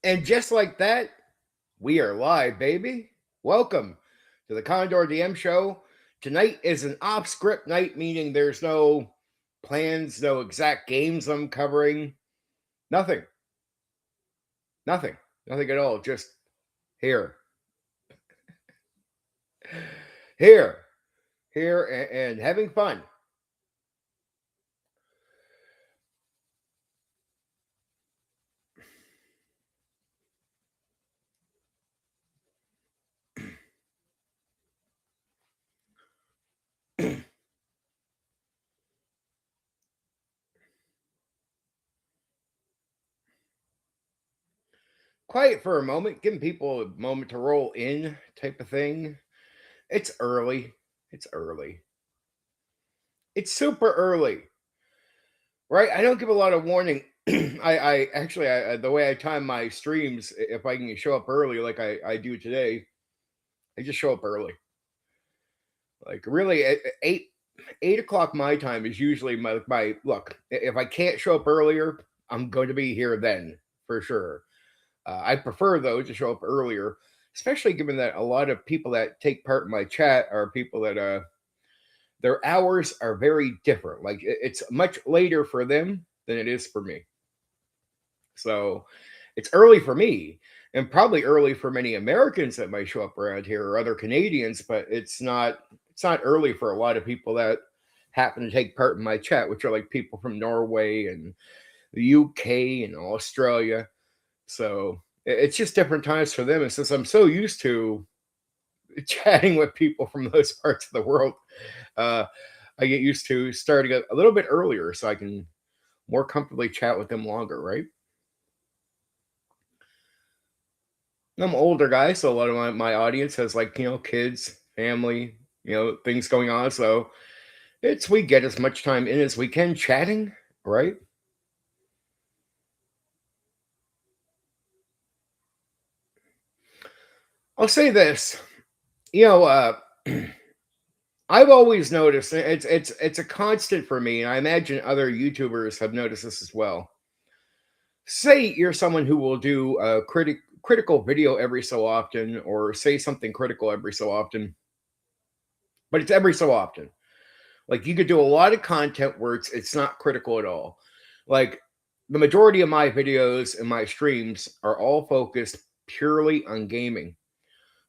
And just like that, we are live, baby. Welcome to the Condor DM show. Tonight is an off script night, meaning there's no plans, no exact games I'm covering. Nothing. Nothing. Nothing at all. Just here. Here. Here and having fun. Quiet for a moment, giving people a moment to roll in type of thing. It's early. It's early. It's super early. Right? I don't give a lot of warning. I actually, the way I time my streams, if I can show up early like I do today, I just show up early. Like really, at 8 o'clock my time is usually my look. If I can't show up earlier, I'm going to be here then for sure. I prefer though to show up earlier, especially given that a lot of people that take part in my chat are people that their hours are very different. Like it's much later for them than it is for me. So it's early for me and probably early for many Americans that might show up around here or other Canadians, but it's not early for a lot of people that happen to take part in my chat, which are like people from Norway and the UK and Australia. So it's just different times for them. And since I'm so used to chatting with people from those parts of the world, uh, I get used to starting a little bit earlier so I can more comfortably chat with them longer, right? I'm an older guy, so a lot of my audience has like, kids, family, things going on. So we get as much time in as we can chatting, right? I'll say this, you know, I've always noticed it's a constant for me, and I imagine other YouTubers have noticed this as well. Say you're someone who will do a critical video every so often, or say something critical every so often, but it's every so often. Like you could do a lot of content where it's not critical at all. Like the majority of my videos and my streams are all focused purely on gaming,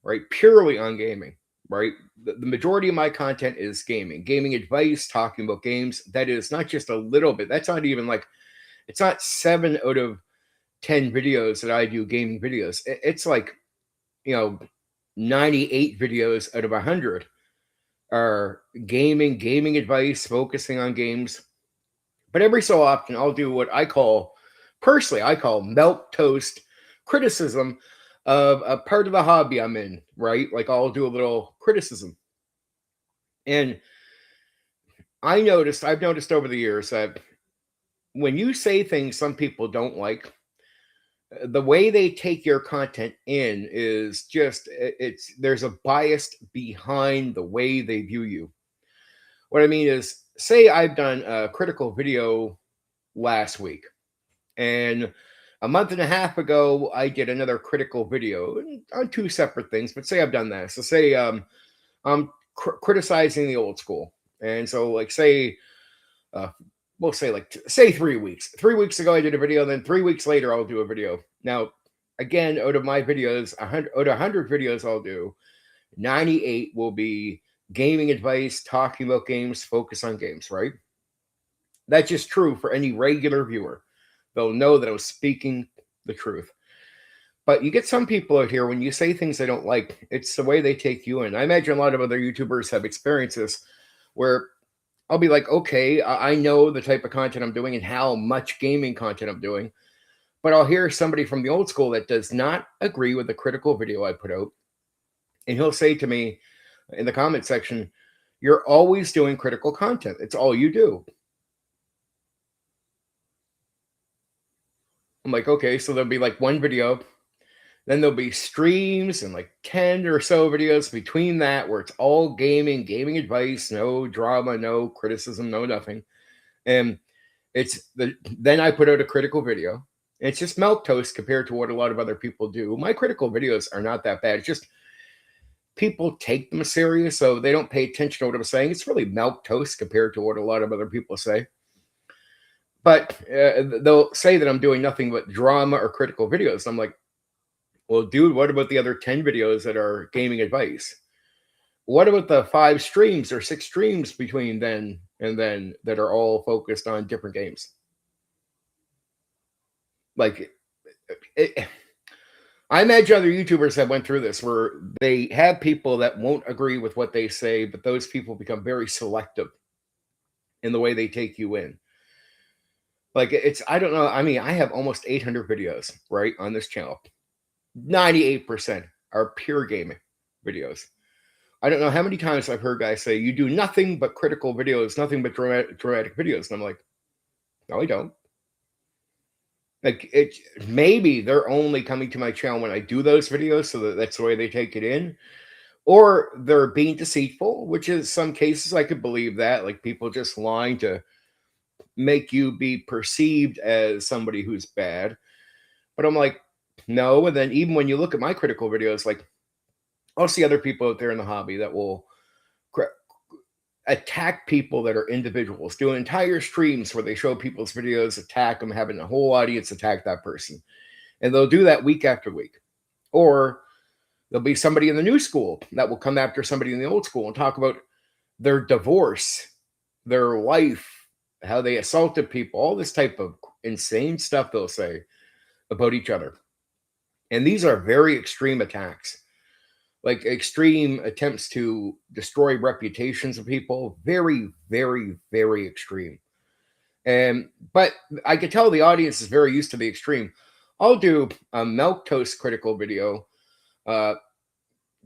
right? Purely on gaming, right? The majority of my content is gaming advice, talking about games. That is not just a little bit. That's not even like it's not 7 out of 10 videos that I do gaming videos. It's like, you know, 98 videos out of 100 are gaming advice, focusing on games. But every so often, I'll do what personally, I call milk toast criticism of a part of the hobby I'm in, right? Like I'll do a little criticism. And I've noticed over the years that when you say things some people don't like, the way they take your content in is just there's a bias behind the way they view you. What I mean is, say I've done a critical video last week, and a month and a half ago I did another critical video on two separate things. But say I've done that, so say I'm criticizing the old school, and so like say uh, we'll say like say 3 weeks. 3 weeks ago I did a video, then 3 weeks later I'll do a video. Now, again, out of my videos, out of 100 videos I'll do, 98 will be gaming advice, talking about games, focus on games, right? That's just true for any regular viewer. They'll know that I was speaking the truth. But you get some people out here, when you say things they don't like, it's the way they take you in. I imagine a lot of other YouTubers have experienced this where I'll be like, okay, I know the type of content I'm doing and how much gaming content I'm doing. But I'll hear somebody from the old school that does not agree with the critical video I put out. And he'll say to me in the comment section, "You're always doing critical content. It's all you do." I'm like, okay, so there'll be like one video, then there'll be streams and like 10 or so videos between that where it's all gaming advice, no drama, no criticism, no nothing. And then I put out a critical video. It's just milquetoast compared to what a lot of other people do. My critical videos are not that bad. It's just people take them serious, so they don't pay attention to what I'm saying. It's really milquetoast compared to what a lot of other people say. But they'll say that I'm doing nothing but drama or critical videos. I'm like, well, dude, what about the other 10 videos that are gaming advice? What about the 5 streams or 6 streams between then and then that are all focused on different games? Like, I imagine other YouTubers have went through this where they have people that won't agree with what they say, but those people become very selective in the way they take you in. Like, I don't know. I mean, I have almost 800 videos, right, on this channel. 98% are pure gaming videos. I don't know how many times I've heard guys say, you do nothing but critical videos, nothing but dramatic videos. And I'm like, no, I don't. Like, maybe they're only coming to my channel when I do those videos, so that's the way they take it in. Or they're being deceitful, which is some cases I could believe that. Like, people just lying to make you be perceived as somebody who's bad. But I'm like, no. And then even when you look at my critical videos, like, I'll see other people out there in the hobby that will attack people that are individuals, do entire streams where they show people's videos, attack them, having a whole audience attack that person. And they'll do that week after week. Or there'll be somebody in the new school that will come after somebody in the old school and talk about their divorce, their life, how they assaulted people, all this type of insane stuff they'll say about each other. And these are very extreme attacks. Like, extreme attempts to destroy reputations of people. Very, very, very extreme. But I could tell the audience is very used to the extreme. I'll do a milquetoast critical video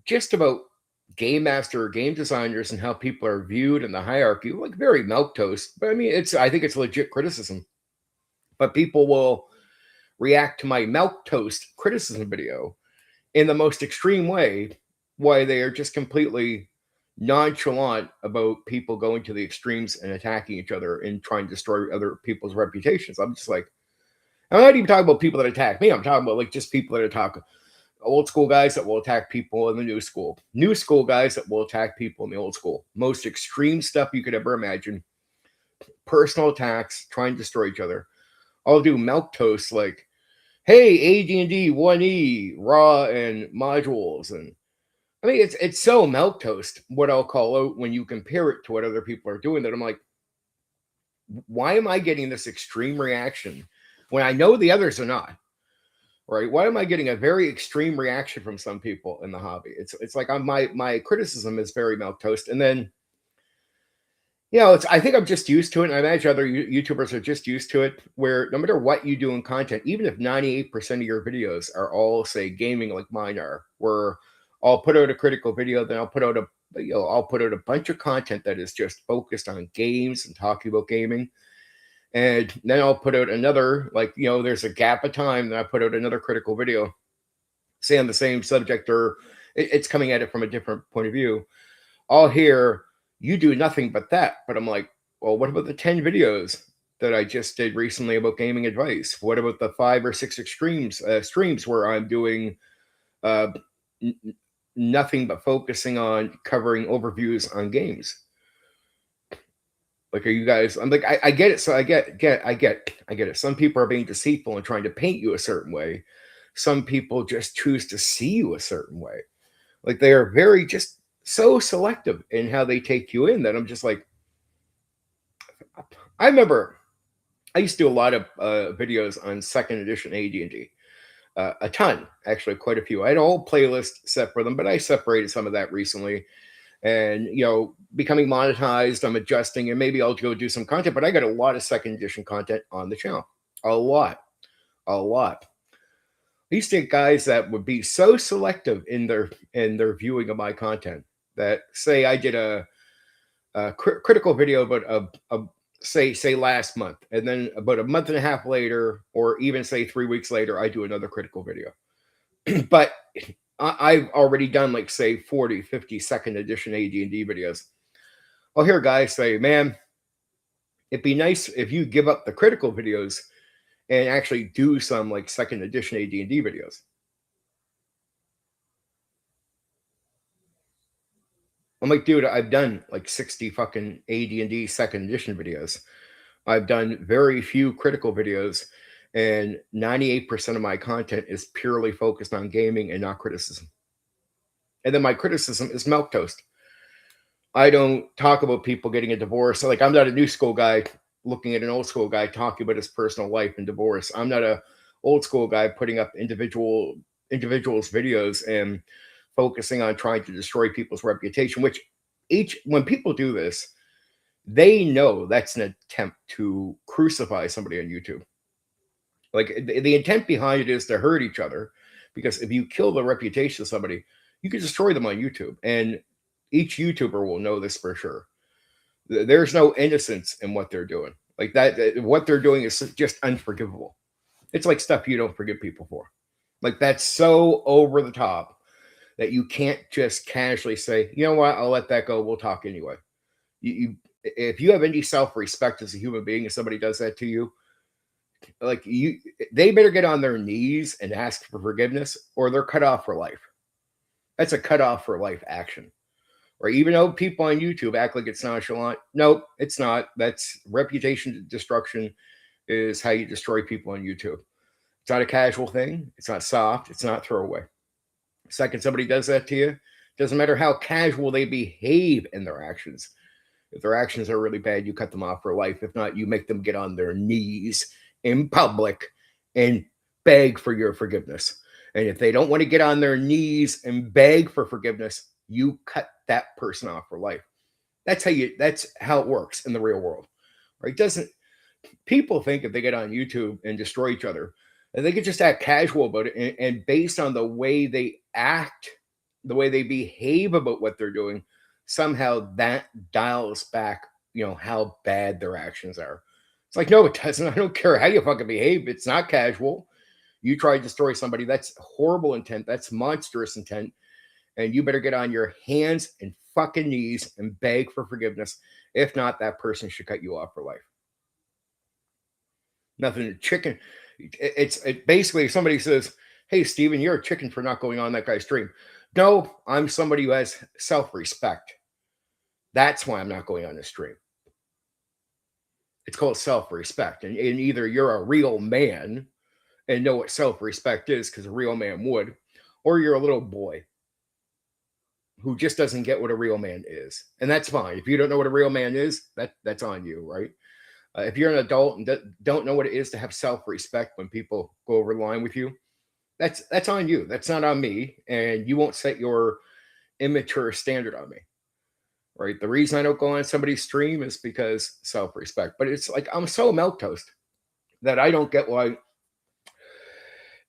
just about game master or game designers and how people are viewed in the hierarchy. Like, very milquetoast. But I mean, I think it's legit criticism. But people will react to my milquetoast criticism video in the most extreme way, why they are just completely nonchalant about people going to the extremes and attacking each other and trying to destroy other people's reputations. I'm just like, I'm not even talking about people that attack me. I'm talking about like just people that attack old school guys that will attack people in the new school guys that will attack people in the old school. Most extreme stuff you could ever imagine. Personal attacks, trying to destroy each other. I'll do milquetoast like, hey, AD&D 1E, raw and modules. And I mean, it's so milquetoast, what I'll call out when you compare it to what other people are doing, that I'm like, why am I getting this extreme reaction when I know the others are not? Right? Why am I getting a very extreme reaction from some people in the hobby? It's like my criticism is very milquetoast. And then, you know, I think I'm just used to it. And I imagine other YouTubers are just used to it, where no matter what you do in content, even if 98% of your videos are all, say, gaming like mine are, where I'll put out a critical video, then I'll put out a bunch of content that is just focused on games and talking about gaming. And then I'll put out another, like, you know, there's a gap of time, then I put out another critical video, say on the same subject, or it's coming at it from a different point of view. I'll hear, you do nothing but that. But I'm like, well, what about the 10 videos that I just did recently about gaming advice? What about the 5 or 6 streams where I'm doing nothing but focusing on covering overviews on games? Like, are you guys? I'm like, I get it. So I get it. Some people are being deceitful and trying to paint you a certain way. Some people just choose to see you a certain way. Like, they are very just so selective in how they take you in, that I'm just like, I remember I used to do a lot of videos on second edition AD&D. A ton, actually, quite a few. I had a whole playlist set for them, but I separated some of that recently. And, you know, becoming monetized, I'm adjusting, and maybe I'll go do some content, but I got a lot of second edition content on the channel. A lot. I used to get guys that would be so selective in their viewing of my content that, say, I did a critical video about say last month, and then about a month and a half later, or even say 3 weeks later, I do another critical video. But I've already done, like, say 40, 50 second edition AD&D videos. I'll hear guys say, man, it'd be nice if you give up the critical videos and actually do some like second edition AD&D videos. I'm like, dude, I've done like 60 fucking AD&D second edition videos. I've done very few critical videos, and 98% of my content is purely focused on gaming and not criticism. And then my criticism is milquetoast. I don't talk about people getting a divorce. Like, I'm not a new school guy looking at an old school guy talking about his personal life and divorce. I'm not a old school guy putting up individuals videos and focusing on trying to destroy people's reputation, which when people do this, they know that's an attempt to crucify somebody on YouTube. Like, the intent behind it is to hurt each other, because if you kill the reputation of somebody, you can destroy them on YouTube. And each YouTuber will know this for sure. There's no innocence in what they're doing. Like that, what they're doing is just unforgivable. It's like stuff you don't forgive people for. Like, that's so over the top that you can't just casually say, you know what, I'll let that go. We'll talk anyway. If you have any self-respect as a human being, and somebody does that to you, like, they better get on their knees and ask for forgiveness, or they're cut off for life. That's a cut off for life action. Or even though people on YouTube act like it's nonchalant, nope, it's not. That's reputation destruction is how you destroy people on YouTube. It's not a casual thing. It's not soft. It's not throwaway. Second somebody does that to you, doesn't matter how casual they behave in their actions. If their actions are really bad, you cut them off for life. If not, you make them get on their knees in public and beg for your forgiveness. And if they don't want to get on their knees and beg for forgiveness, you cut that person off for life. That's how it works in the real world. Right? People think if they get on YouTube and destroy each other, and they can just act casual about it, and based on the way they act, the way they behave about what they're doing, somehow that dials back, how bad their actions are. It's like, no, it doesn't. I don't care how you fucking behave. It's not casual. You try to destroy somebody. That's horrible intent. That's monstrous intent. And you better get on your hands and fucking knees and beg for forgiveness. If not, that person should cut you off for life. Nothing chicken. It's basically, if somebody says, hey, Steven, you're a chicken for not going on that guy's stream. No, I'm somebody who has self-respect. That's why I'm not going on this stream. It's called self-respect. And either you're a real man and know what self-respect is, because a real man would, or you're a little boy who just doesn't get what a real man is. And that's fine. If you don't know what a real man is, that's on you, right? If you're an adult and don't know what it is to have self-respect when people go over the line with you, that's on you. That's not on me. And you won't set your immature standard on me, right? The reason I don't go on somebody's stream is because self-respect. But it's like, I'm so milquetoast that I don't get why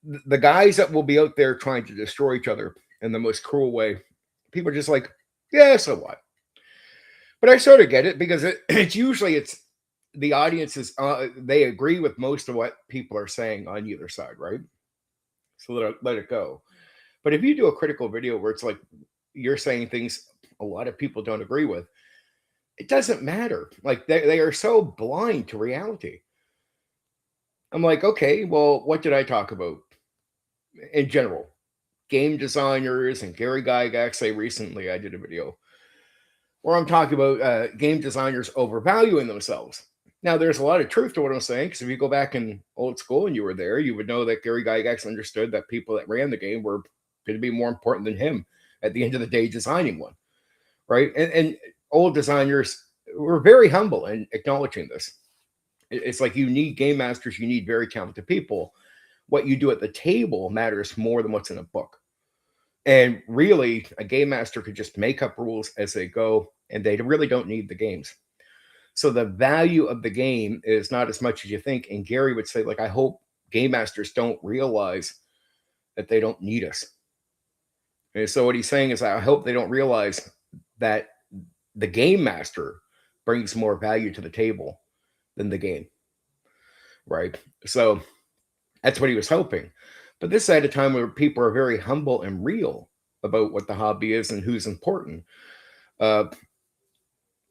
the guys that will be out there trying to destroy each other in the most cruel way, people are just like, yeah, so what? But I sort of get it, because it's usually the audiences, they agree with most of what people are saying on either side, right? So let it go. But if you do a critical video where it's like you're saying things a lot of people don't agree with, it doesn't matter. Like, they are so blind to reality. I'm like, okay, well, what did I talk about in general? Game designers and Gary Gygax. Say recently I did a video where I'm talking about game designers overvaluing themselves. Now, there's a lot of truth to what I'm saying, because if you go back in old school and you were there, you would know that Gary Gygax understood that people that ran the game were going to be more important than him at the end of the day designing one, right? And old designers were very humble in acknowledging this. It's like, you need game masters, you need very talented people. What you do at the table matters more than what's in a book. And really, a game master could just make up rules as they go, and they really don't need the games. So the value of the game is not as much as you think. And Gary would say, like, I hope game masters don't realize that they don't need us. And so what he's saying is, I hope they don't realize that the game master brings more value to the table than the game, right? So that's what he was hoping. But this is at a time where people are very humble and real about what the hobby is and who's important.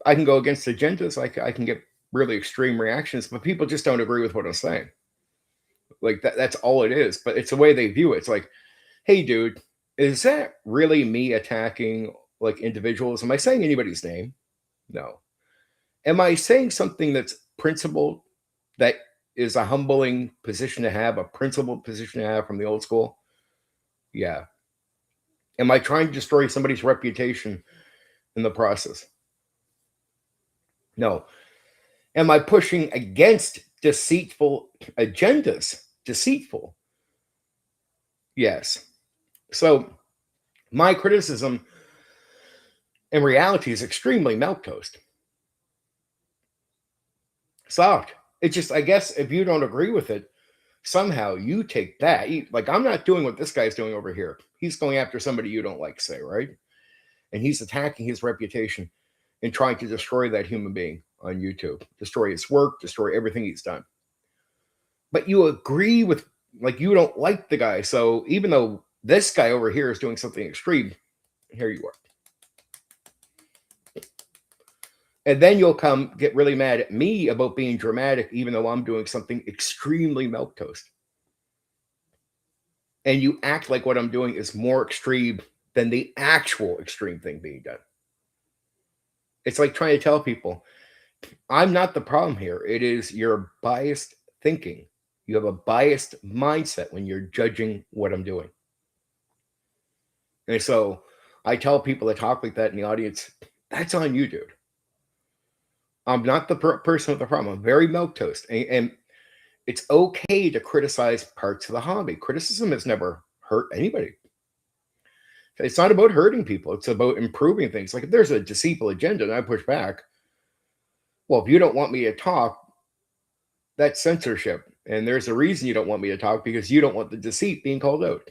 I can go against agendas. I can get really extreme reactions, but people just don't agree with what I'm saying. Like that's all it is. But it's the way they view it. It's like, hey, dude, is that really me attacking like individuals? Am I saying anybody's name? No. Am I saying something that's principled, that is a humbling position to have, a principled position to have from the old school? Yeah. Am I trying to destroy somebody's reputation in the process? No. Am I pushing against deceitful agendas? Deceitful? Yes. So my criticism in reality is extremely milquetoast. Soft. It's just, I guess, if you don't agree with it, somehow you take that. Like, I'm not doing what this guy's doing over here. He's going after somebody you don't like, say, right? And he's attacking his reputation and trying to destroy that human being on YouTube, destroy his work, destroy everything he's done. But you agree with, like, you don't like the guy. So even though this guy over here is doing something extreme, here you are. And then you'll come get really mad at me about being dramatic, even though I'm doing something extremely milquetoast. And you act like what I'm doing is more extreme than the actual extreme thing being done. It's like trying to tell people, I'm not the problem here. It is your biased thinking. You have a biased mindset when you're judging what I'm doing. And so I tell people that talk like that in the audience, that's on you, dude. I'm not the person with the problem. I'm very milquetoast. And it's okay to criticize parts of the hobby. Criticism has never hurt anybody. It's not about hurting people. It's about improving things. Like if there's a deceitful agenda and I push back, well, if you don't want me to talk, that's censorship. And there's a reason you don't want me to talk, because you don't want the deceit being called out.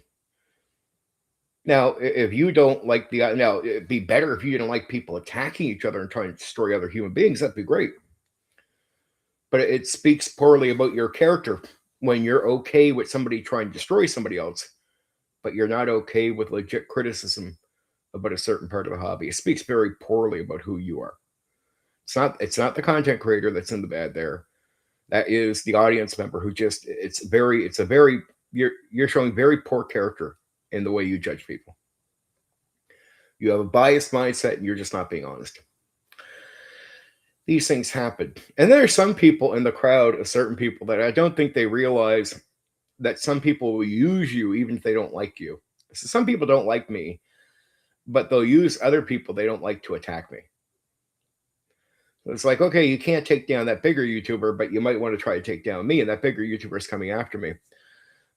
Now, if you don't like now, it'd be better if you didn't like people attacking each other and trying to destroy other human beings. That'd be great. But it speaks poorly about your character when you're okay with somebody trying to destroy somebody else, but you're not okay with legit criticism about a certain part of the hobby. It speaks very poorly about who you are. It's not the content creator that's in the bad there. That is the audience member who just you're showing very poor character in the way you judge people. You have a biased mindset and you're just not being honest. These things happen. And there are some people in the crowd of certain people that I don't think they realize that some people will use you even if they don't like you. So some people don't like me, but they'll use other people they don't like to attack me. It's like, okay, you can't take down that bigger YouTuber, but you might want to try to take down me, and that bigger YouTuber is coming after me.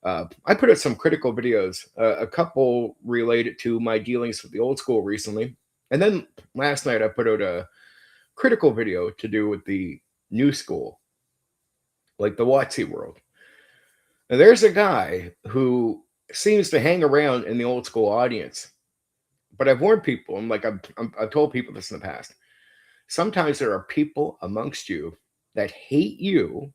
I put out some critical videos, a couple related to my dealings with the old school recently. And then last night I put out a critical video to do with the new school, like the WotC world. And there's a guy who seems to hang around in the old school audience. But I've warned people, I've told people this in the past. Sometimes there are people amongst you that hate you.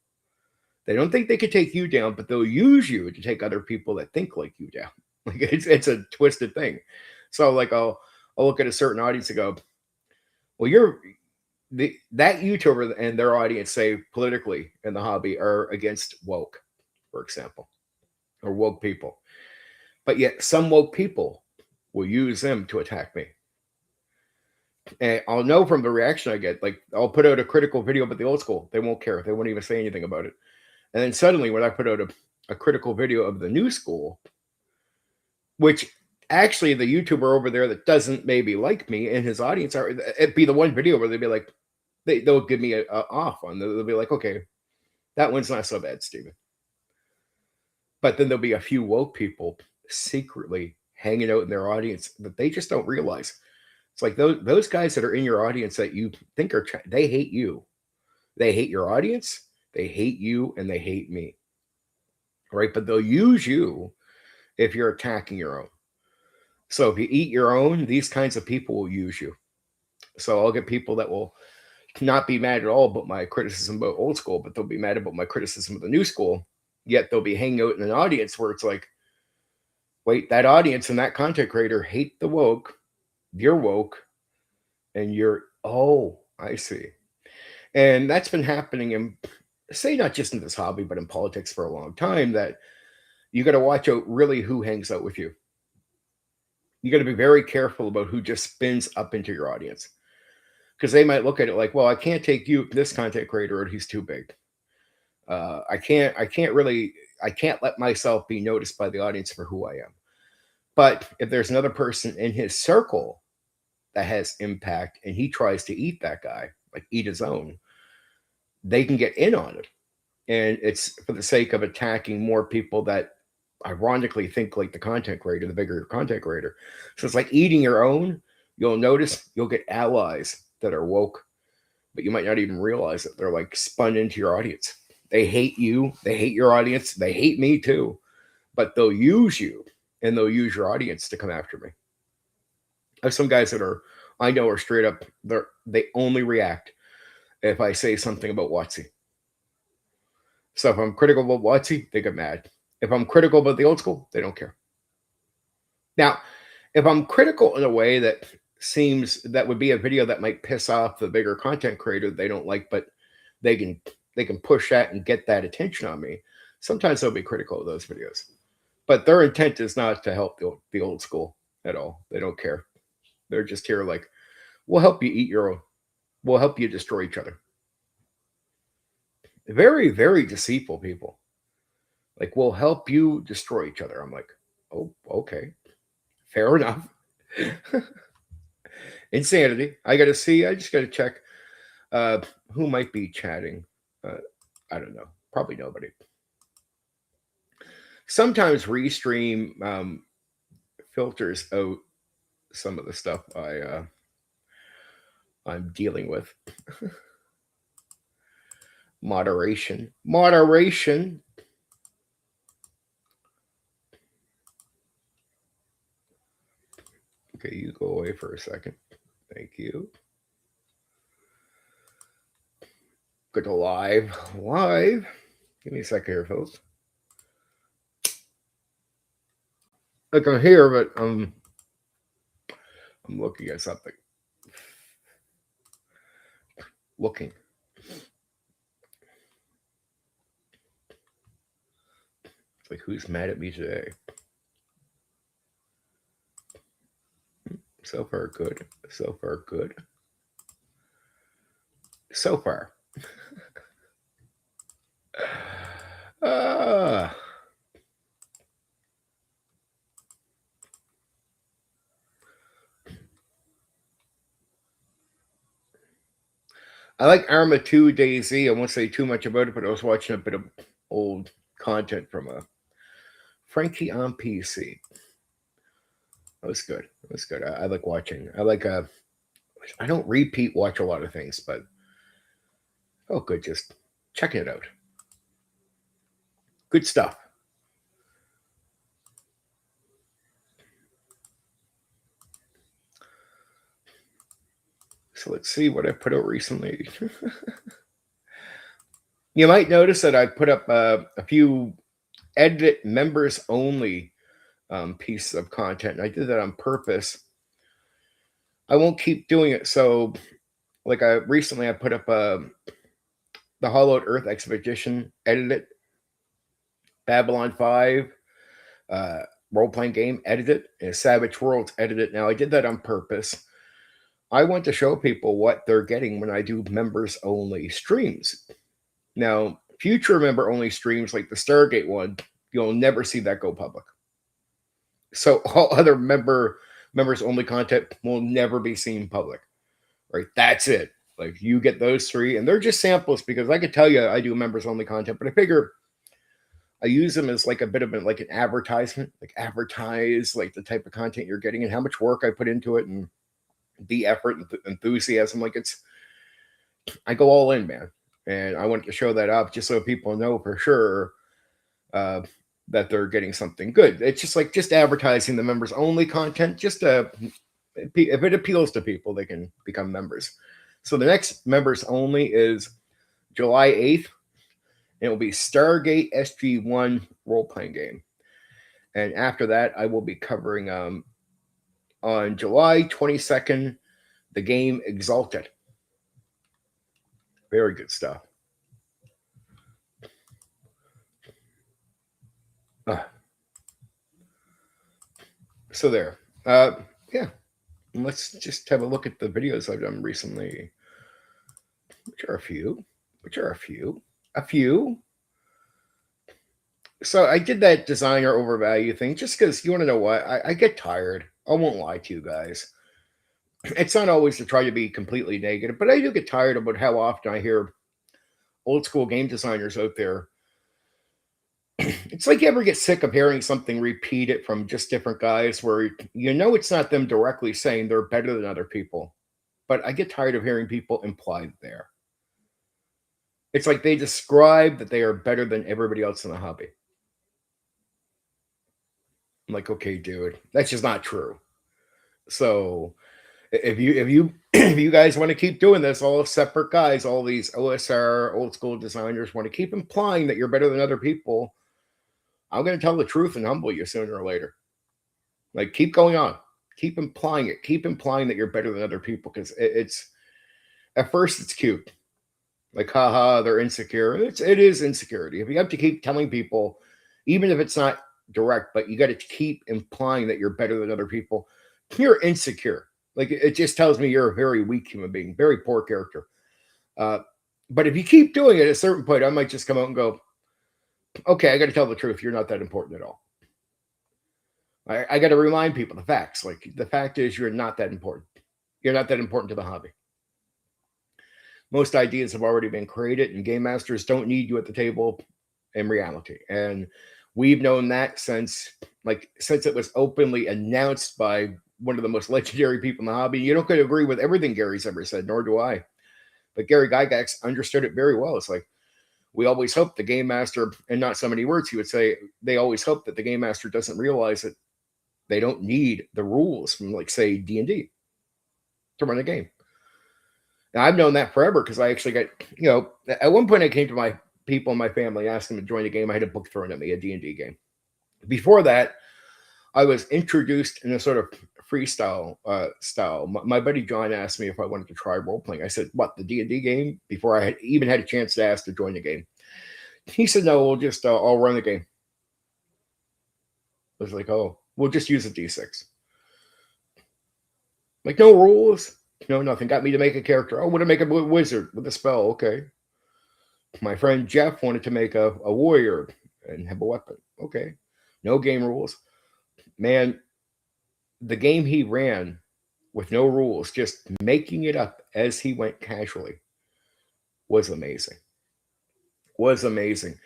They don't think they could take you down, but they'll use you to take other people that think like you down. Like it's a twisted thing. So like I'll look at a certain audience and go, well, that YouTuber and their audience, say politically in the hobby, are against woke, for example, or woke people. But yet some woke people will use them to attack me. And I'll know from the reaction I get. Like I'll put out a critical video about the old school. They won't care. They won't even say anything about it. And then suddenly when I put out a critical video of the new school, which actually the YouTuber over there that doesn't maybe like me and his audience it'd be the one video where they'd be like, they'll give me a off on. They'll be like, okay, that one's not so bad, Steven. But then there'll be a few woke people secretly hanging out in their audience that they just don't realize. It's like those guys that are in your audience that you think they hate you. They hate your audience, they hate you, and they hate me. Right? But they'll use you if you're attacking your own. So if you eat your own, these kinds of people will use you. So I'll get people that will not be mad at all about my criticism about old school, but they'll be mad about my criticism of the new school. Yet they'll be hanging out in an audience where it's like, wait, that audience and that content creator hate the woke. You're woke, and I see. And that's been happening in say not just in this hobby, but in politics for a long time, that you got to watch out really who hangs out with you. You got to be very careful about who just spins up into your audience, because they might look at it like, well, I can't take you, this content creator, or he's too big. I can't let myself be noticed by the audience for who I am. But if there's another person in his circle that has impact and he tries to eat that guy, like eat his own, they can get in on it. And it's for the sake of attacking more people that ironically think like the content creator, the bigger content creator. So it's like eating your own. You'll notice you'll get allies that are woke, but you might not even realize that they're like spun into your audience. They hate you, they hate your audience, they hate me too, but they'll use you and they'll use your audience to come after me. I have some guys that I know are straight up, they only react if I say something about WotC. So if I'm critical about WotC, they get mad. If I'm critical about the old school, they don't care. Now, if I'm critical in a way that seems that would be a video that might piss off the bigger content creator they don't like, but they can push that and get that attention on me, sometimes they'll be critical of those videos. But their intent is not to help the old school at all. They don't care. They're just here like, we'll help you eat your own. We'll help you destroy each other. Very, very deceitful people. Like, we'll help you destroy each other. I'm like, oh, okay. Fair enough. Insanity. I just got to check who might be chatting. I don't know. Probably nobody. Sometimes Restream filters out some of the stuff I'm dealing with. Moderation. Okay, you go away for a second. Thank you. Go to live. Give me a second here, folks. Like, I'm here, but I'm looking at something. Looking. It's like, who's mad at me today? So far, good. So far, good. So far. I like Arma 2 DayZ. I won't say too much about it, but I was watching a bit of old content from Frankie on PC. That was good. It was good. I like watching. I don't repeat watch a lot of things, but oh, good. Just checking it out. Good stuff. So let's see what I put out recently. You might notice that I put up a few edit members only pieces of content. And I did that on purpose. I won't keep doing it. So, like, recently I put up the Hollowed Earth Expedition, edited, Babylon 5 role-playing game, edited, and Savage Worlds, edited. Now, I did that on purpose. I want to show people what they're getting when I do members-only streams. Now, future member-only streams like the Stargate one, you'll never see that go public. So all other members-only content will never be seen public. Right? That's it. Like, you get those three, and they're just samples, because I could tell you I do members-only content, but I figure I use them as like a bit of like an advertisement, like advertise like the type of content you're getting and how much work I put into it and the effort and enthusiasm. Like, I go all in, man. And I wanted to show that up just so people know for sure that they're getting something good. It's just advertising the members only content. Just if it appeals to people, they can become members. So the next members only is July 8th. And it will be Stargate SG-1 role-playing game. And after that, I will be covering on July 22nd, the game Exalted. Very good stuff. So there. Yeah. Let's just have a look at the videos I've done recently, which are a few. Which are a few. A few. So I did that designer overvalue thing just because you want to know what? I get tired. I won't lie to you guys. It's not always to try to be completely negative, but I do get tired about how often I hear old school game designers out there. It's like you ever get sick of hearing something repeated from just different guys where you know it's not them directly saying they're better than other people, but I get tired of hearing people imply there. It's like they describe that they are better than everybody else in the hobby. I'm like, okay, dude, that's just not true. So if you if you guys want to keep doing this, all separate guys, all these OSR old school designers want to keep implying that you're better than other people, I'm going to tell the truth and humble you sooner or later. Like, keep going on, keep implying it, keep implying that you're better than other people because it's at first it's cute, like haha, they're insecure. It is insecurity. If you have to keep telling people, even if it's not direct, but you got to keep implying that you're better than other people, you're insecure. Like, it just tells me you're a very weak human being, very poor character. Uh, but if you keep doing it, at a certain point, I might just come out and go, okay, I got to tell the truth. You're not that important at all. I got to remind people the facts. Like, the fact is, you're not that important. You're not that important to the hobby. Most ideas have already been created, and game masters don't need you at the table in reality. And we've known that since it was openly announced by one of the most legendary people in the hobby. You don't could agree with everything Gary's ever said, nor do I. But Gary Gygax understood it very well. It's like, we always hope the game master, and not so many words, he would say, they always hope that the game master doesn't realize that they don't need the rules from, like, say, D&D to run a game. Now, I've known that forever because I actually got, at one point I came to my people in my family, asked them to join a game. I had a book thrown at me, a D&D game. Before that, I was introduced in a sort of freestyle style. My buddy John asked me if I wanted to try role playing. I said, "What, the D&D game?" Before I had even had a chance to ask to join the game. He said, "No, we'll just I'll run the game." I was like, "Oh, we'll just use a D6." Like, no rules, no nothing. Got me to make a character. Oh, want to make a wizard with a spell? Okay. My friend Jeff wanted to make a warrior and have a weapon. Okay. No game rules. Man, the game he ran with no rules, just making it up as he went casually, was amazing. Was amazing.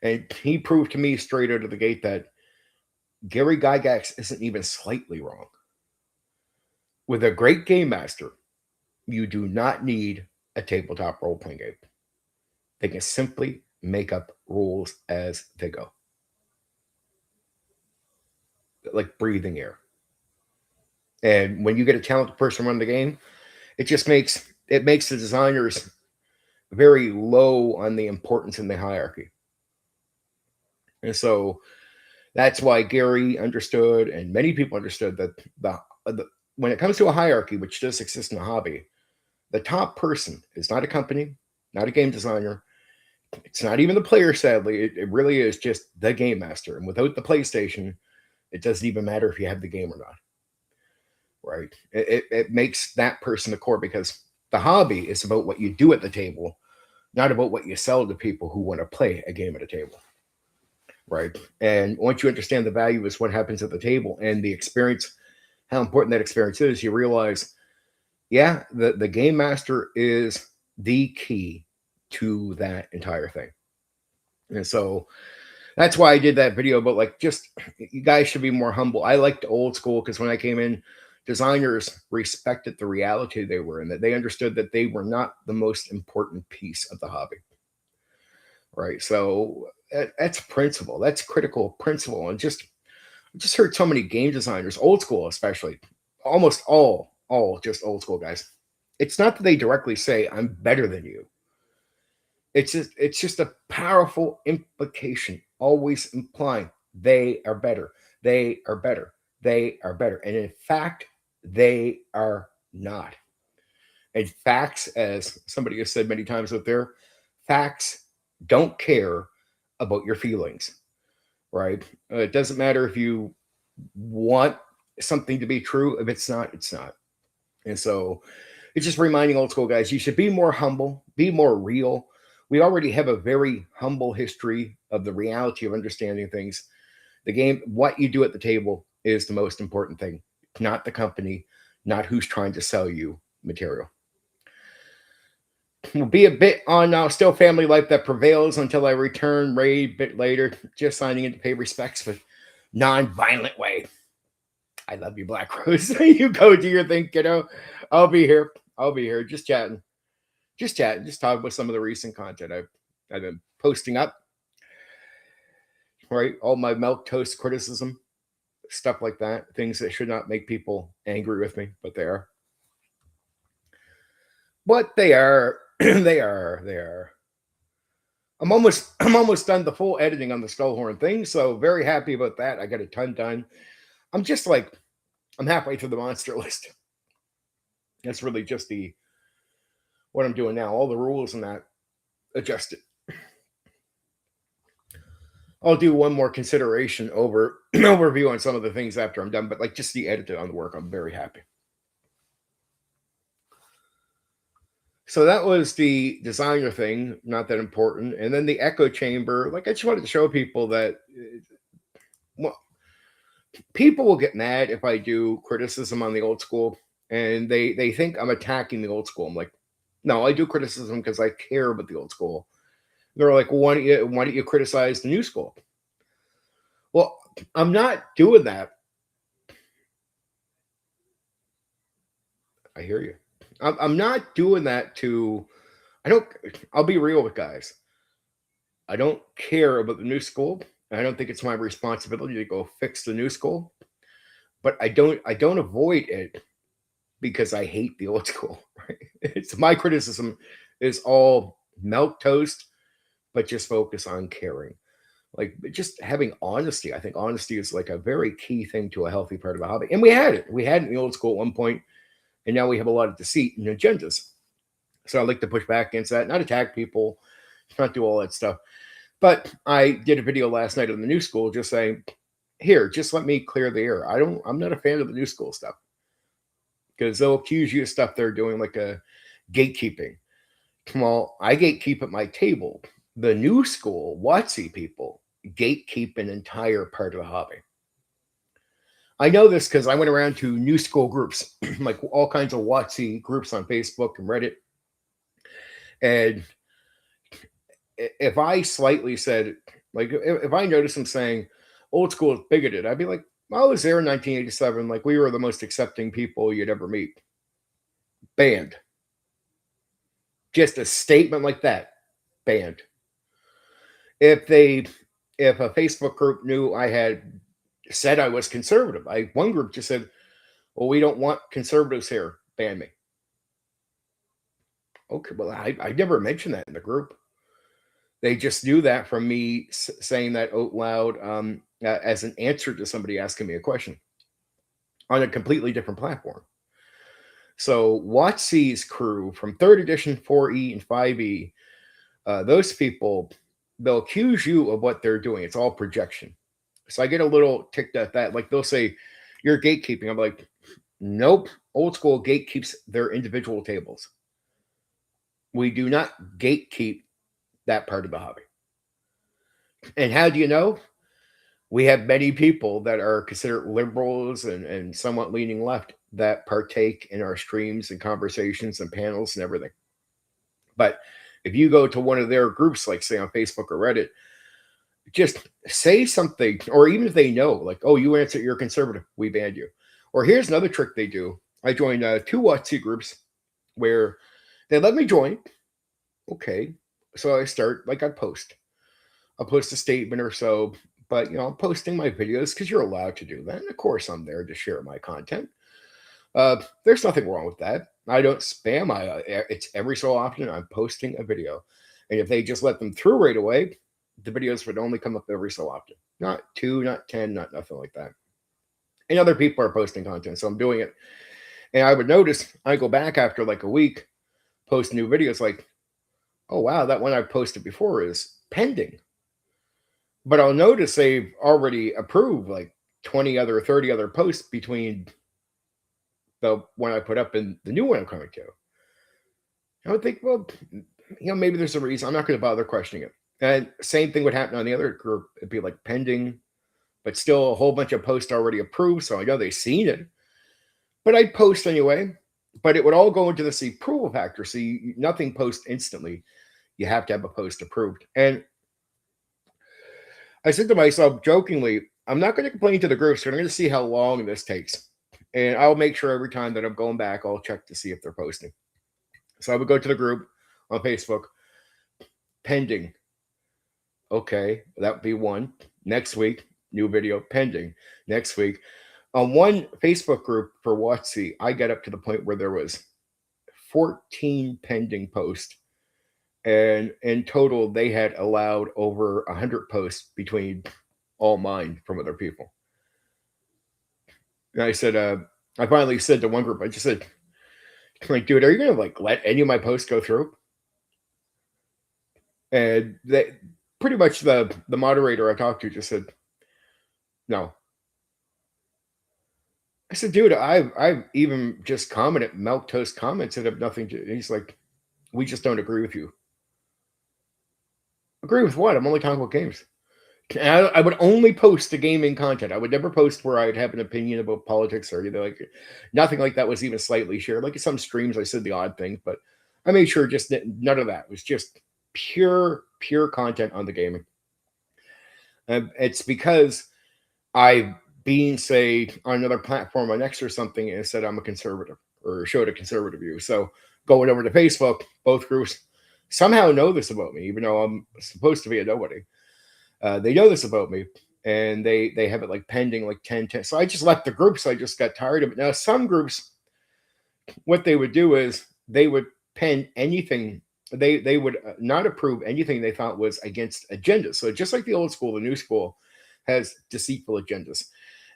And he proved to me straight out of the gate that Gary Gygax isn't even slightly wrong. With a great game master, you do not need a tabletop role playing game. They can simply make up rules as they go, like breathing air. And when you get a talented person running the game, it just makes the designers very low on the importance in the hierarchy. And so that's why Gary understood, and many people understood, that when it comes to a hierarchy, which does exist in a hobby, the top person is not a company, not a game designer. It's not even the player, sadly. It really is just the game master. And without the PlayStation, it doesn't even matter if you have the game or not. Right? It makes that person the core, because the hobby is about what you do at the table, not about what you sell to people who want to play a game at a table. Right? And once you understand the value is what happens at the table and the experience, how important that experience is, you realize, yeah, the game master is the key to that entire thing. And so that's why I did that video. But, like, just, you guys should be more humble. I liked old school because when I came in, designers respected the reality they were in, that they understood that they were not the most important piece of the hobby. Right? So that's principle. That's critical principle. And just heard so many game designers, old school especially, almost all just old school guys. It's not that they directly say, "I'm better than you." It's just a powerful implication, always implying they are better. They are better. They are better. And in fact, they are not. And facts, as somebody has said many times out there, facts don't care about your feelings, right? It doesn't matter if you want something to be true. If it's not, it's not. And so it's just reminding old school guys, you should be more humble, be more real. We already have a very humble history of the reality of understanding things. The game, what you do at the table is the most important thing, not the company, not who's trying to sell you material. Will be a bit on now, still family life that prevails until I return raid a bit later, just signing in to pay respects but non-violent way. I love you, Black Rose. You go do your thing, kiddo. I'll be here. I'll be here. Just chatting. Just chatting. Just talking about some of the recent content I've been posting up. Right? All my milk toast criticism, stuff like that. Things that should not make people angry with me, but they are. But they are. They are. They are. I'm almost done the full editing on the Skullhorn thing, so very happy about that. I got a ton done. I'm just like I'm halfway through the monster list. That's really just the what I'm doing now. All the rules and that adjusted. I'll do one more consideration overview on some of the things after I'm done, but like just the edited on the work, I'm very happy. So that was the designer thing, not that important. And then the echo chamber, like I just wanted to show people that well, people will get mad if I do criticism on the old school and they think I'm attacking the old school. I'm like, no, I do criticism because I care about the old school. They're like, well, why don't you criticize the new school? Well, I'm not doing that. I hear you. I'm not doing that to. I don't. I'll be real with guys. I don't care about the new school. I don't think it's my responsibility to go fix the new school. But I don't avoid it because I hate the old school. Right? It's my criticism is all milk toast, but just focus on caring. Like just having honesty. I think honesty is like a very key thing to a healthy part of a hobby. And we had it. We had it in the old school at one point, and now we have a lot of deceit and agendas. So I like to push back against that, not attack people, not do all that stuff. But I did a video last night on the new school just saying, here, just let me clear the air. I'm not a fan of the new school stuff. Because they'll accuse you of stuff they're doing like a gatekeeping. Well, I gatekeep at my table. The new school, WotC people, gatekeep an entire part of the hobby. I know this because I went around to new school groups, like all kinds of WotC groups on Facebook and Reddit. And if I slightly said, like, if I notice them saying old school is bigoted, I'd be like, I was there in 1987. Like, we were the most accepting people you'd ever meet. Banned. Just a statement like that, banned. If a Facebook group knew I had said I was conservative, one group just said, well, we don't want conservatives here, ban me. Okay, well, I never mentioned that in the group. They just knew that from me saying that out loud as an answer to somebody asking me a question on a completely different platform. So WotC's crew from 3rd edition, 4E, and 5E, those people, they'll accuse you of what they're doing. It's all projection. So I get a little ticked at that. Like they'll say, you're gatekeeping. I'm like, nope. Old school gatekeeps their individual tables. We do not gatekeep that part of the hobby. And how do you know? We have many people that are considered liberals and somewhat leaning left that partake in our streams and conversations and panels and everything. But if you go to one of their groups, like say on Facebook or Reddit, just say something, or even if they know, like, oh, you answered, you're conservative, we banned you. Or here's another trick they do. I joined 2 WotC groups where they let me join. Okay. So I start, like I'll post a statement or so, but I'm posting my videos because you're allowed to do that. And of course, I'm there to share my content. There's nothing wrong with that. I don't spam. It's every so often I'm posting a video, and if they just let them through right away, the videos would only come up every so often. Not 2, not 10, not nothing like that. And other people are posting content, so I'm doing it. And I would notice I go back after like a week, post new videos like, oh wow, that one I posted before is pending. But I'll notice they've already approved like 20 other, 30 other posts between the one I put up and the new one I'm coming to. I would think, well, maybe there's a reason. I'm not going to bother questioning it. And same thing would happen on the other group. It'd be like pending, but still a whole bunch of posts already approved. So I know they've seen it, but I'd post anyway. But it would all go into this approval factor. So nothing posts instantly. You have to have a post approved. And I said to myself jokingly, I'm not going to complain to the groups. I'm going to see how long this takes. And I'll make sure every time that I'm going back, I'll check to see if they're posting. So I would go to the group on Facebook, pending. Okay, that would be one. Next week, new video, pending. Next week. On one Facebook group for WotC, I got up to the point where there was 14 pending posts. And in total, they had allowed over 100 posts between all mine from other people. And I said, I finally said to one group, I just said, like, dude, are you going to let any of my posts go through? And they pretty much the moderator I talked to just said, no. I said, dude, I've even just commented milk toast comments that have nothing to. He's like, we just don't agree with you. Agree with what? I'm only talking about games. And I would only post the gaming content. I would never post where I'd have an opinion about politics or anything like it. Nothing like that was even slightly shared. Like in some streams, I said the odd things, but I made sure just none of that. It was just pure content on the gaming. It's because I've been, say, on another platform on X or something and said I'm a conservative or showed a conservative view. So going over to Facebook, both groups somehow know this about me, even though I'm supposed to be a nobody. They know this about me, and they have it pending 10. So I just left the groups. I just got tired of it. Now, some groups, what they would do is they would pen anything. They would not approve anything they thought was against agendas. So just like the old school, the new school has deceitful agendas.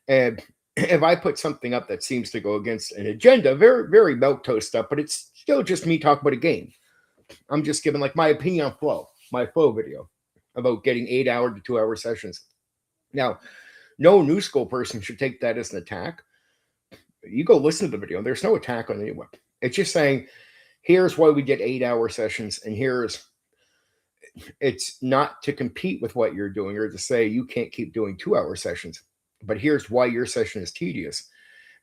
And if I put something up that seems to go against an agenda, very, very milquetoast stuff, but it's still just me talking about a game. I'm just giving my opinion on Flow, my Flow video about getting 8-hour to 2-hour sessions. Now, no new school person should take that as an attack. You go listen to the video. There's no attack on anyone. It's just saying, here's why we get 8-hour sessions, and it's not to compete with what you're doing or to say you can't keep doing 2-hour sessions, but here's why your session is tedious,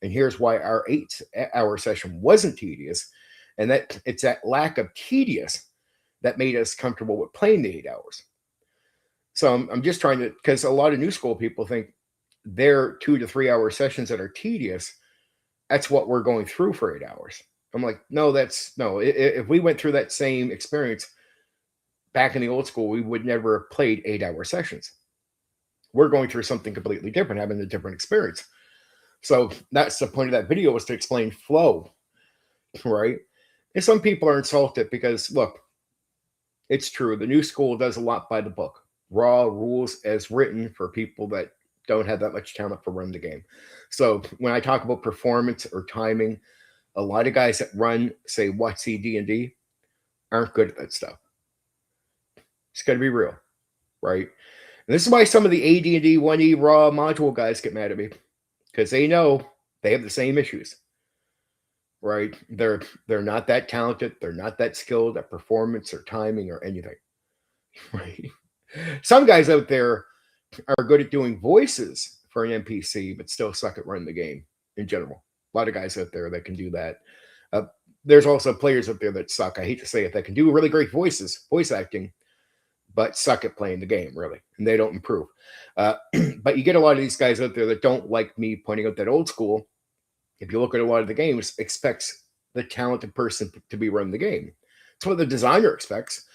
and here's why our 8-hour session wasn't tedious, and that it's that lack of tedious that made us comfortable with playing the 8 hours. So I'm just trying to, because a lot of new school people think their 2 to 3 hour sessions that are tedious, that's what we're going through for 8 hours. I'm like, no. If we went through that same experience back in the old school, we would never have played 8-hour sessions. We're going through something completely different, having a different experience. So that's the point of that video, was to explain flow, right? And some people are insulted because, look, it's true. The new school does a lot by the book. Raw rules as written for people that don't have that much talent for running the game. So when I talk about performance or timing, a lot of guys that run, say, WotC D&D aren't good at that stuff. It's got to be real, right? And this is why some of the AD&D 1E raw module guys get mad at me, because they know they have the same issues, right? They're not that talented. They're not that skilled at performance or timing or anything, right? Some guys out there are good at doing voices for an NPC, but still suck at running the game in general. A lot of guys out there that can do that. There's also players out there that suck, I hate to say it, that can do really great voice acting, but suck at playing the game, really, and they don't improve. But you get a lot of these guys out there that don't like me pointing out that old school, if you look at a lot of the games, expects the talented person to be running the game. It's what the designer expects.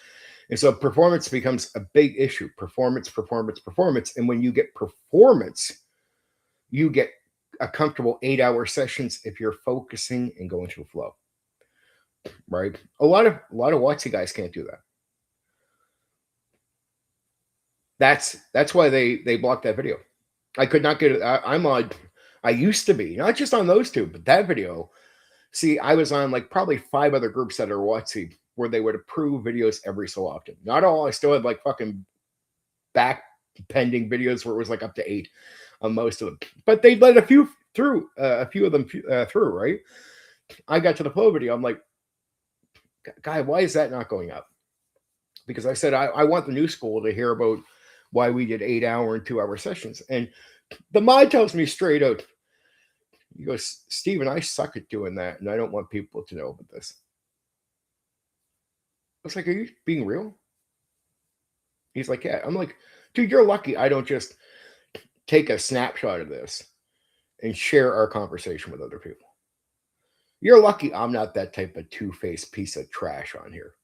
And so performance becomes a big issue. Performance. And when you get performance, you get a comfortable 8-hour sessions if you're focusing and going through flow, right? A lot of WotC guys can't do that. That's why they blocked that video. I could not get it. I used to be, not just on those two, but that video. See, I was on probably 5 other groups that are WotC where they would approve videos every so often. Not all. I still had fucking back pending videos where it was up to 8. on most of them, but they let a few through, through, right? I got to the flow video. I'm like, guy, why is that not going up? Because I said, I want the new school to hear about why we did 8-hour and 2-hour sessions. And the mod tells me straight out, he goes, Steven, I suck at doing that, and I don't want people to know about this. I was like, are you being real? He's like, yeah. I'm like, dude, you're lucky I don't just take a snapshot of this and share our conversation with other people. You're lucky I'm not that type of two-faced piece of trash on here.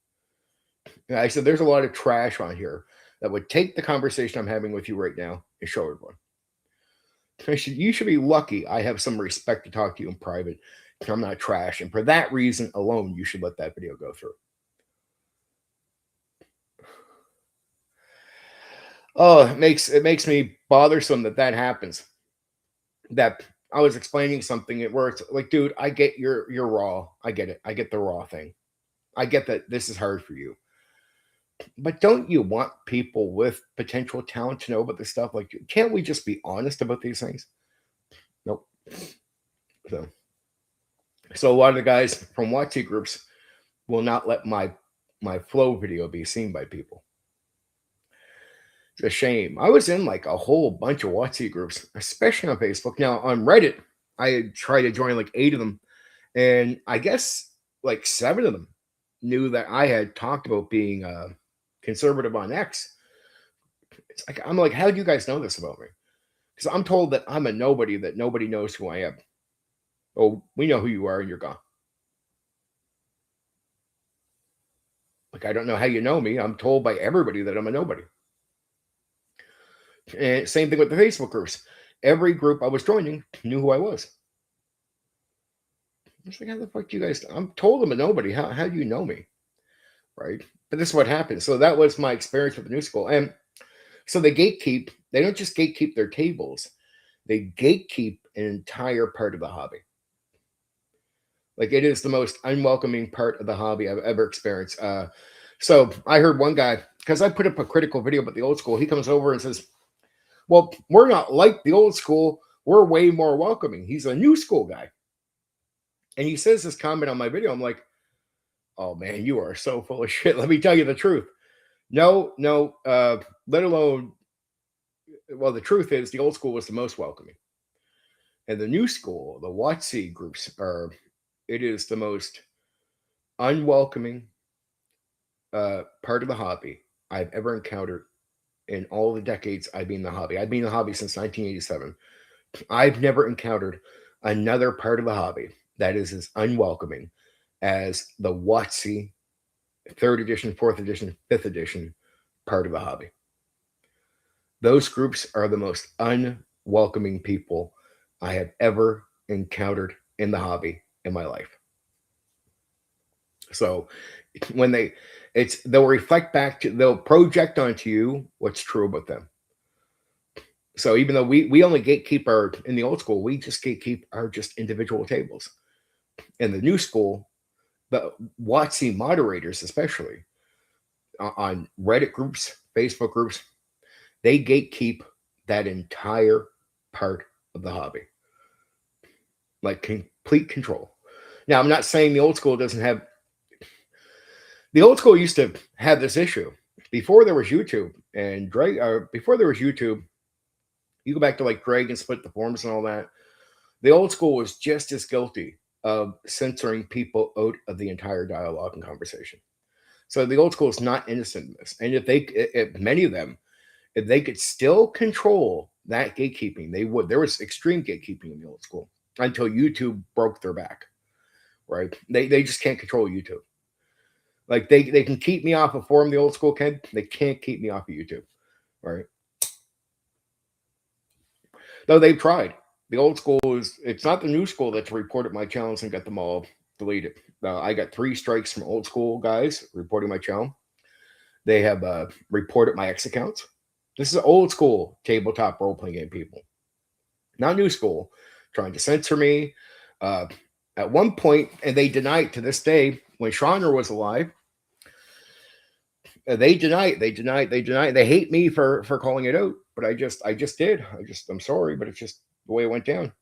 And I said, there's a lot of trash on here that would take the conversation I'm having with you right now and show everyone. You should be lucky I have some respect to talk to you in private. I'm not trash. And for that reason alone, you should let that video go through. Oh, it makes me bothersome that happens. That I was explaining something where it's like, dude, I get you're raw. I get it. I get the raw thing. I get that this is hard for you. But don't you want people with potential talent to know about this stuff? Like, can't we just be honest about these things? Nope. So a lot of the guys from WotC groups will not let my flow video be seen by people. It's a shame. I was in like a whole bunch of WotC groups, especially on Facebook. Now on Reddit, I tried to join like 8 of them, and I guess like 7 of them knew that I had talked about being conservative on X. It's like, I'm like, how do you guys know this about me? Because I'm told that I'm a nobody, that nobody knows who I am. Oh, we know who you are, and you're gone. Like, I don't know how you know me. I'm told by everybody that I'm a nobody. And same thing with the Facebook groups. Every group I was joining knew who I was. I was like, how the fuck do you guys? I'm told I'm a nobody. How do you know me? Right? But this is what happened. So that was my experience with the new school. And so they gatekeep. They don't just gatekeep their tables. They gatekeep an entire part of the hobby. Like, it is the most unwelcoming part of the hobby I've ever experienced. So I heard one guy, because I put up a critical video about the old school. He comes over and says, well, we're not like the old school. We're way more welcoming. He's a new school guy. And he says this comment on my video. I'm like, oh, man, you are so full of shit. Let me tell you the truth. No, let alone, well, the truth is the old school was the most welcoming. And the new school, the WotC groups, it is the most unwelcoming part of the hobby I've ever encountered in all the decades I've been in the hobby. I've been in the hobby since 1987. I've never encountered another part of the hobby that is as unwelcoming as the WotC 3rd edition, 4th edition, 5th edition part of the hobby. Those groups are the most unwelcoming people I have ever encountered in the hobby in my life. So when they'll reflect back they'll project onto you what's true about them. So even though we only gatekeep in the old school, we just gatekeep our just individual tables. In the new school, the WotC moderators, especially on Reddit groups, Facebook groups, they gatekeep that entire part of the hobby. Like, complete control. Now, I'm not saying the old school doesn't have. The old school used to have this issue before there was YouTube and before there was YouTube. You go back to like Greg and Split the Forms and all that. The old school was just as guilty of censoring people out of the entire dialogue and conversation. So the old school is not innocent in this. And if many of them, if they could still control that gatekeeping, they would. There was extreme gatekeeping in the old school until YouTube broke their back, right? They just can't control YouTube. Like, they can keep me off of forum, the old school can. They can't keep me off of YouTube, right? Though they've tried. The old school it's not the new school that's reported my channels and got them all deleted. I got 3 strikes from old school guys reporting my channel. They have reported my X accounts. This is old school tabletop role-playing game people. Not new school, trying to censor me. At one point, and they deny it to this day, when Schreiner was alive, they deny. They hate me for calling it out. but I just did. I'm sorry, but it's just the way it went down.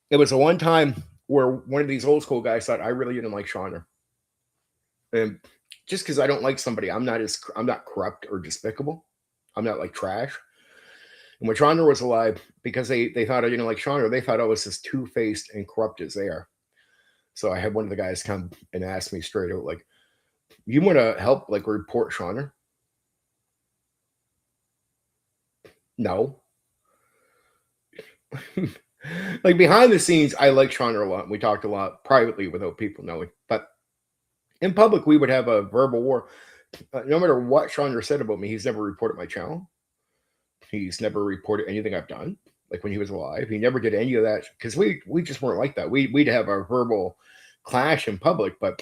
It was the one time where one of these old school guys thought I really didn't like Chandra. And just because I don't like somebody, I'm not corrupt or despicable. I'm not like trash. And when Chandra was alive, because they thought I didn't like Chandra, they thought I was as two-faced and corrupt as they are. So I had one of the guys come and ask me straight out, like, you want to help like report Chandra? No. Like behind the scenes, I like Chandra a lot. We talked a lot privately without people knowing. But in public, we would have a verbal war. No matter what Chandra said about me, he's never reported my channel. He's never reported anything I've done. Like when he was alive, he never did any of that because we just weren't like that. We'd have a verbal clash in public, but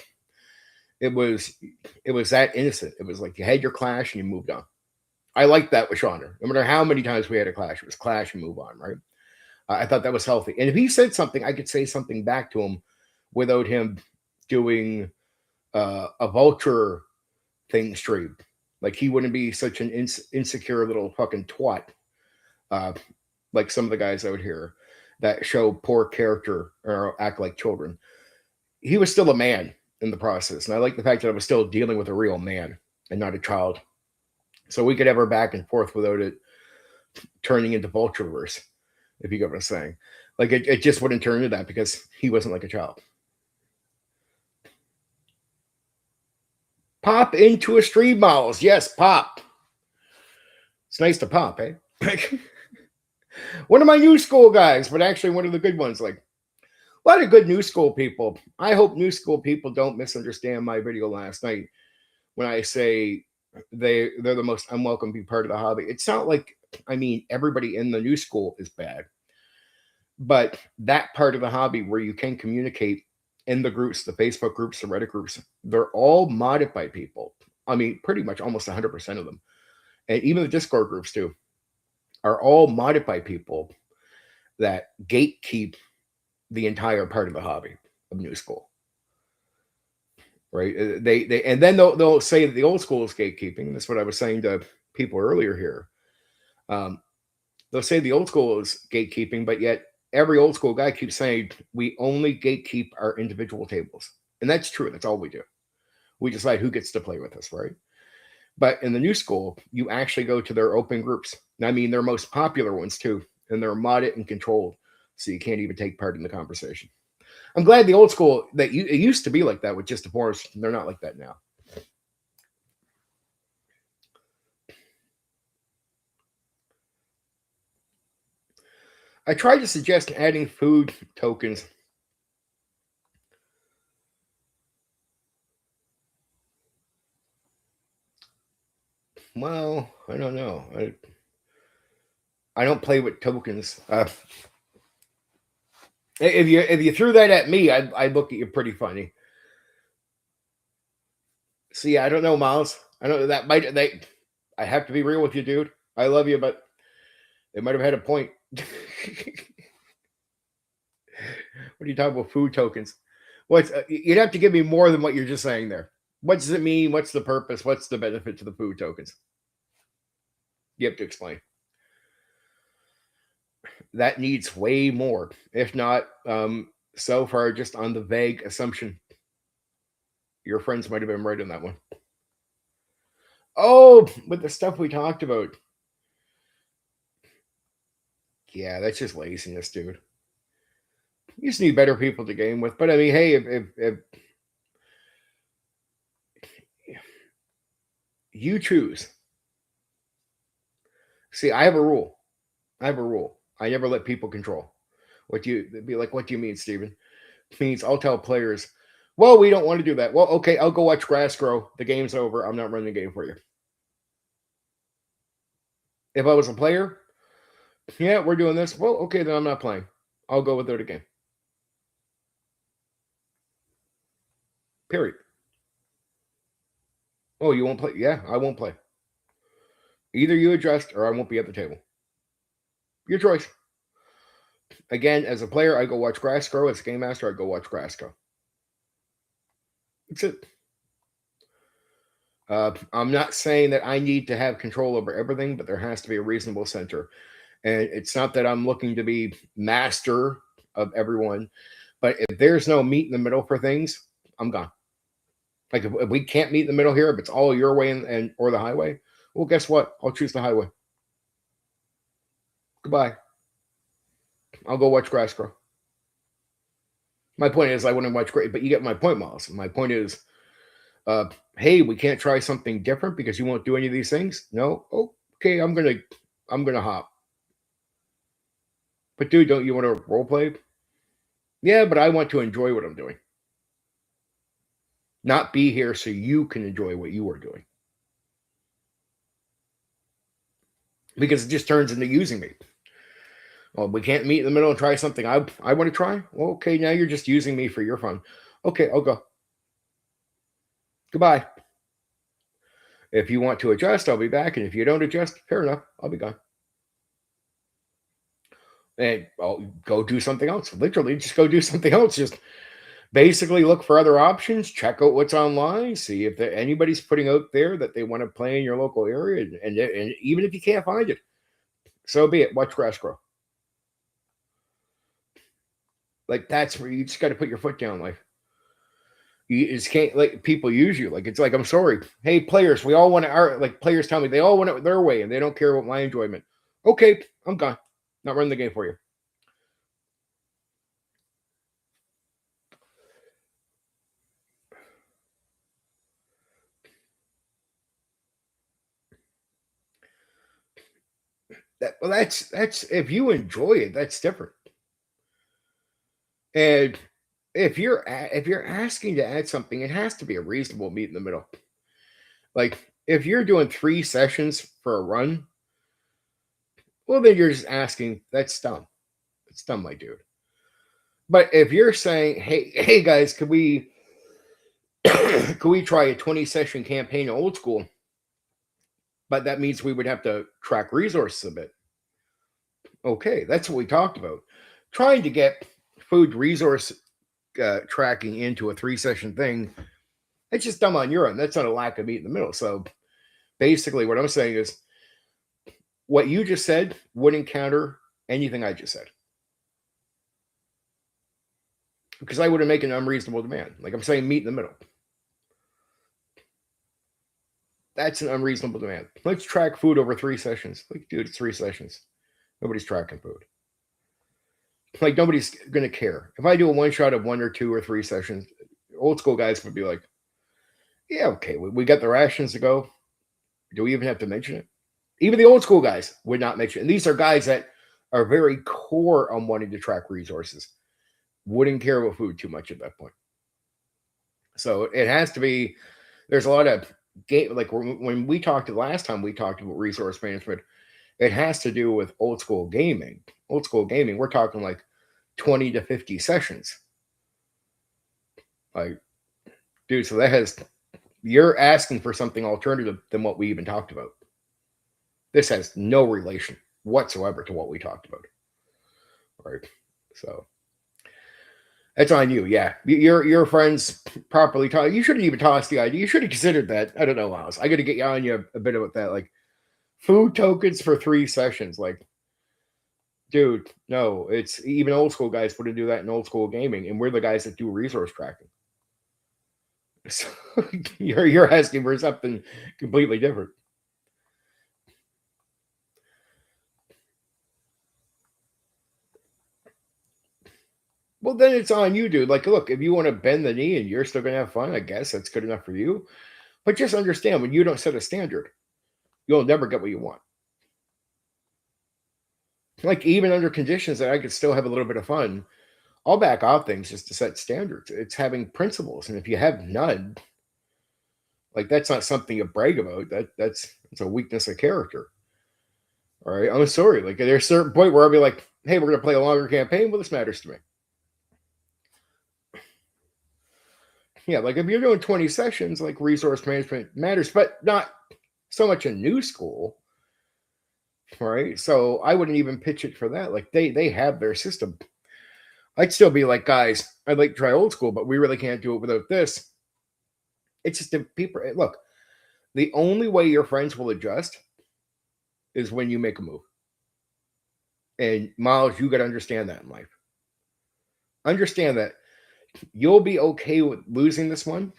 it was that innocent. It was like you had your clash and you moved on. I liked that with Chandra. No matter how many times we had a clash, it was clash and move on, right? I thought that was healthy. And if he said something, I could say something back to him without him doing a vulture thing straight. Like he wouldn't be such an insecure little fucking twat, like some of the guys out here that show poor character or act like children. He was still a man in the process, and I like the fact that I was still dealing with a real man and not a child. So we could have our back and forth without it turning into Vultureverse, if you get what I'm saying. Like it just wouldn't turn into that because he wasn't like a child. Pop into a stream, Miles. Yes, pop. It's nice to pop, eh? One of my new school guys, but actually one of the good ones. Like a lot of good new school people. I hope new school people don't misunderstand my video last night when I say they're the most unwelcome part of the hobby. It's not like, I mean, everybody in the new school is bad. But that part of the hobby where you can communicate in the groups, the Facebook groups, the Reddit groups, they're all modded by people. I mean, pretty much almost 100% of them. And even the Discord groups too are all modded by people that gatekeep the entire part of the hobby of new school. Right? They and then they'll say that the old school is gatekeeping. That's what I was saying to people earlier here. They'll say the old school is gatekeeping, but yet every old school guy keeps saying we only gatekeep our individual tables. And that's true. That's all we do. We decide who gets to play with us, right? But in the new school, you actually go to their open groups. And I mean, their most popular ones too. And they're modded and controlled. So you can't even take part in the conversation. I'm glad the old school, it used to be like that with just the force. They're not like that now. I tried to suggest adding food tokens. Well, I don't know. I don't play with tokens. If you threw that at me, I'd look at you pretty funny. See, I don't know, Miles. I know that I have to be real with you, dude. I love you, but they might have had a point. What are you talking about? Food tokens? You'd have to give me more than what you're just saying there. What does it mean? What's the purpose? What's the benefit to the food tokens? You have to explain. That needs way more, if not so far just on the vague assumption. Your friends might have been right on that one. Oh, with the stuff we talked about. Yeah, that's just laziness, dude. You just need better people to game with. But I mean, hey, if you choose. See, I have a rule. I never let people control. What do you mean, Steven? It means I'll tell players, well, we don't want to do that. Well, okay, I'll go watch grass grow. The game's over. I'm not running the game for you. If I was a player, yeah, we're doing this. Well, okay, then I'm not playing. I'll go without a game. Period. Oh, you won't play? Yeah, I won't play. Either you adjust or I won't be at the table. Your choice. Again, as a player, I go watch grass grow. As a game master, I go watch grass grow. That's it. I'm not saying that I need to have control over everything, but there has to be a reasonable center. And it's not that I'm looking to be master of everyone, but if there's no meet in the middle for things, I'm gone. Like if we can't meet in the middle here, if it's all your way and or the highway, well, guess what? I'll choose the highway. Goodbye. I'll go watch grass grow. My point is, I wouldn't watch great, but you get my point, Miles. My point is, hey, we can't try something different because you won't do any of these things. No, okay, I'm gonna hop. But dude, don't you want to role play? Yeah, but I want to enjoy what I'm doing, not be here so you can enjoy what you are doing. Because it just turns into using me. Well, we can't meet in the middle and try something I want to try. Well, okay, now you're just using me for your fun. Okay, I'll go. Goodbye. If you want to adjust, I'll be back. And if you don't adjust, fair enough, I'll be gone. And I'll go do something else. Literally, just go do something else. Just basically look for other options, check out what's online, see if anybody's putting out there that they want to play in your local area. And even if you can't find it, so be it. Watch grass grow. Like that's where you just got to put your foot down. Like you just can't like people use you. Like it's like I'm sorry. Hey players, we all want to. Like players tell me they all want it their way and they don't care about my enjoyment. Okay, I'm gone. Not running the game for you. That's if you enjoy it, that's different. And if you're asking to add something, it has to be a reasonable meet in the middle. Like if you're doing 3 sessions for a run, well then you're just asking. That's dumb. It's dumb, my dude. But if you're saying, hey guys, could we could we try a 20 session campaign old school? But that means we would have to track resources a bit. Okay, that's what we talked about. Trying to get food resource tracking into a 3 session thing, it's just dumb on your end. That's not a lack of meat in the middle. So basically, what I'm saying is what you just said wouldn't counter anything I just said. Because I wouldn't make an unreasonable demand. Like I'm saying, meet in the middle. That's an unreasonable demand. Let's track food over 3 sessions. Like, dude, it's 3 sessions. Nobody's tracking food. Like nobody's gonna care. If I do a one shot of 1 or 2 or 3 sessions, old school guys would be like, yeah, okay, we got the rations to go. Do we even have to mention it? Even the old school guys would not mention it. And these are guys that are very core on wanting to track resources. Wouldn't care about food too much at that point. So it has to be, there's a lot of game, like when we talked the last time we talked about resource management, it has to do with old school gaming. Old school gaming, we're talking like 20 to 50 sessions. Like, dude, so that has, you're asking for something alternative than what we even talked about. This has no relation whatsoever to what we talked about. Right. So that's on you. Yeah. Your friends properly taught. You shouldn't even toss the idea. You should have considered that. I don't know, Miles. I got to get you on you a bit about that. Like food tokens for 3 sessions. Like, dude, no, it's even old school guys wouldn't do that in old school gaming. And we're the guys that do resource tracking. So you're asking for something completely different. Well, then it's on you, dude. Like, look, if you want to bend the knee and you're still going to have fun, I guess that's good enough for you. But just understand when you don't set a standard, you'll never get what you want. Like, even under conditions that I could still have a little bit of fun, I'll back off things just to set standards. It's having principles. And if you have none, like, that's not something you brag about. That's a weakness of character. All right. I'm sorry. Like, there's a certain point where I'll be like, hey, we're going to play a longer campaign. Well, this matters to me. Yeah, like if you're doing 20 sessions, like resource management matters, but not so much in new school, right? So I wouldn't even pitch it for that. Like they have their system. I'd still be like, guys, I'd like to try old school, but we really can't do it without this. It's just the people look. The only way your friends will adjust is when you make a move. And Miles, you got to understand that in life. Understand that you'll be okay with losing this one,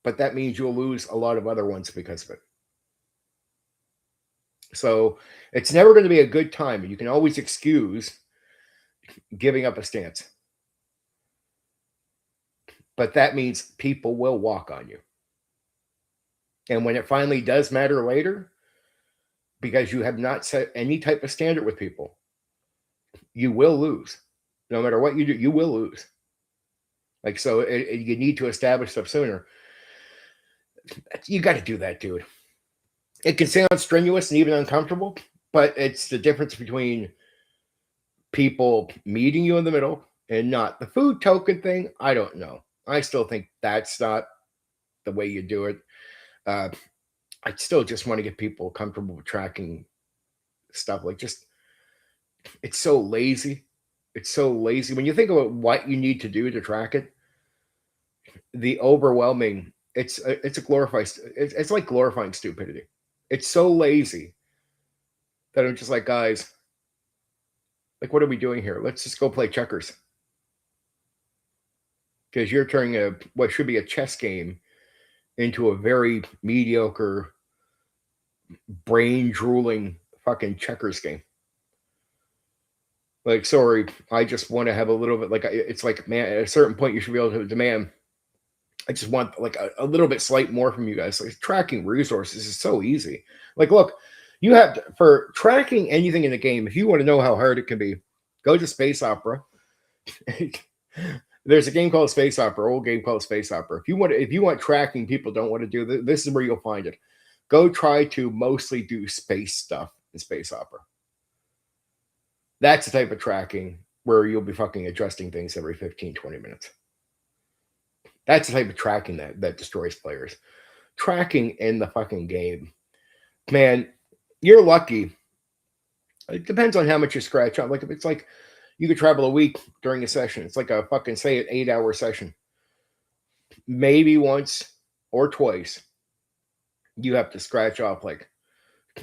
but that means you'll lose a lot of other ones because of it. So it's never going to be a good time, and you can always excuse giving up a stance. But that means people will walk on you. And when it finally does matter later, because you have not set any type of standard with people, you will lose. No matter what you do, you will lose. Like, so you need to establish stuff sooner. You got to do that, dude. It can sound strenuous and even uncomfortable, but it's the difference between people meeting you in the middle and not. The food token thing, I don't know. I still think that's not the way you do it. I still just want to get people comfortable with tracking stuff. Like, just, it's so lazy. It's so lazy. When you think about what you need to do to track it, the overwhelming, it's a glorified, it's like glorifying stupidity. It's so lazy that I'm just like, guys, like, what are we doing here? Let's just go play checkers. Because you're turning what should be a chess game into a very mediocre, brain drooling fucking checkers game. Like, sorry, I just want to have a little bit, like, it's like, man, at a certain point you should be able to demand, I just want like a little bit slight more from you guys. Like, tracking resources is so easy. Like, look, you have for tracking anything in the game, if you want to know how hard it can be, go to Space Opera. There's a game called Space Opera, old game called Space Opera. If you want tracking, people don't want to do this is where you'll find it. Go try to mostly do space stuff in Space Opera. That's the type of tracking where you'll be fucking adjusting things every 15, 20 minutes. That's the type of tracking that destroys players. Tracking in the fucking game. Man, you're lucky. It depends on how much you scratch out. Like, if it's like you could travel a week during a session, it's like a fucking, say, an 8-hour session. Maybe once or twice, you have to scratch off like,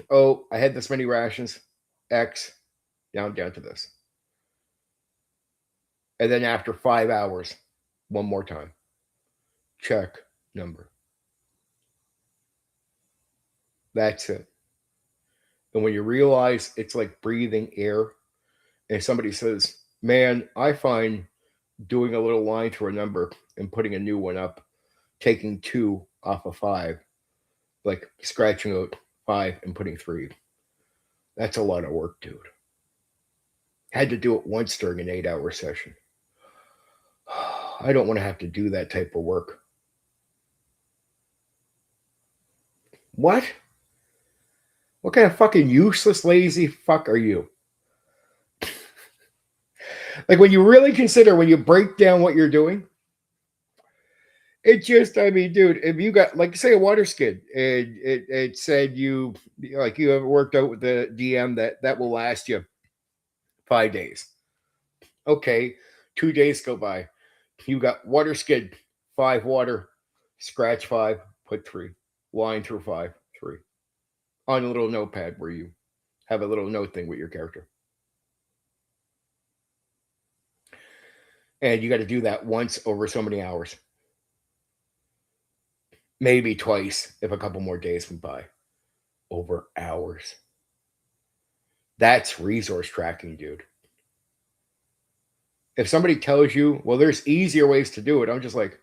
oh, I had this many rations, X, down to this. And then after 5 hours, one more time. Check number. That's it. And when you realize it's like breathing air, and somebody says, man, I find doing a little line through a number and putting a new one up, taking 2 off of 5, like scratching out 5 and putting 3. That's a lot of work, dude. Had to do it once during an 8-hour session. I don't want to have to do that type of work. What? What kind of fucking useless, lazy fuck are you? Like, when you really consider, when you break down what you're doing, it just, I mean, dude, if you got, like, say, a water skid, and it said you have worked out with the DM that will last you 5 days. Okay, 2 days go by. You got water skid, 5 water, scratch 5, put 3, line through 5, 3. On a little notepad where you have a little note thing with your character. And you got to do that once over so many hours. Maybe twice if a couple more days went by. Over hours. That's resource tracking, dude. If somebody tells you, well, there's easier ways to do it, I'm just like,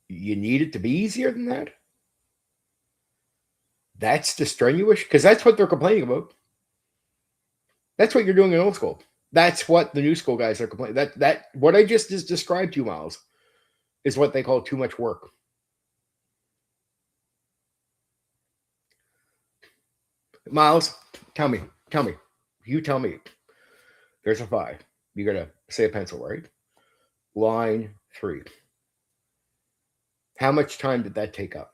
you need it to be easier than that? That's the strenuous? Because that's what they're complaining about. That's what you're doing in old school. That's what the new school guys are complaining. That what I just described to you, Miles, is what they call too much work. Miles, tell me. You tell me. There's a 5. You gotta say a pencil, right? Line 3. How much time did that take up?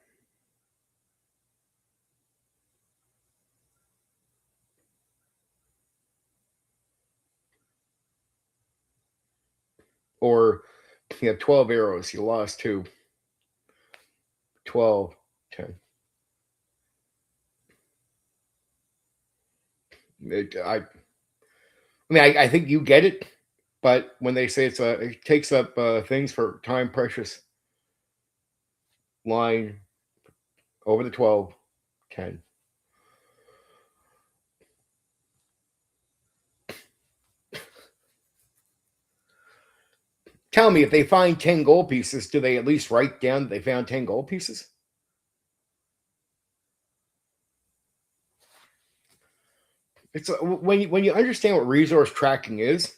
Or You have 12 arrows. You lost 2. 12, 10. I think you get it, but when they say it takes up things for time precious, line over the 12, 10. Tell me, if they find 10 gold pieces, do they at least write down that they found 10 gold pieces? It's when you understand what resource tracking is,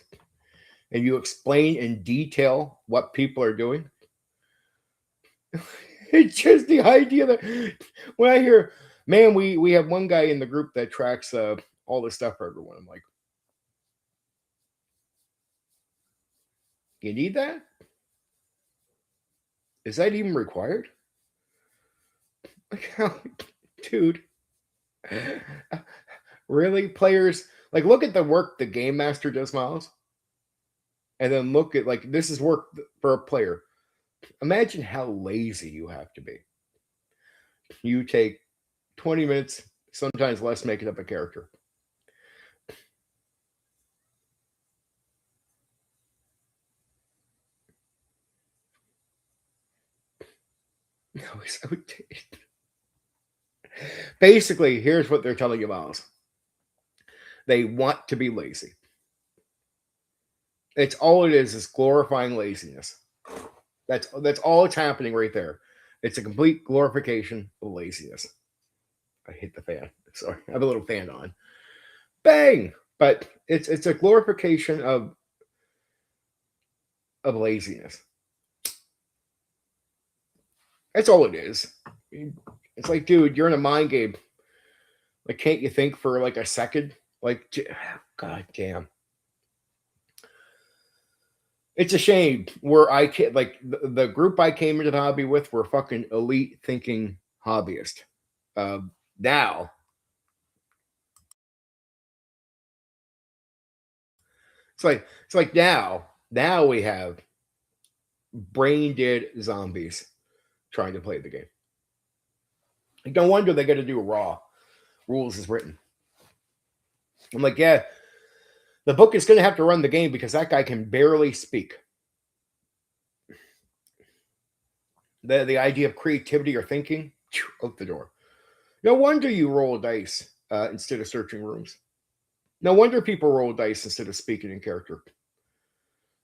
and you explain in detail what people are doing. It's just the idea that when I hear, man, we have one guy in the group that tracks all this stuff for everyone. I'm like, you need that? Is that even required? Dude, really? Players, like, look at the work the game master does, Miles, and then look at, like, this is work for a player. Imagine how lazy you have to be. You take 20 minutes, sometimes less, making up a character. No, it's outdated. Basically, here's what they're telling you, Miles. They want to be lazy. It's all it is glorifying laziness. That's all it's happening right there. It's a complete glorification of laziness. I hit the fan. Sorry, I have a little fan on. Bang! But it's a glorification of laziness. That's all it is. It's like, dude, you're in a mind game. Like, can't you think for like a second? Like, god damn. It's a shame where I can't, like, the group I came into the hobby with were fucking elite thinking hobbyists. Now, it's like now we have brain dead zombies trying to play the game. Like, no wonder they got to do raw rules as written. I'm like, yeah, the book is going to have to run the game because that guy can barely speak. The idea of creativity or thinking, out the door. No wonder you roll dice instead of searching rooms. No wonder people roll dice instead of speaking in character.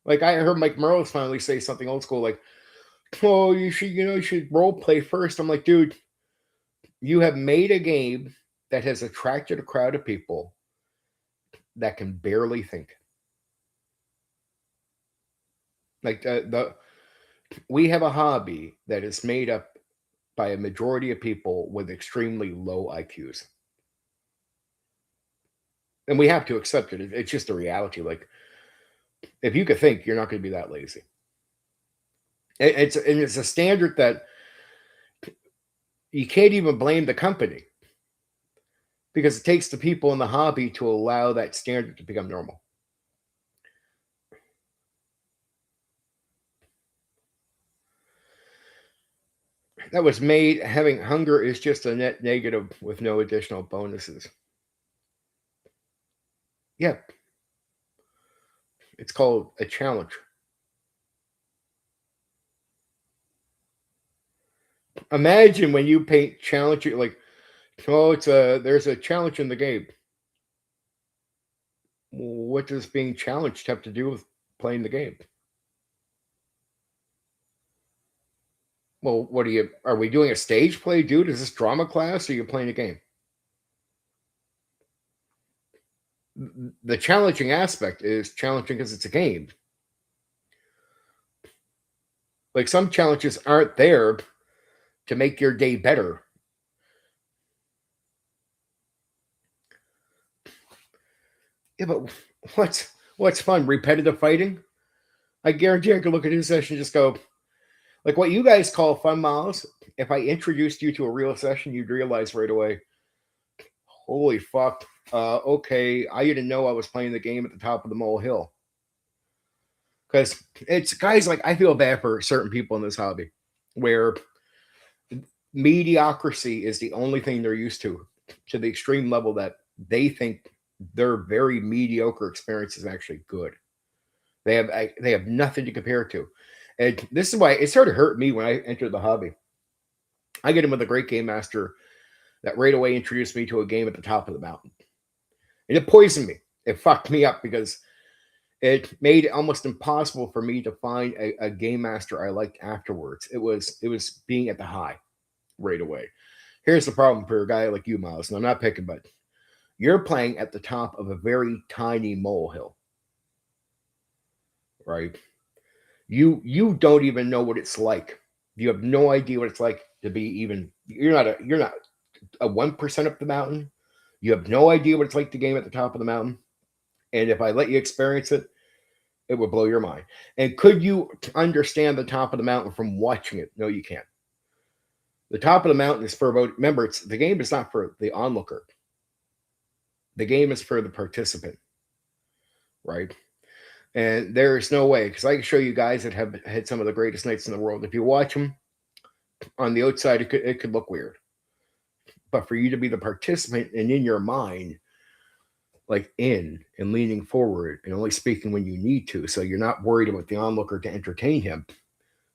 Like, I heard Mike Merles finally say something old school, like, "Oh, you should role play first." I'm like, dude, you have made a game that has attracted a crowd of people that can barely think. Like, we have a hobby that is made up by a majority of people with extremely low IQs. And we have to accept it. It's just a reality. Like, if you could think, you're not going to be that lazy. It's a standard that you can't even blame the company, because it takes the people in the hobby to allow that standard to become normal. That was made, having hunger is just a net negative with no additional bonuses. Yep. It's called a challenge. Imagine when you paint challenge, like, oh, there's a challenge in the game. What does being challenged have to do with playing the game? Well, are we doing a stage play, dude? Is this drama class or are you playing a game? The challenging aspect is challenging because it's a game. Like, some challenges aren't there to make your day better. Yeah, but what's fun? Repetitive fighting? I guarantee I could look at his session and just go, like, what you guys call fun, Miles. If I introduced you to a real session, you'd realize right away, holy fuck. Okay, I didn't know I was playing the game at the top of the molehill. Because it's guys like, I feel bad for certain people in this hobby where mediocrity is the only thing they're used to the extreme level that they think their very mediocre experience is actually good. They have nothing to compare it to. And this is why it sort of hurt me when I entered the hobby. I get in with a great game master that right away introduced me to a game at the top of the mountain. And it poisoned me. It fucked me up because it made it almost impossible for me to find a game master I liked afterwards. It was being at the high right away. Here's the problem for a guy like you, Miles, and I'm not picking, but you're playing at the top of a very tiny molehill, right? You don't even know what it's like. You have no idea what it's like to be even. You're not a 1% up the mountain. You have no idea what it's like to game at the top of the mountain. And if I let you experience it, it would blow your mind. And could you understand the top of the mountain from watching it? No, you can't. The top of the mountain is for about. Remember, the game is not for the onlooker. The game is for the participant, right? And there is no way, because I can show you guys that have had some of the greatest nights in the world. If you watch them on the outside, it could look weird. But for you to be the participant and in your mind, like in and leaning forward and only speaking when you need to, so you're not worried about the onlooker to entertain him,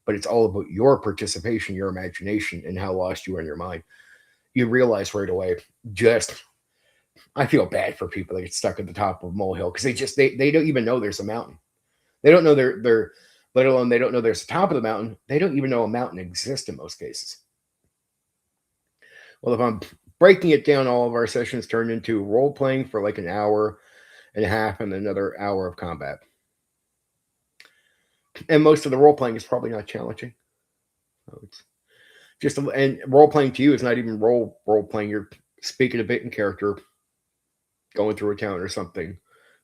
but it's all about your participation, your imagination, and how lost you are in your mind. You realize right away, I feel bad for people that get stuck at the top of a molehill because they don't even know there's a mountain. They don't know they're let alone they don't know there's a top of the mountain. They don't even know a mountain exists in most cases. Well, if I'm breaking it down, all of our sessions turn into role playing for like an hour and a half and another hour of combat. And most of the role playing is probably not challenging. So it's just and role playing to you is not even role playing. You're speaking a bit in character, going through a town or something,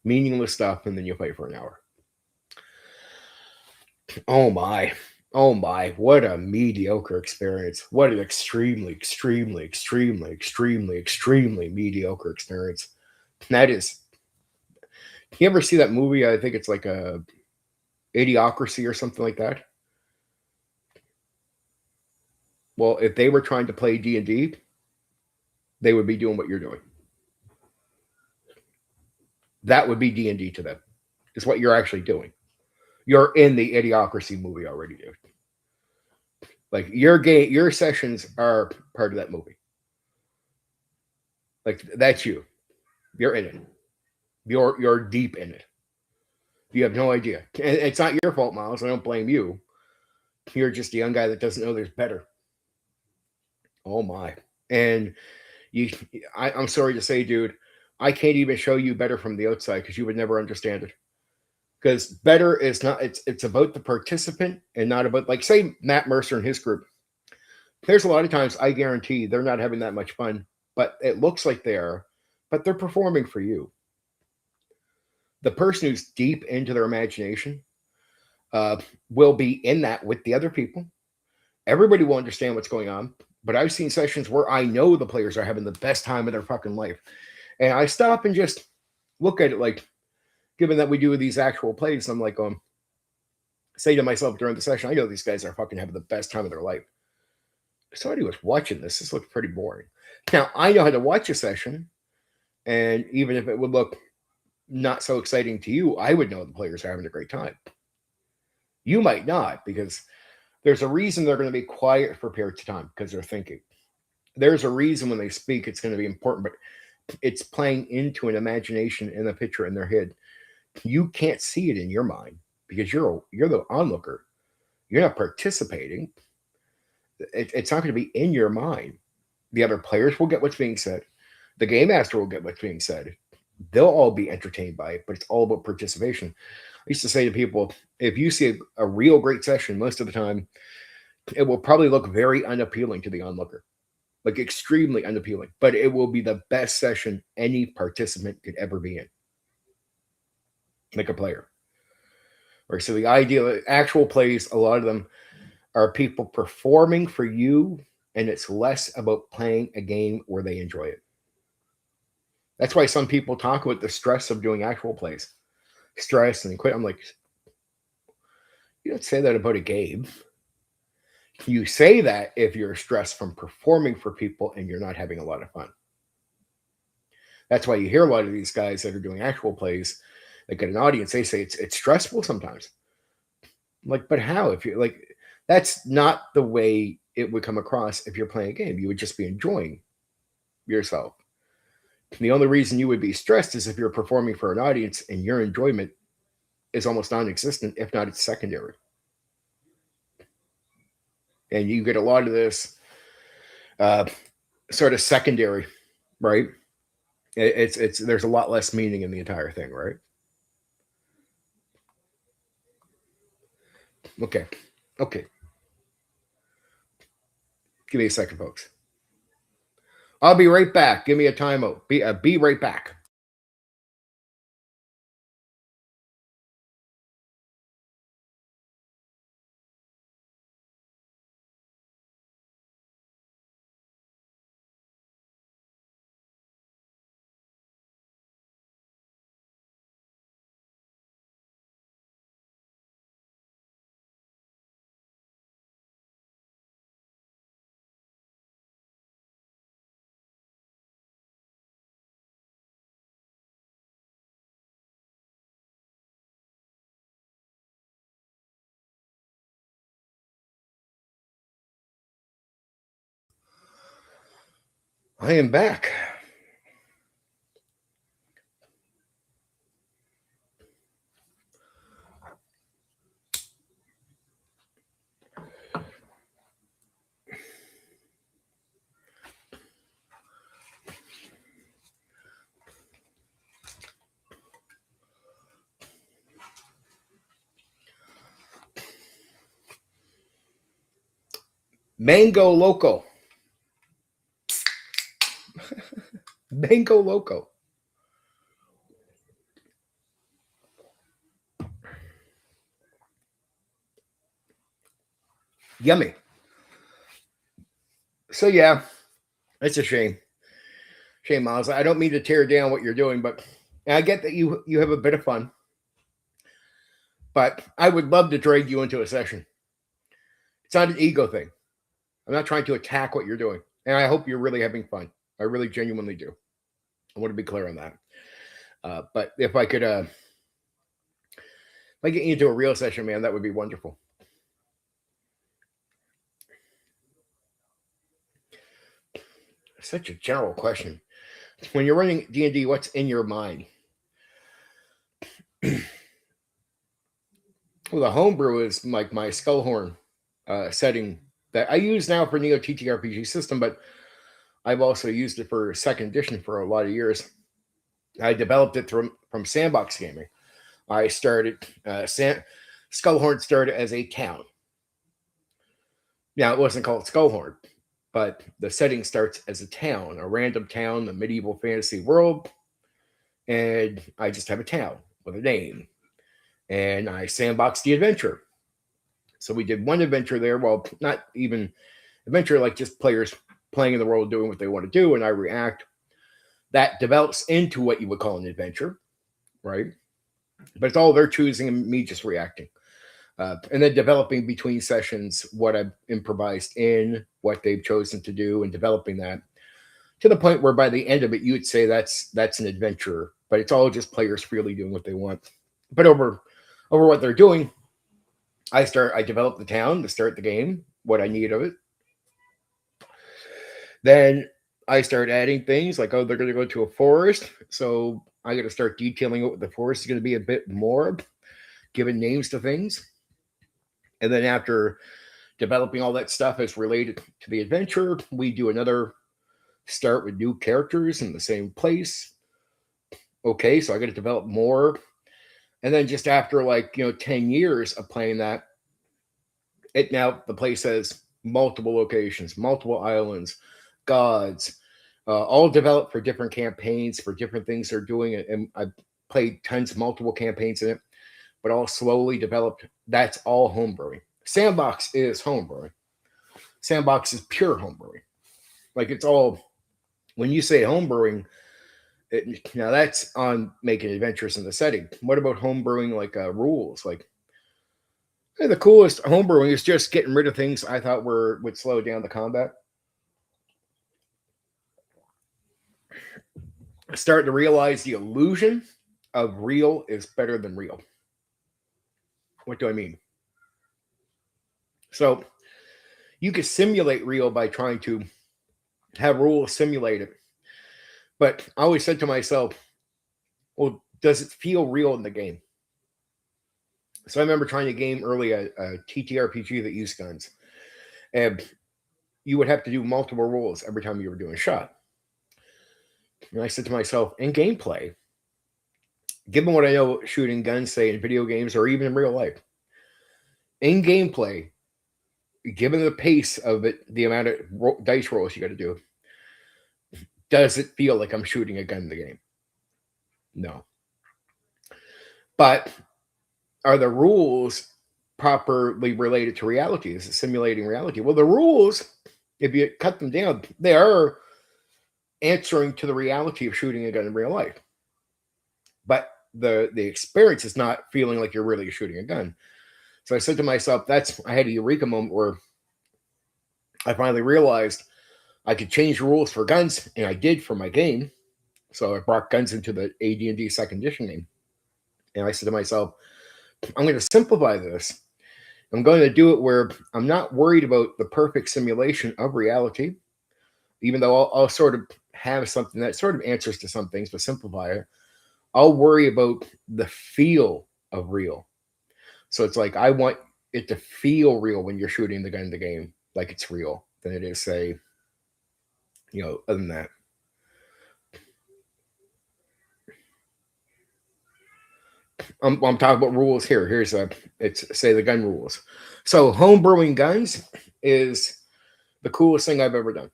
meaningless stuff, and then you play for an hour. Oh my. Oh my, what a mediocre experience. What an extremely, extremely, extremely, extremely, extremely mediocre experience. That is. You ever see that movie? I think it's like a Idiocracy or something like that. Well, if they were trying to play D&D, they would be doing what you're doing. That would be D&D to them. It's what you're actually doing. You're in the Idiocracy movie already, dude. Like your sessions are part of that movie. Like that's you. You're in it. You're deep in it. You have no idea. And it's not your fault, Miles. I don't blame you. You're just a young guy that doesn't know there's better. Oh my. And I'm sorry to say, dude, I can't even show you better from the outside because you would never understand it. Because better is not, it's about the participant and not about, like, say, Matt Mercer and his group. There's a lot of times I guarantee they're not having that much fun, but it looks like they are, but they're performing for you. The person who's deep into their imagination will be in that with the other people. Everybody will understand what's going on, but I've seen sessions where I know the players are having the best time of their fucking life. And I stop and just look at it like, given that we do these actual plays, I'm like, say to myself during the session, I know these guys are fucking having the best time of their life. Somebody was watching this. This looks pretty boring. Now, I know how to watch a session, and even if it would look not so exciting to you, I would know the players are having a great time. You might not, because there's a reason they're going to be quiet for periods of time, because they're thinking. There's a reason when they speak, it's going to be important, but it's playing into an imagination and a picture in their head. You can't see it in your mind because you're the onlooker. You're not participating. It's not going to be in your mind. The other players will get what's being said. The game master will get what's being said. They'll all be entertained by it, but it's all about participation. I used to say to people, if you see a real great session, most of the time, it will probably look very unappealing to the onlooker, like extremely unappealing, but it will be the best session any participant could ever be in. Like a player. Or so the ideal actual plays, a lot of them are people performing for you, and it's less about playing a game where they enjoy it. That's why some people talk about the stress of doing actual plays. Stress and quit. I'm like, You don't say that about a game. You say that if you're stressed from performing for people and you're not having a lot of fun. That's why you hear a lot of these guys that are doing actual plays that get an audience. They say it's stressful sometimes. Like, but how? If you're like, that's not the way it would come across if you're playing a game. You would just be enjoying yourself. The only reason you would be stressed is if you're performing for an audience and your enjoyment is almost non-existent, if not it's secondary. And you get a lot of this sort of secondary, right? It's there's a lot less meaning in the entire thing, right? Okay, okay. Give me a second, folks. I'll be right back. Give me a timeout. Be right back. I am back. Mango Loco. Mango Loco. Yummy. So yeah, it's a shame. Shame, Miles. I don't mean to tear down what you're doing, but I get that you have a bit of fun. But I would love to drag you into a session. It's not an ego thing. I'm not trying to attack what you're doing. And I hope you're really having fun. I really genuinely do. I want to be clear on that. But if I could if I get you into a real session, man, that would be wonderful. Such a general question. When you're running D&D, what's in your mind? Well, the homebrew is like my Skullhorn setting that I use now for Neo TTRPG System, but I've also used it for second edition for a lot of years. I developed it from Sandbox Gaming. I started Skullhorn started as a town. Now it wasn't called Skullhorn, but the setting starts as a town, a random town, a medieval fantasy world, and I just have a town with a name, and I sandbox the adventure. So we did one adventure there. Well, not even adventure, like just players playing in the world, doing what they want to do, and I react. That develops into what you would call an adventure, right? But it's all they're choosing and me just reacting. And then developing between sessions what I've improvised in, what they've chosen to do, and developing that to the point where by the end of it, you would say that's an adventure, but it's all just players freely doing what they want. But over what they're doing, I develop the town to start the game, what I need of it. Then I start adding things like, oh, they're going to go to a forest, so I got to start detailing what the forest is going to be a bit more, giving names to things. And then after developing all that stuff as related to the adventure, we do another start with new characters in the same place. Okay, so I got to develop more. And then just after 10 years of playing that, it now the place has multiple locations, multiple islands, gods, all developed for different campaigns, for different things they're doing. And I played tons of multiple campaigns in it, but all slowly developed. That's all homebrewing. Sandbox is homebrewing. Sandbox is pure homebrewing. Like it's all, when you say homebrewing, now that's on making adventures in the setting. What about homebrewing like rules? Like The coolest homebrewing is just getting rid of things I thought would slow down the combat. Starting to realize the illusion of real is better than real. What do I mean? So you can simulate real by trying to have rules simulate it. But I always said to myself, well, does it feel real in the game? So I remember trying to game early a TTRPG that used guns. And you would have to do multiple rolls every time you were doing a shot. And I said to myself, in gameplay, given what I know shooting guns, say in video games or even in real life, in gameplay, given the pace of it, the amount of dice rolls you got to do, does it feel like I'm shooting a gun in the game? No. But are the rules properly related to reality? Is it simulating reality? Well, the rules, if you cut them down, they are answering to the reality of shooting a gun in real life. But the experience is not feeling like you're really shooting a gun. So I said to myself, I had a eureka moment where I finally realized I could change the rules for guns, and I did for my game. So I brought guns into the AD&D second edition game. And I said to myself, I'm going to simplify this. I'm going to do it where I'm not worried about the perfect simulation of reality, even though I'll sort of have something that sort of answers to some things, but simplify it. I'll worry about the feel of real. So it's like I want it to feel real when you're shooting the gun in the game, like it's real, than it is, say, other than that. I'm talking about rules here. It's say the gun rules. So homebrewing guns is the coolest thing I've ever done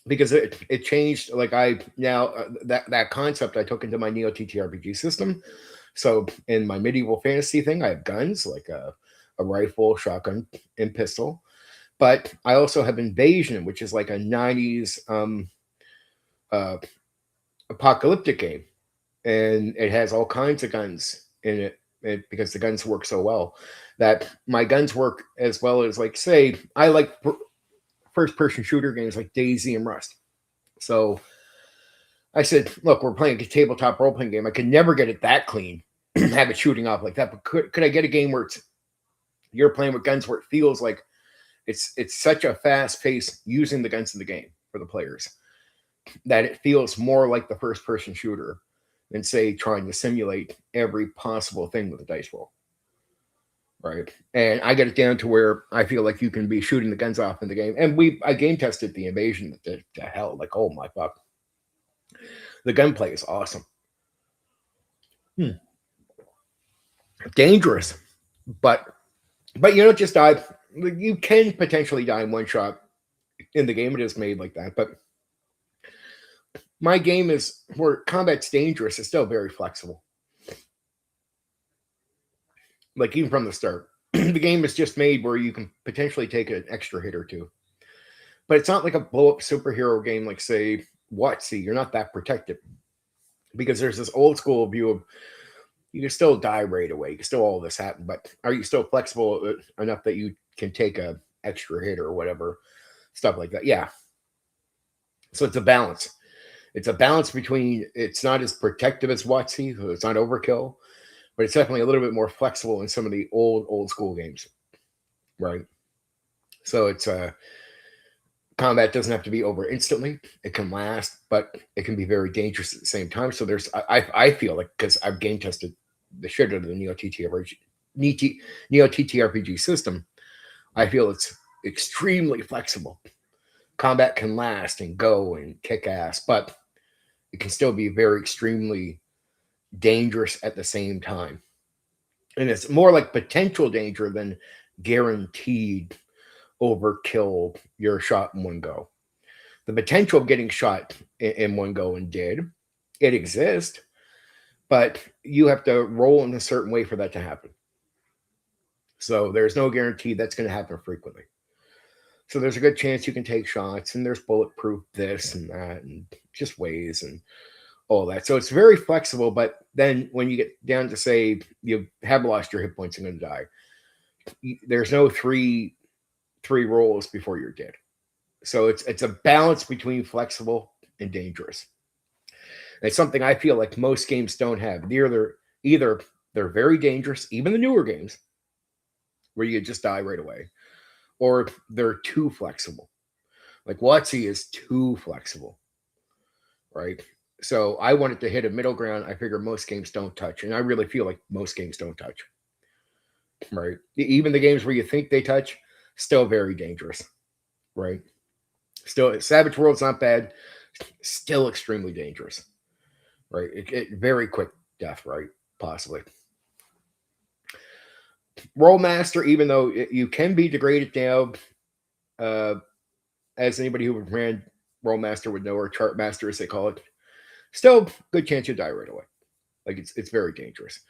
because it changed. Like that concept I took into my Neo TTRPG system. So in my medieval fantasy thing, I have guns like a rifle, shotgun, and pistol. But I also have Invasion, which is like a 90s apocalyptic game. And it has all kinds of guns in it because the guns work so well that my guns work as well as, like, say, I like first-person shooter games like Daisy and Rust. So I said, look, we're playing a tabletop role-playing game. I could never get it that clean, have it shooting off like that. But could I get a game where you're playing with guns where it feels like it's such a fast pace using the guns in the game for the players that it feels more like the first-person shooter than, say, trying to simulate every possible thing with a dice roll. Right. And I get it down to where I feel like you can be shooting the guns off in the game. And I game tested the Invasion to hell. Like, oh my fuck. The gunplay is awesome. Dangerous. But you don't just die. You can potentially die in one shot in the game. It is made like that. But my game is where combat's dangerous. It's still very flexible. Like, even from the start, the game is just made where you can potentially take an extra hit or two. But it's not like a blow-up superhero game like, say, WotC. You're not that protected. Because there's this old school view of you can still die right away. You can still all this happen. But are you still flexible enough that you can take a extra hit or whatever? Stuff like that. Yeah. So it's a balance. It's a balance between it's not as protective as WotC, so it's not overkill, but it's definitely a little bit more flexible in some of the old school games, right? So it's combat doesn't have to be over instantly. It can last, but it can be very dangerous at the same time. So I feel like, because I've game tested the shit out of the Neo TTRPG system, I feel it's extremely flexible. Combat can last and go and kick ass, but it can still be very extremely dangerous at the same time. And it's more like potential danger than guaranteed overkill your shot in one go. The potential of getting shot in one go and dead, it exists, but you have to roll in a certain way for that to happen. So there's no guarantee that's going to happen frequently. So there's a good chance you can take shots, and there's bulletproof this and that, and just ways. And all that. So it's very flexible, but then when you get down to say you have lost your hit points and going to die, there's no three rolls before you're dead. So it's a balance between flexible and dangerous. It's something I feel like most games don't have. Either they're very dangerous, even the newer games, where you just die right away, or they're too flexible. Like WotC is too flexible, right? So I wanted to hit a middle ground. I figure most games don't touch, and I really feel like most games don't touch, right? Even the games where you think they touch, still very dangerous, right? Still, Savage World's not bad, still extremely dangerous, right? Very quick death, right? Possibly. Rollmaster, even though you can be degraded now, as anybody who ran Rollmaster would know, or Chartmaster as they call it, still good chance you die right away. Like it's very dangerous.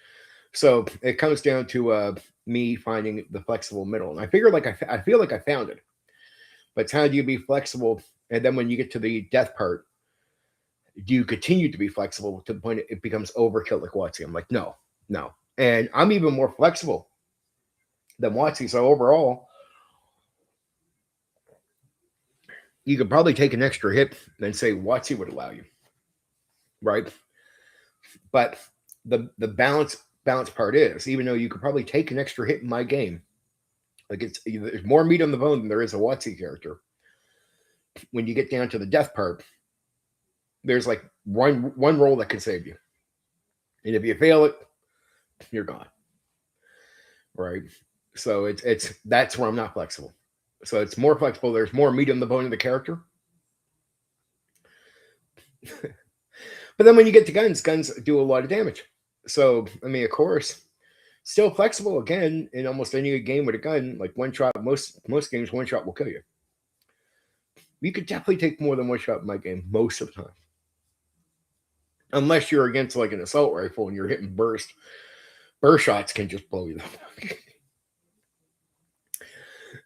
So it comes down to me finding the flexible middle, and I figure like I feel like I found it. But it's how do you be flexible, and then when you get to the death part, do you continue to be flexible to the point it becomes overkill like WotC? I'm like, no. And I'm even more flexible than WotC. So overall, you could probably take an extra hit than say WotC would allow you, right? But the balance part is, even though you could probably take an extra hit in my game, like there's more meat on the bone than there is a WotC character. When you get down to the death part, there's like one roll that can save you, and if you fail it, you're gone, right? So it's that's where I'm not flexible. So it's more flexible. There's more meat on the bone of the character. But then when you get to guns do a lot of damage. So I mean, of course, still flexible again in almost any game with a gun. Like one shot, most games, one shot will kill you. You could definitely take more than one shot in my game most of the time, unless you're against like an assault rifle and you're hitting burst. Burst shots can just blow you.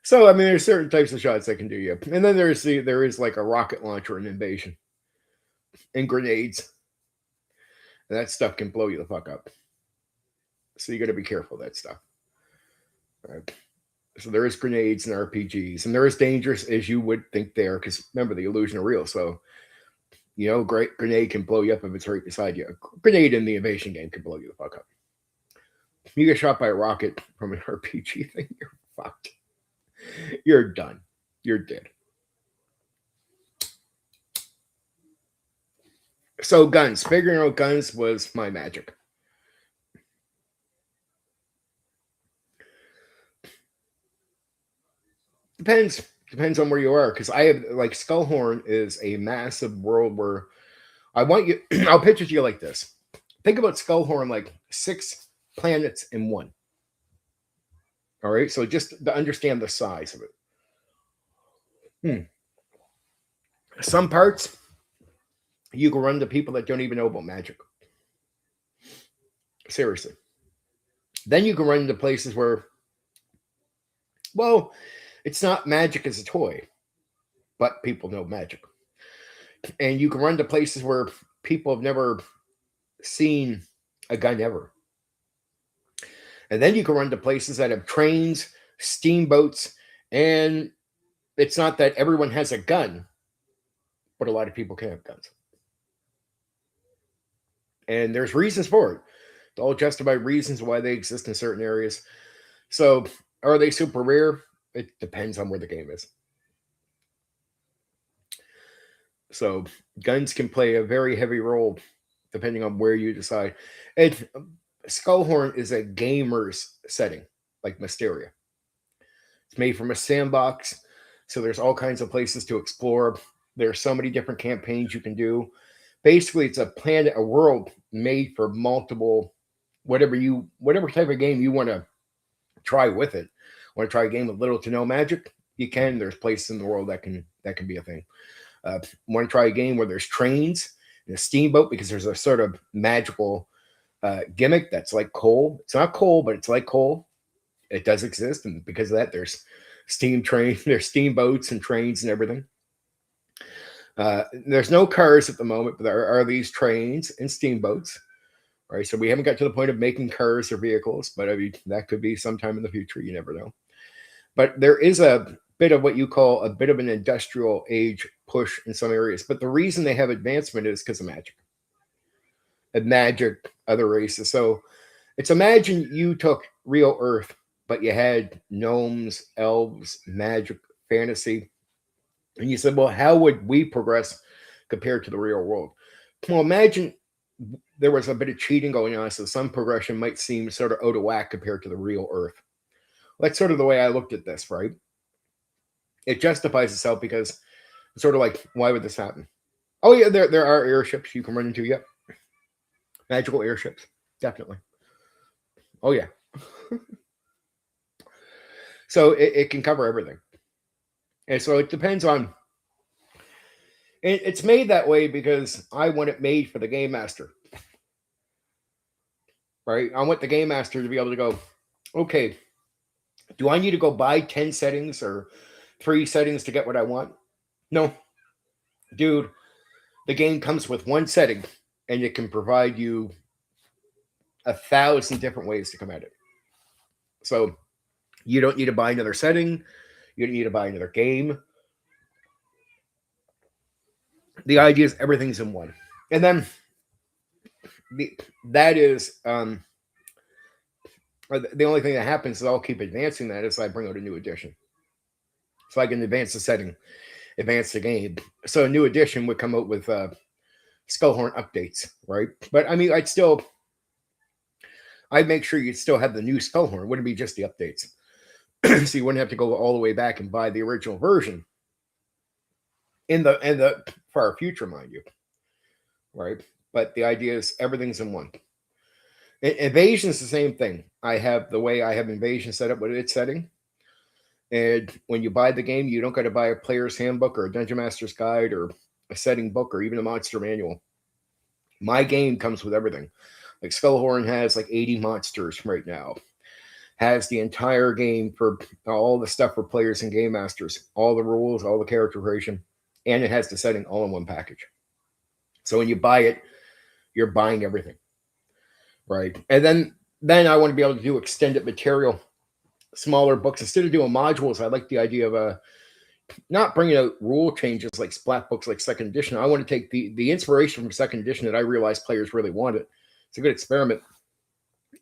So I mean, there's certain types of shots that can do you, and then there is like a rocket launcher and invasion, and grenades, and that stuff can blow you the fuck up. So you got to be careful of that stuff. Right. So there is grenades and RPGs, and they're as dangerous as you would think they are. Because remember, the illusion of real. So great grenade can blow you up if it's right beside you. A grenade in the invasion game can blow you the fuck up. You get shot by a rocket from an RPG thing, you're fucked. You're done. You're dead. So guns. Figuring out guns was my magic. Depends on where you are. Because I have like Skullhorn is a massive world where I want you. I'll pitch it to you like this. Think about Skullhorn like 6 planets in one. All right. So just to understand the size of it. Some parts you can run to people that don't even know about magic. Seriously. Then you can run into places where, well, it's not magic as a toy, but people know magic. And you can run to places where people have never seen a gun ever. And then you can run to places that have trains, steamboats, and it's not that everyone has a gun, but a lot of people can have guns. And there's reasons for it. It's all justified reasons why they exist in certain areas. So are they super rare? It depends on where the game is. So guns can play a very heavy role depending on where you decide. And Skullhorn is a gamer's setting, like Mysteria. It's made from a sandbox, so there's all kinds of places to explore. There's so many different campaigns you can do. Basically, it's a planet, a world made for multiple, whatever type of game you want to try with it. Want to try a game with little to no magic? You can. There's places in the world that can be a thing. Want to try a game where there's trains and a steamboat because there's a sort of magical gimmick that's like coal. It's not coal, but it's like coal. It does exist, and because of that, there's steam trains, there's steamboats and trains and everything. There's no cars at the moment, but there are these trains and steamboats. Right, so we haven't got to the point of making cars or vehicles, but I mean that could be sometime in the future. You never know. But there is a bit of what you call a bit of an industrial age push in some areas. But the reason they have advancement is because of magic. And magic, other races. So it's imagine you took real Earth, but you had gnomes, elves, magic, fantasy, and you said, well, how would we progress compared to the real world? Well, imagine there was a bit of cheating going on, so some progression might seem sort of out of whack compared to the real Earth. That's sort of the way I looked at this, right? It justifies itself because it's sort of like, why would this happen? Oh yeah, there are airships you can run into. Yep, magical airships, definitely. Oh yeah. So it can cover everything, and so it depends on. It's made that way because I want it made for the game master, right? I want the game master to be able to go, okay, do I need to go buy 10 settings or 3 settings to get what I want? No, dude, the game comes with one setting and it can provide you 1,000 different ways to come at it. So you don't need to buy another setting. You don't need to buy another game. The idea is everything's in one. And then that is the only thing that happens is I'll keep advancing that as I bring out a new edition. So I can advance the setting, advance the game. So a new edition would come out with Skullhorn updates, right? But I mean, I'd make sure you'd still have the new Skullhorn. It wouldn't be just the updates. So you wouldn't have to go all the way back and buy the original version in the far future, mind you, right? But the idea is everything's in one. Invasion is the same thing. I have the way I have Invasion set up with its setting. And when you buy the game, you don't got to buy a player's handbook or a dungeon master's guide or a setting book or even a monster manual. My game comes with everything. Like Skullhorn has like 80 monsters right now. Has the entire game for all the stuff for players and game masters, all the rules, all the character creation, and it has the setting all in one package. So when you buy it, you're buying everything, right? And then I want to be able to do extended material, smaller books instead of doing modules. I like the idea of not bringing out rule changes like splat books like second edition. I want to take the inspiration from second edition that I realized players really wanted. It's a good experiment.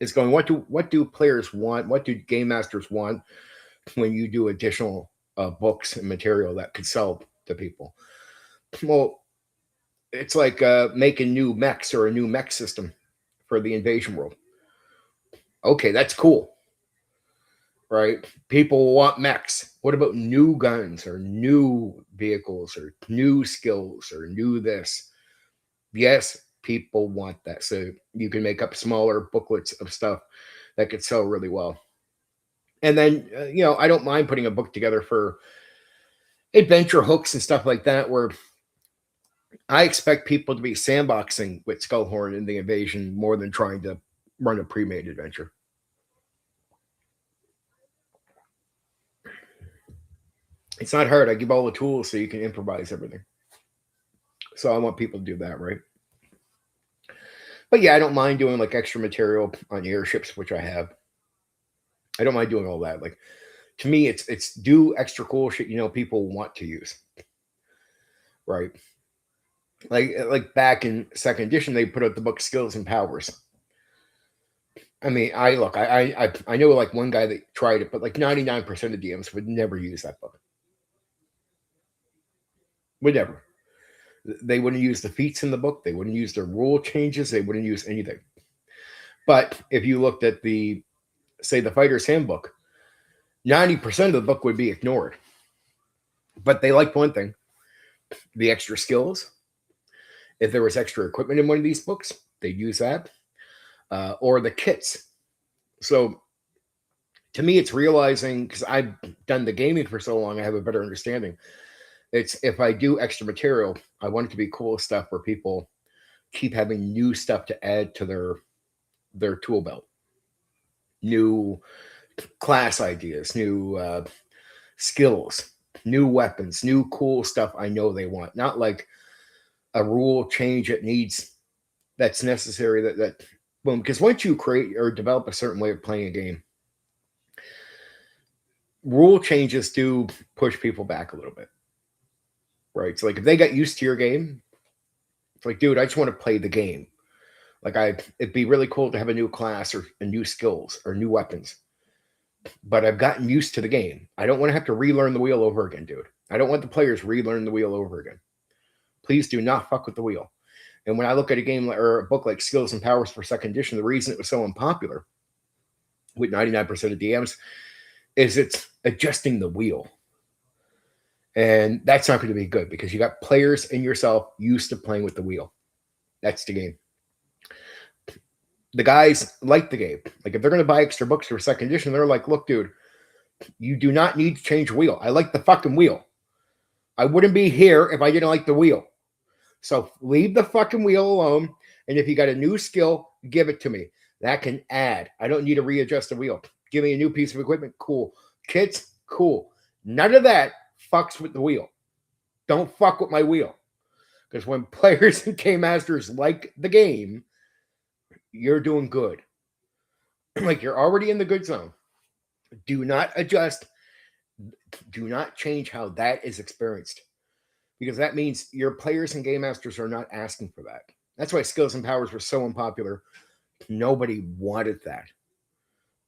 It's going, what do players want? What do game masters want when you do additional books and material that could sell to people? Well, it's like making new mechs or a new mech system for the invasion world. Okay, that's cool, right? People want mechs. What about new guns or new vehicles or new skills or new this? Yes, people want that. So you can make up smaller booklets of stuff that could sell really well. And then, I don't mind putting a book together for adventure hooks and stuff like that, where I expect people to be sandboxing with Skullhorn in the invasion more than trying to run a pre-made adventure. It's not hard. I give all the tools so you can improvise everything. So I want people to do that, right? But yeah, I don't mind doing like extra material on airships, which I have. I don't mind doing all that. Like, to me, it's do extra cool shit people want to use, right? Like back in second edition, they put out the book Skills and Powers. I mean, I know like one guy that tried it, but like 99% of DMs would never use that book. Would never. They wouldn't use the feats in the book. They wouldn't use their rule changes. They wouldn't use anything. But if you looked at the Fighter's Handbook, 90% of the book would be ignored. But they liked one thing, the extra skills. If there was extra equipment in one of these books, they'd use that. Or the kits. So to me, it's realizing, because I've done the gaming for so long, I have a better understanding. It's if I do extra material, I want it to be cool stuff where people keep having new stuff to add to their tool belt. New class ideas, new skills. new weapons, new cool stuff I know they want. Not like a rule change that's necessary that boom. Because once you create or develop a certain way of playing a game, rule changes do push people back a little bit. Right. So like if they got used to your game, it's like, dude, I just want to play the game. Like it'd be really cool to have a new class or new skills or new weapons. But I've gotten used to the game. I don't want to have to relearn the wheel over again, dude. I don't want the players relearn the wheel over again. Please do not fuck with the wheel. And when I look at a game or a book like Skills and Powers for Second Edition, the reason it was so unpopular with 99% of DMs is it's adjusting the wheel. And that's not going to be good because you got players and yourself used to playing with the wheel. That's the game. The guys like the game. Like if they're going to buy extra books for second edition, they're like, look, dude, you do not need to change the wheel. I like the fucking wheel. I wouldn't be here if I didn't like the wheel. So leave the fucking wheel alone. And if you got a new skill, give it to me. That can add. I don't need to readjust the wheel. Give me a new piece of equipment. Cool. Kits, cool. None of that fucks with the wheel. Don't fuck with my wheel. Because when players and game masters like the game, you're doing good. Like you're already in the good zone. Do not adjust. Do not change how that is experienced. Because that means your players and game masters are not asking for that. That's why Skills and Powers were so unpopular. Nobody wanted that.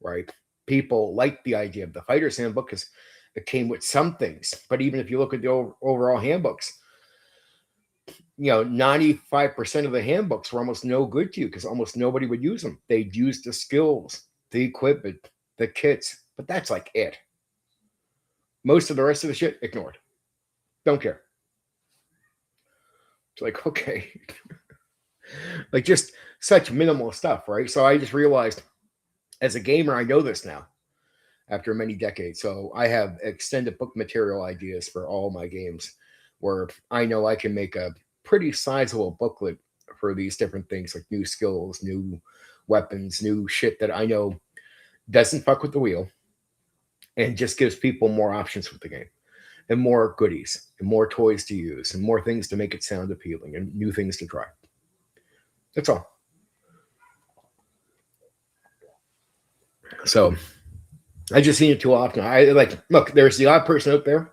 Right? People liked the idea of the Fighter's Handbook because it came with some things. But even if you look at the overall handbooks, 95% of the handbooks were almost no good to you because almost nobody would use them. They'd use the skills, the equipment, the kits, but that's like it. Most of the rest of the shit, ignored. Don't care. It's like, okay. Like just such minimal stuff, right? So I just realized as a gamer, I know this now after many decades. So I have extended book material ideas for all my games where I know I can make a pretty sizable booklet for these different things like new skills, new weapons, new shit that I know doesn't fuck with the wheel and just gives people more options with the game and more goodies and more toys to use and more things to make it sound appealing and new things to try. That's all. So I just seen it too often. I like, look, there's the odd person out there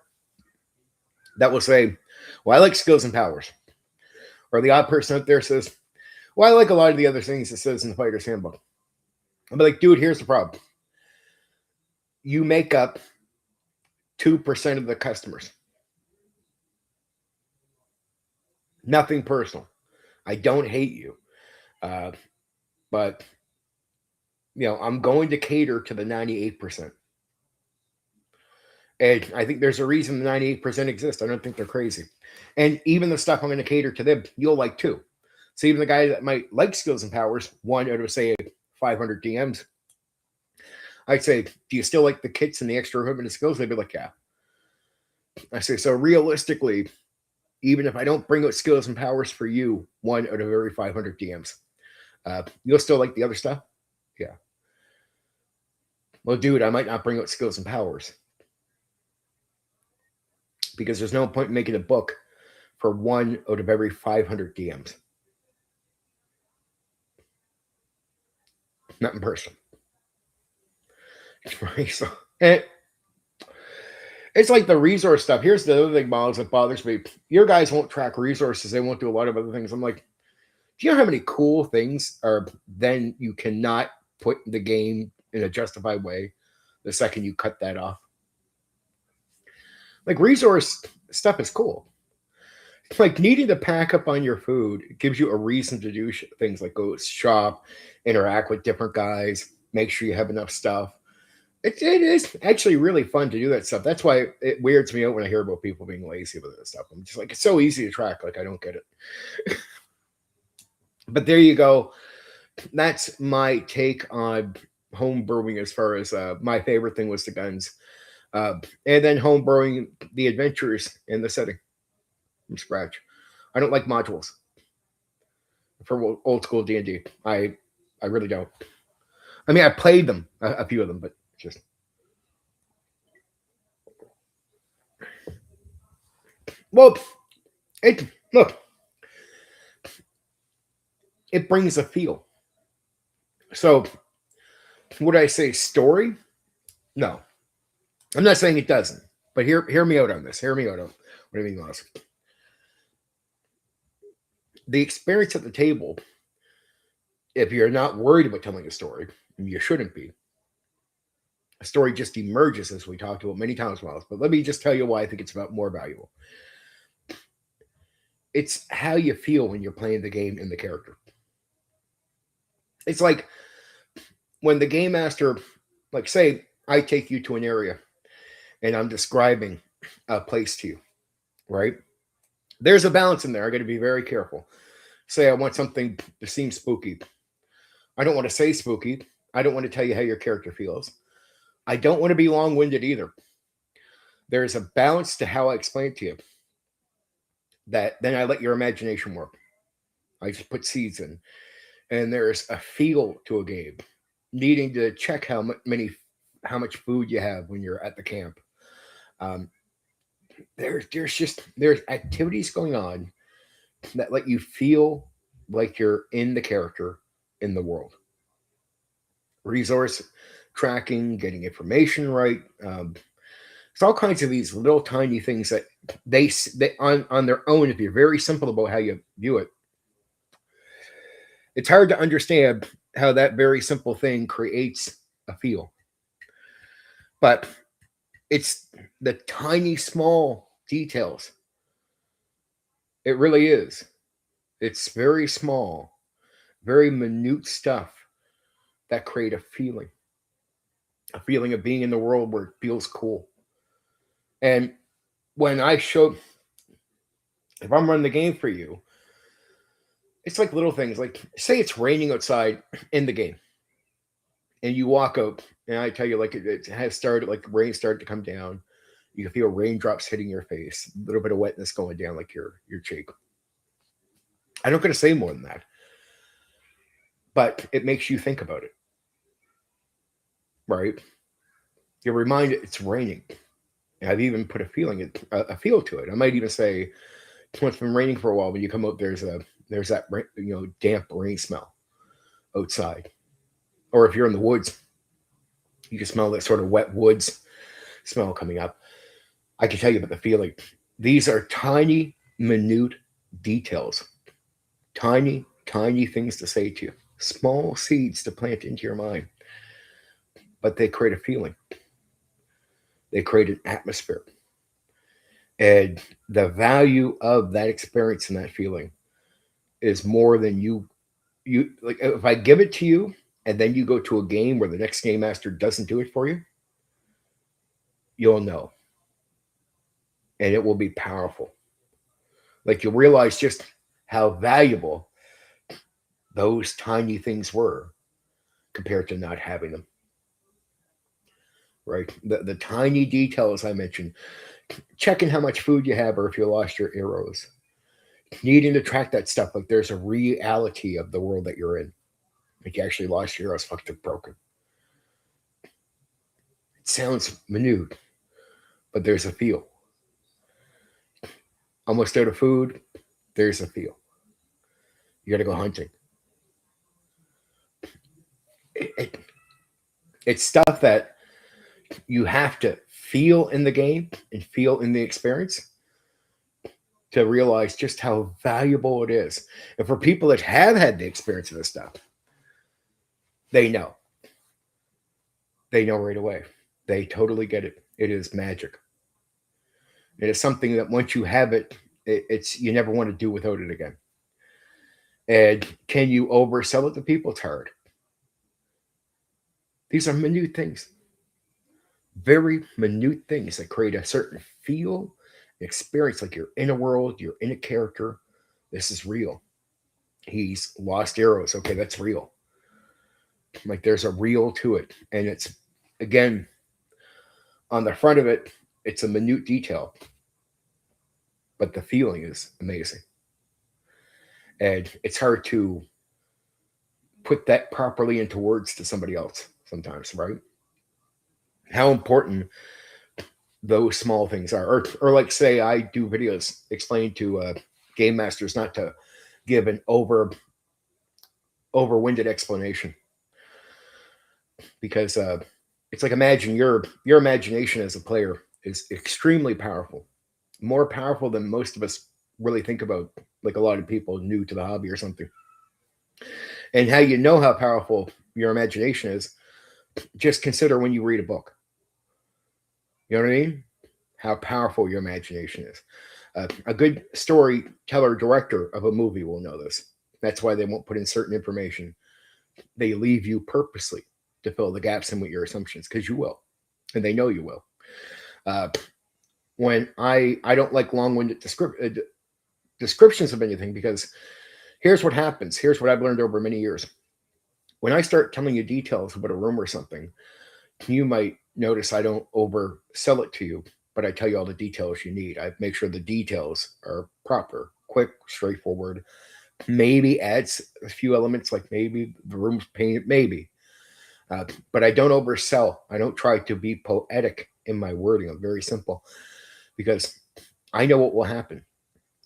that will say, well, I like Skills and Powers. Or the odd person out there says, well, I like a lot of the other things it says in the Fighter's Handbook. I'll be like, dude, here's the problem. You make up 2% of the customers. Nothing personal. I don't hate you. But, I'm going to cater to the 98%. And I think there's a reason the 98% exist. I don't think they're crazy. And even the stuff I'm going to cater to them, you'll like too. So even the guy that might like Skills and Powers, one out of, say, 500 DMs, I'd say, do you still like the kits and the extra equipment and skills? They'd be like, yeah. I say, so realistically, even if I don't bring out Skills and Powers for you, one out of every 500 DMs, you'll still like the other stuff? Yeah. Well, dude, I might not bring out Skills and Powers because there's no point in making a book for one out of every 500 DMs. Not in person. Right? So, it's like the resource stuff. Here's the other thing, Miles, that bothers me. Your guys won't track resources. They won't do a lot of other things. I'm like, do you know how many cool things are then you cannot put in the game in a justified way the second you cut that off? Like resource stuff is cool. Like needing to pack up on your food gives you a reason to do things like go shop, interact with different guys, make sure you have enough stuff. It is actually really fun to do that stuff. That's why it weirds me out when I hear about people being lazy with that stuff. I'm just like, it's so easy to track. Like, I don't get it. But there you go. That's my take on home brewing as far as my favorite thing was the guns. And then home brewing the adventures in the setting from scratch. I don't like modules for old school D&D. I really don't. I mean, I played them, a few of them, but just Well, it look, it brings a feel. So would I say story? No, I'm not saying it doesn't. But hear me out on this. Hear me out on what I mean, Loss. The experience at the table, if you're not worried about telling a story, and you shouldn't be, a story just emerges, as we talked about many times, Miles. But let me just tell you why I think it's about more valuable. It's how you feel when you're playing the game and the character. It's like when the game master, like say, I take you to an area and I'm describing a place to you, right? There's a balance in there. I got to be very careful. Say I want something to seem spooky. I don't want to say spooky. I don't want to tell you how your character feels. I don't want to be long winded either. There's a balance to how I explain it to you that then I let your imagination work. I just put seeds in. And there's a feel to a game, needing to check how much food you have when you're at the camp. Um, there's activities going on that let you feel like you're in the character in the world. Resource tracking, getting information right. It's all kinds of these little tiny things that they on their own, if you're very simple about how you view it, it's hard to understand how that very simple thing creates a feel. But it's the tiny, small details. It really is. It's very small, very minute stuff that create a feeling of being in the world where it feels cool. And when I show, if I'm running the game for you, it's like little things. Like, say it's raining outside in the game, and you walk out, and I tell you, like, it has started, like, rain started to come down. You can feel raindrops hitting your face, a little bit of wetness going down, like your cheek. I'm not going to say more than that, but it makes you think about it, right? You're reminded it's raining. And I've even put a feel to it. I might even say, when it's been raining for a while, when you come out, there's that damp rain smell outside, or if you're in the woods, you can smell that sort of wet woods smell coming up. I can tell you about the feeling. These are tiny, minute details, tiny things to say to you, small seeds to plant into your mind, but they create a feeling. They create an atmosphere. And the value of that experience and that feeling is more than you like. If I give it to you and then you go to a game where the next game master doesn't do it for you, you'll know. And it will be powerful. Like you'll realize just how valuable those tiny things were compared to not having them. Right? The tiny details I mentioned, checking how much food you have or if you lost your arrows, needing to track that stuff. Like there's a reality of the world that you're in. Like you actually lost your arrows, fucked up, broken. It sounds minute, but there's a feel. Almost out of food, there's a feel. You got to go hunting. It, it, it's stuff that you have to feel in the game and feel in the experience to realize just how valuable it is. And for people that have had the experience of this stuff, they know. They know right away. They totally get it. It is magic. It is something that once you have it, it's you never want to do without it again. And can you oversell it to people? It's hard. These are minute things, very minute things that create a certain feel, experience, like you're in a world, you're in a character. This is real. He's lost arrows. Okay, that's real. Like there's a real to it. And it's, again, on the front of it, it's a minute detail, but the feeling is amazing. And it's hard to put that properly into words to somebody else sometimes, right? How important those small things are. Or like say I do videos explaining to game masters not to give an overwinded explanation, because it's like, imagine your imagination as a player is extremely powerful, more powerful than most of us really think about, like a lot of people new to the hobby or something. And how you know how powerful your imagination is, just consider when you read a book. You know what I mean? How powerful your imagination is. A good storyteller, director of a movie will know this. That's why they won't put in certain information. They leave you purposely to fill the gaps in with your assumptions, because you will, and they know you will. Uh, when I don't like long-winded descriptions of anything, because here's what happens. Here's what I've learned over many years. When I start telling you details about a room or something, you might notice I don't oversell it to you, but I tell you all the details you need. I make sure the details are proper, quick, straightforward. Maybe adds a few elements, like maybe the room's painted, maybe. But I don't oversell. I don't try to be poetic in my wording. I'm very simple, because I know what will happen.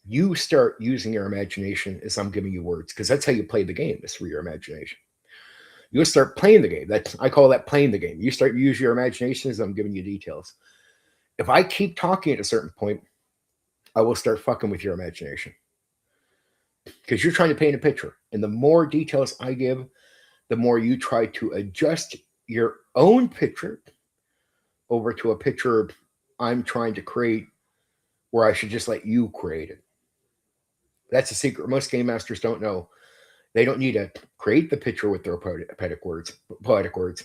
You start using your imagination as I'm giving you words, because that's how you play the game, is through your imagination. You'll start playing the game. I call that playing the game. You start to use your imagination as I'm giving you details. If I keep talking at a certain point, I will start fucking with your imagination, because you're trying to paint a picture. And the more details I give, the more you try to adjust your own picture over to a picture I'm trying to create, where I should just let you create it. That's a secret most game masters don't know. They don't need to create the picture with their poetic words.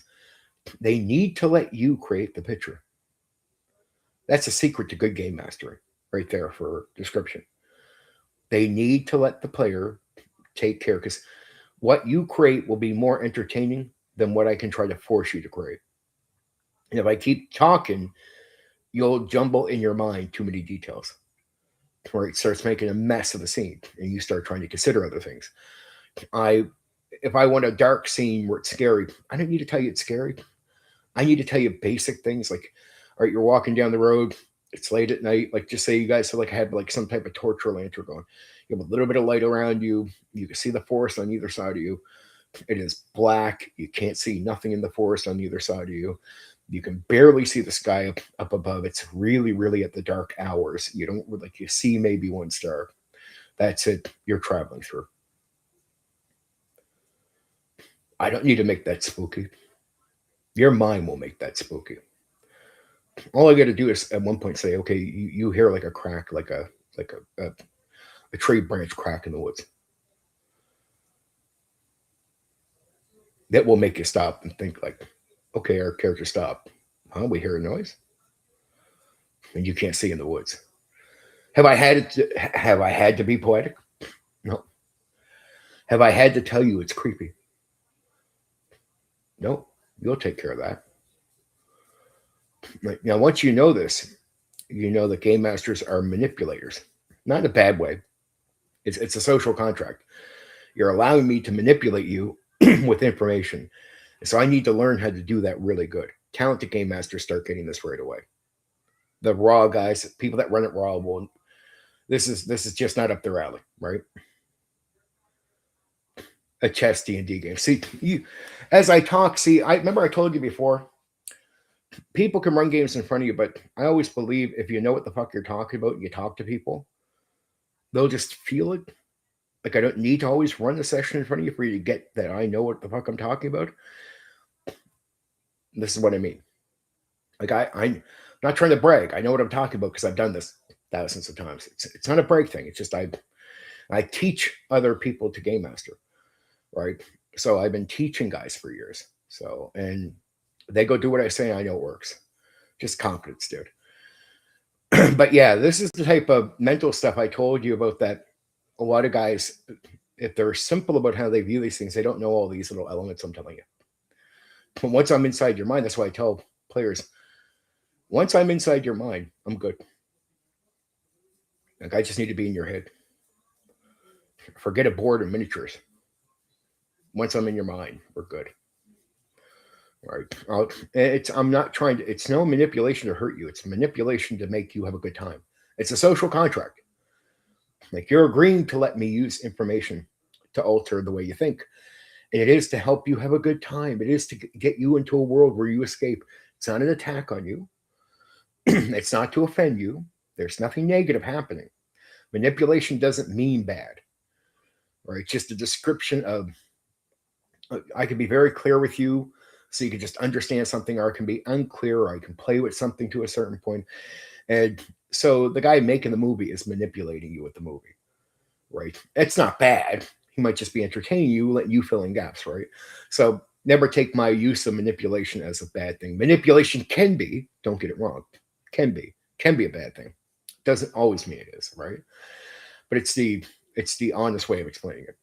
They need to let you create the picture. That's a secret to good game mastering, right there for description. They need to let the player take care, because what you create will be more entertaining than what I can try to force you to create. And if I keep talking, you'll jumble in your mind too many details, where it starts making a mess of the scene, and you start trying to consider other things. If I want a dark scene where it's scary, I don't need to tell you it's scary. I need to tell you basic things like, all right, you're walking down the road, it's late at night. Like, just say you guys had like some type of torch or lantern going. You have a little bit of light around you. You can see the forest on either side of you. It is black. You can't see nothing in the forest on either side of you. You can barely see the sky up above. It's really, really at the dark hours. You don't like, you see maybe one star. That's it. You're traveling through. I don't need to make that spooky. Your mind will make that spooky. All I got to do is at one point say, okay, you hear like a crack, like a tree branch crack in the woods. That will make you stop and think like, okay, our character stopped. Huh? We hear a noise, and you can't see in the woods. Have I had to be poetic? No. Have I had to tell you it's creepy? No. You'll take care of that. Right. Now, once you know this, you know that game masters are manipulators, not in a bad way. It's a social contract. You're allowing me to manipulate you with information. So I need to learn how to do that really good. Talented game masters start getting this right away. The raw guys, people that run it raw, will. This is just not up their alley, right? A chess D&D game. See, you, as I talk, I remember I told you before, people can run games in front of you, but I always believe if you know what the fuck you're talking about and you talk to people, they'll just feel it. Like, I don't need to always run the session in front of you for you to get that I know what the fuck I'm talking about. This is what I mean. Like, I'm not trying to brag. I know what I'm talking about because I've done this thousands of times. It's not a brag thing. It's just I teach other people to game master, right? So I've been teaching guys for years. So, and they go do what I say. I know it works. Just confidence, dude. But yeah, this is the type of mental stuff I told you about, that a lot of guys, if they're simple about how they view these things, they don't know all these little elements I'm telling you. But once I'm inside your mind, that's why I tell players, once I'm inside your mind, I'm good. Like, I just need to be in your head. Forget a board and miniatures. Once I'm in your mind, we're good. right? I'm not trying to. It's no manipulation to hurt you. It's manipulation to make you have a good time. It's a social contract. Like you're agreeing to let me use information to alter the way you think. And it is to help you have a good time. It is to get you into a world where you escape. It's not an attack on you. It's not to offend you. There's nothing negative happening. Manipulation doesn't mean bad, right? It's just a description of, I can be very clear with you so you can just understand something, or I can be unclear, or I can play with something to a certain point. And so the guy making the movie is manipulating you with the movie, right? It's not bad. He might just be entertaining you, letting you fill in gaps, right? So never take my use of manipulation as a bad thing. Manipulation can be, don't get it wrong, can be a bad thing. Doesn't always mean it is, right? But it's the honest way of explaining it.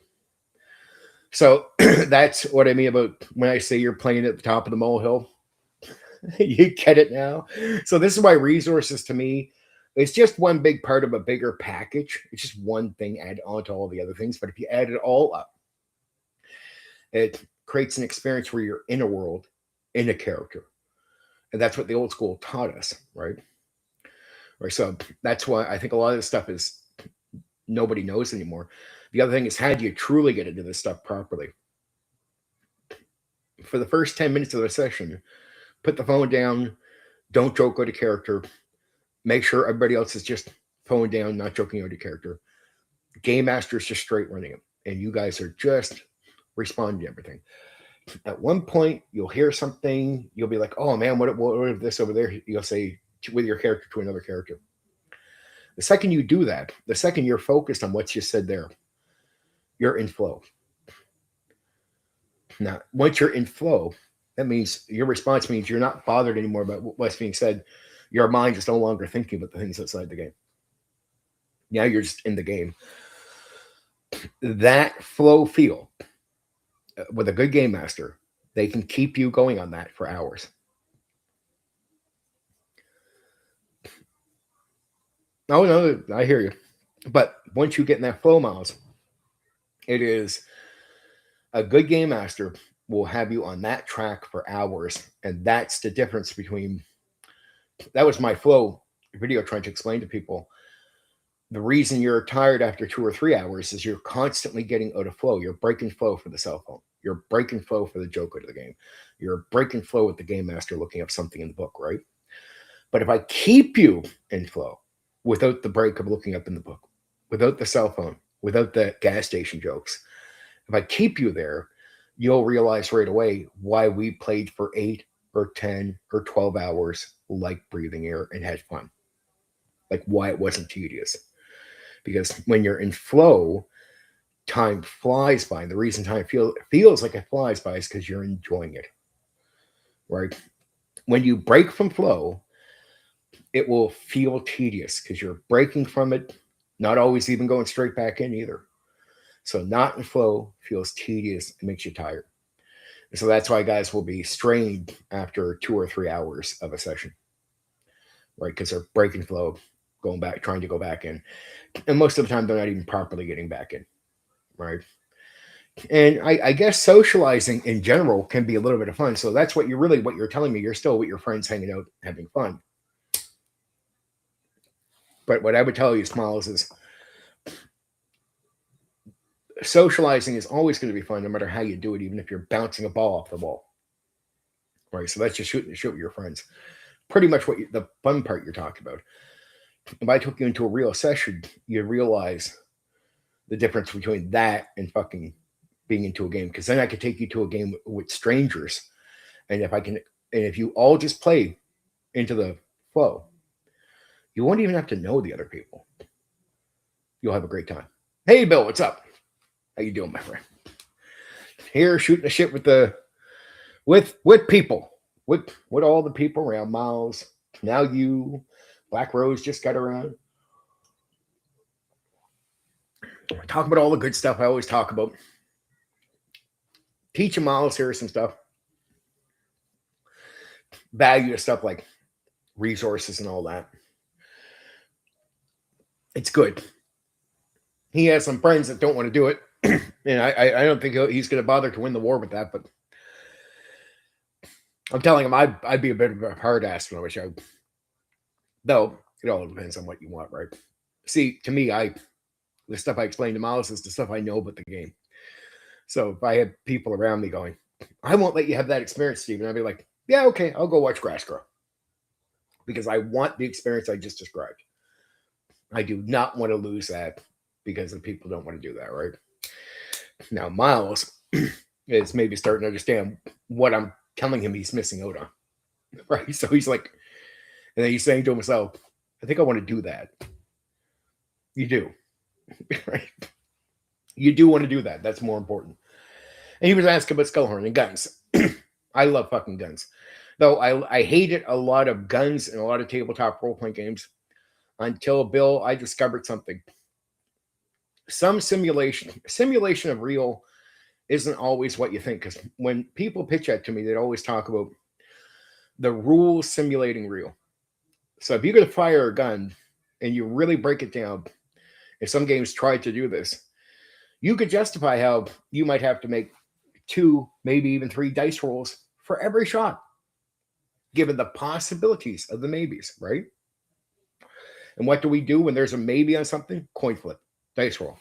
So that's what I mean about when I say you're playing at the top of the molehill. You get it now. So this is why resources to me, it's just one big part of a bigger package. It's just one thing add on to all the other things. But if you add it all up, it creates an experience where you're in a world, in a character. And that's what the old school taught us, right? Right. So that's why I think a lot of this stuff is nobody knows anymore. The other thing is, how do you truly get into this stuff properly? For the first 10 minutes of the session, put the phone down, don't joke out of character. Make sure everybody else is just phone down, not joking out of character. Game Master's just straight running it, and you guys are just responding to everything. At one point, you'll hear something, you'll be like, oh man, what is this over there? You'll say with your character to another character. The second you do that, the second you're focused on what you said there, you're in flow. Now, once you're in flow, that means your response means you're not bothered anymore about what's being said. Your mind is no longer thinking about the things outside the game. Now you're just in the game. That flow feel with a good game master, they can keep you going on that for hours. Oh no, I hear you. But once you get in that flow, Miles, it is a good game master will have you on that track for hours. And that's the difference between, that was my flow video trying to explain to people. The reason you're tired after 2 or 3 hours is you're constantly getting out of flow. You're breaking flow for the cell phone. You're breaking flow for the joke out of the game. You're breaking flow with the game master looking up something in the book, right? But if I keep you in flow without the break of looking up in the book, without the cell phone, without the gas station jokes, if I keep you there, you'll realize right away why we played for 8 or 10 or 12 hours like breathing air and had fun. Like why it wasn't tedious. Because when you're in flow, time flies by. And the reason time feels like it flies by is because you're enjoying it. Right? When you break from flow, it will feel tedious because you're breaking from it, not always even going straight back in either. So not in flow feels tedious. It makes you tired. And so that's why guys will be strained after 2 or 3 hours of a session, right? Because they're breaking flow, going back, trying to go back in. And most of the time, they're not even properly getting back in, right? And I guess socializing in general can be a little bit of fun. So that's what you're telling me. You're still with your friends hanging out, having fun. But what I would tell you, Smiles, is socializing is always going to be fun, no matter how you do it, even if you're bouncing a ball off the wall. Right. So that's just shooting the shit with your friends. Pretty much the fun part you're talking about. If I took you into a real session, you realize the difference between that and fucking being into a game. Because then I could take you to a game with strangers. And if you all just play into the flow, you won't even have to know the other people. You'll have a great time. Hey, Bill, what's up? How you doing, my friend? Here, shooting the shit with people, with all the people around. Miles, now you, Black Rose just got around. Talk about all the good stuff I always talk about. Teaching Miles here some stuff. Value stuff like resources and all that. It's good. He has some friends that don't want to do it. And I don't think he's going to bother to win the war with that. But I'm telling him I'd be a bit of a hard ass when I was young. Though it all depends on what you want, right? See, to me, the stuff I explain to Miles is the stuff I know about the game. So if I had people around me going, I won't let you have that experience, Steven, I'd be like, yeah, okay, I'll go watch grass grow. Because I want the experience I just described. I do not want to lose that because the people don't want to do that, right? Now, Miles is maybe starting to understand what I'm telling him he's missing out on, right? So he's like, and then he's saying to himself, I think I want to do that. You do, right? You do want to do that. That's more important. And he was asking about Skullhorn and guns. I love fucking guns. Though I hated a lot of guns in a lot of tabletop role-playing games until, Bill, I discovered something. Some simulation of real isn't always what you think. Because when people pitch that to me, they'd always talk about the rules simulating real. So if you're going to fire a gun and you really break it down, and some games try to do this, you could justify how you might have to make 2, maybe even 3 dice rolls for every shot, given the possibilities of the maybes, right? And what do we do when there's a maybe on something? Coin flip, dice roll.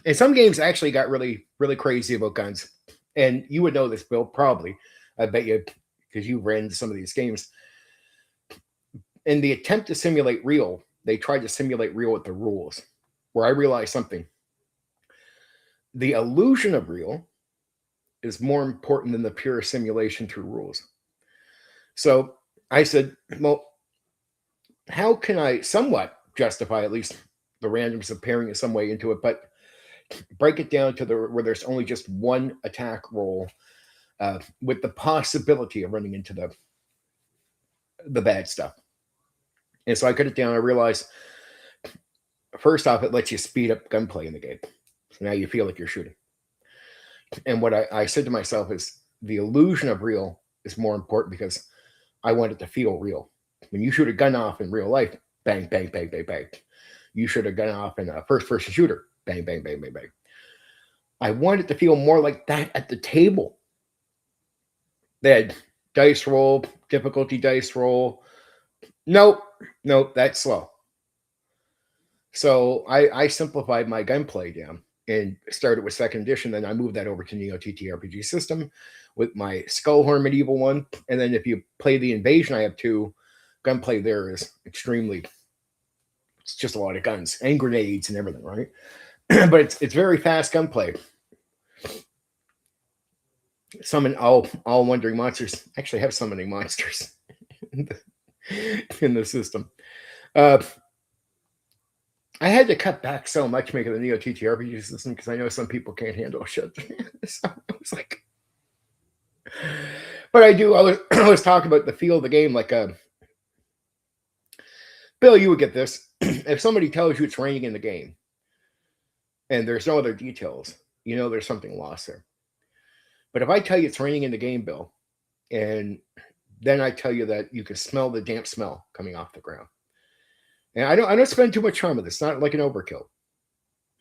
And some games actually got really, really crazy about guns. And you would know this, Bill, probably. I bet you, because you ran some of these games. In the attempt to simulate real, they tried to simulate real with the rules, where I realized something. The illusion of real is more important than the pure simulation through rules. So I said, well, how can I somewhat justify at least the randomness of pairing in some way into it, but break it down to where there's only just one attack roll with the possibility of running into the bad stuff. And so I cut it down. I realized, first off, it lets you speed up gunplay in the game. So now you feel like you're shooting. And what I said to myself is the illusion of real is more important because I want it to feel real. When you shoot a gun off in real life, bang, bang, bang, bang, bang. You shoot a gun off in a first-person shooter, bang, bang, bang, bang, bang. I want it to feel more like that at the table. That dice roll, difficulty dice roll. Nope, that's slow. So I simplified my gunplay down and started with 2nd edition. Then I moved that over to Neo TTRPG System with my Skullhorn medieval one. And then if you play the Invasion, I have 2. Gunplay there is extremely, it's just a lot of guns and grenades and everything, right? But it's very fast gunplay. Summon all wandering monsters. Actually have summoning monsters in the system. I had to cut back so much making the Neo TTRPG system because I know some people can't handle shit. So I was like, but I was talking about the feel of the game. Like, Bill, you would get this. If somebody tells you it's raining in the game and there's no other details, you know there's something lost there. But if I tell you it's raining in the game, Bill, and then I tell you that you can smell the damp smell coming off the ground. And I don't spend too much time with this. It's not like an overkill.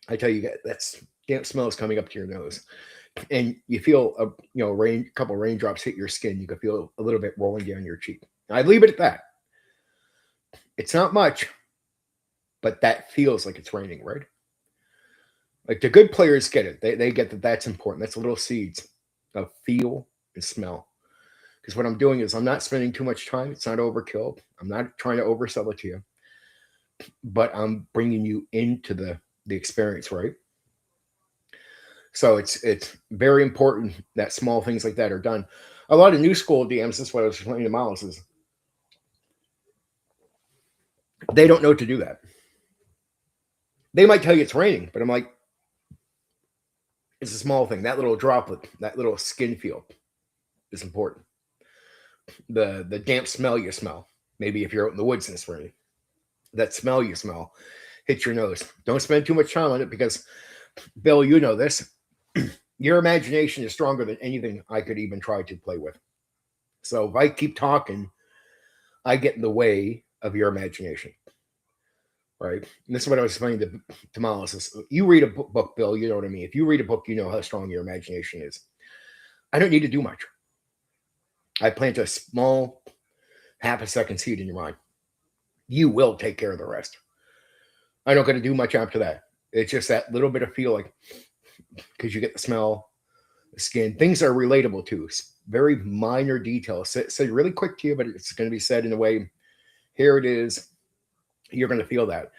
I tell you, that's damp smell is coming up to your nose, and you feel a couple of raindrops hit your skin. You can feel a little bit rolling down your cheek. I leave it at that. It's not much, but that feels like it's raining, right? Like the good players get it. They get that that's important. That's little seeds of feel and smell. Because what I'm doing is I'm not spending too much time. It's not overkill. I'm not trying to oversell it to you. But I'm bringing you into the experience, right? So it's very important that small things like that are done. A lot of new school DMs, that's what I was explaining to Miles, is they don't know to do that. They might tell you it's raining, but I'm like, it's a small thing. That little droplet, that little skin feel is important. The damp smell you smell, maybe if you're out in the woods and it's raining, that smell you smell hits your nose. Don't spend too much time on it because, Bill, you know this. Your imagination is stronger than anything I could even try to play with. So if I keep talking, I get in the way of your imagination. Right? And this is what I was explaining to Miles. You read a book, Bill, you know what I mean. If you read a book, you know how strong your imagination is. I don't need to do much. I plant a small half a second seed in your mind. You will take care of the rest. I don't got to do much after that. It's just that little bit of feel like, because you get the smell, the skin. Things are relatable too. Very minor details. Said really quick to you, but it's going to be said in a way. Here it is. You're going to feel that.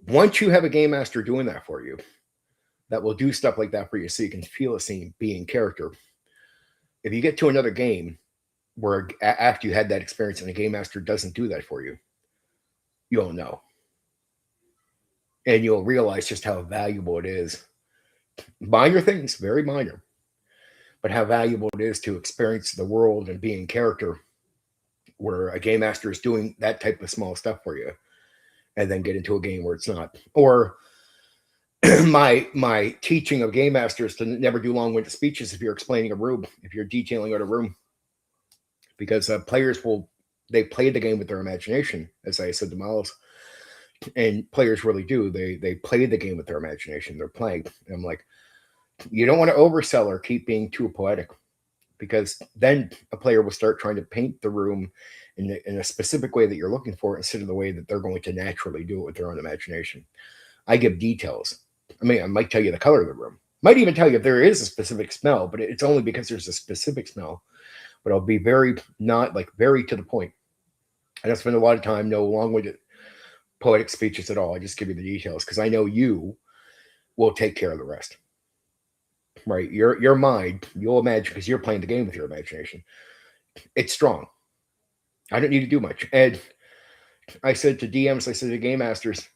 Once you have a game master doing that for you, that will do stuff like that for you so you can feel a scene, be in character. If you get to another game where after you had that experience and the game master doesn't do that for you, you'll know. And you'll realize just how valuable it is. Minor things, very minor, but how valuable it is to experience the world and be in character where a game master is doing that type of small stuff for you, and then get into a game where it's not. Or my teaching of game masters to never do long-winded speeches if you're explaining a room, if you're detailing out a room, because players they play the game with their imagination, as I said to Miles, and players really do. They play the game with their imagination. They're playing. And I'm like, you don't want to oversell or keep being too poetic, because then a player will start trying to paint the room in a specific way that you're looking for instead of the way that they're going to naturally do it with their own imagination. I give details. I mean, I might tell you the color of the room. Might even tell you if there is a specific smell, but it's only because there's a specific smell. But I'll be very to the point. I don't spend a lot of time, no long-winded poetic speeches at all. I just give you the details because I know you will take care of the rest. Right? Your mind, you'll imagine, because you're playing the game with your imagination. It's strong. I don't need to do much. And I said to DMs, I said to game masters,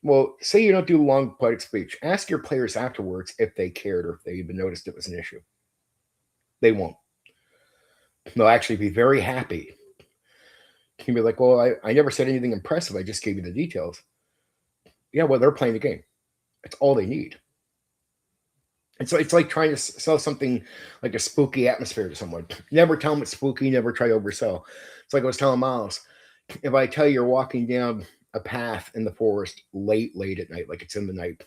well, say you don't do long poetic speech. Ask your players afterwards if they cared or if they even noticed it was an issue. They won't. They'll actually be very happy. You'll be like, well, I never said anything impressive. I just gave you the details. Yeah, well, they're playing the game. That's all they need. And so it's like trying to sell something like a spooky atmosphere to someone. Never tell them it's spooky. Never try to oversell. It's like I was telling Miles. If I tell you you're walking down a path in the forest late at night, like it's in the night,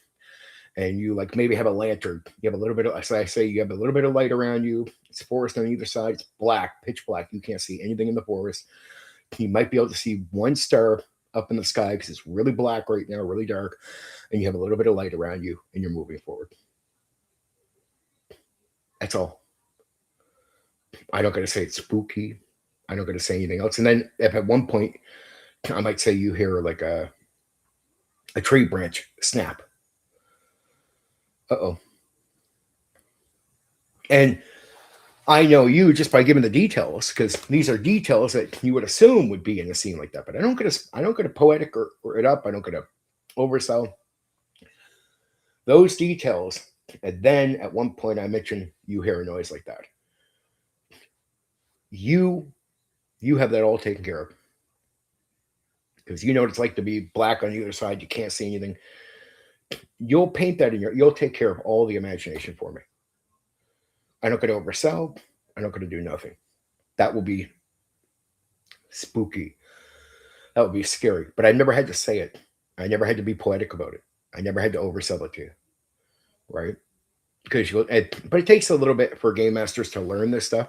and you like maybe have a lantern, you have a little bit of, so I say you have a little bit of light around you. It's forest on either side. It's black, pitch black. You can't see anything in the forest. You might be able to see one star up in the sky because it's really black right now, really dark, and you have a little bit of light around you, and you're moving forward. That's all. I don't got to say it's spooky. I don't got to say anything else. And then if at one point I might say you hear like a tree branch snap. Uh-oh. And I know you just by giving the details, because these are details that you would assume would be in a scene like that. But I don't get to poetic or it up. I don't get to oversell those details. And then at one point I mentioned you hear a noise like that. You have that all taken care of. Because you know what it's like to be black on either side. You can't see anything. You'll paint that you'll take care of all the imagination for me. I don't get to oversell. I don't get to do nothing. That will be spooky. That would be scary. But I never had to say it. I never had to be poetic about it. I never had to oversell it to you. Right? But it takes a little bit for game masters to learn this stuff.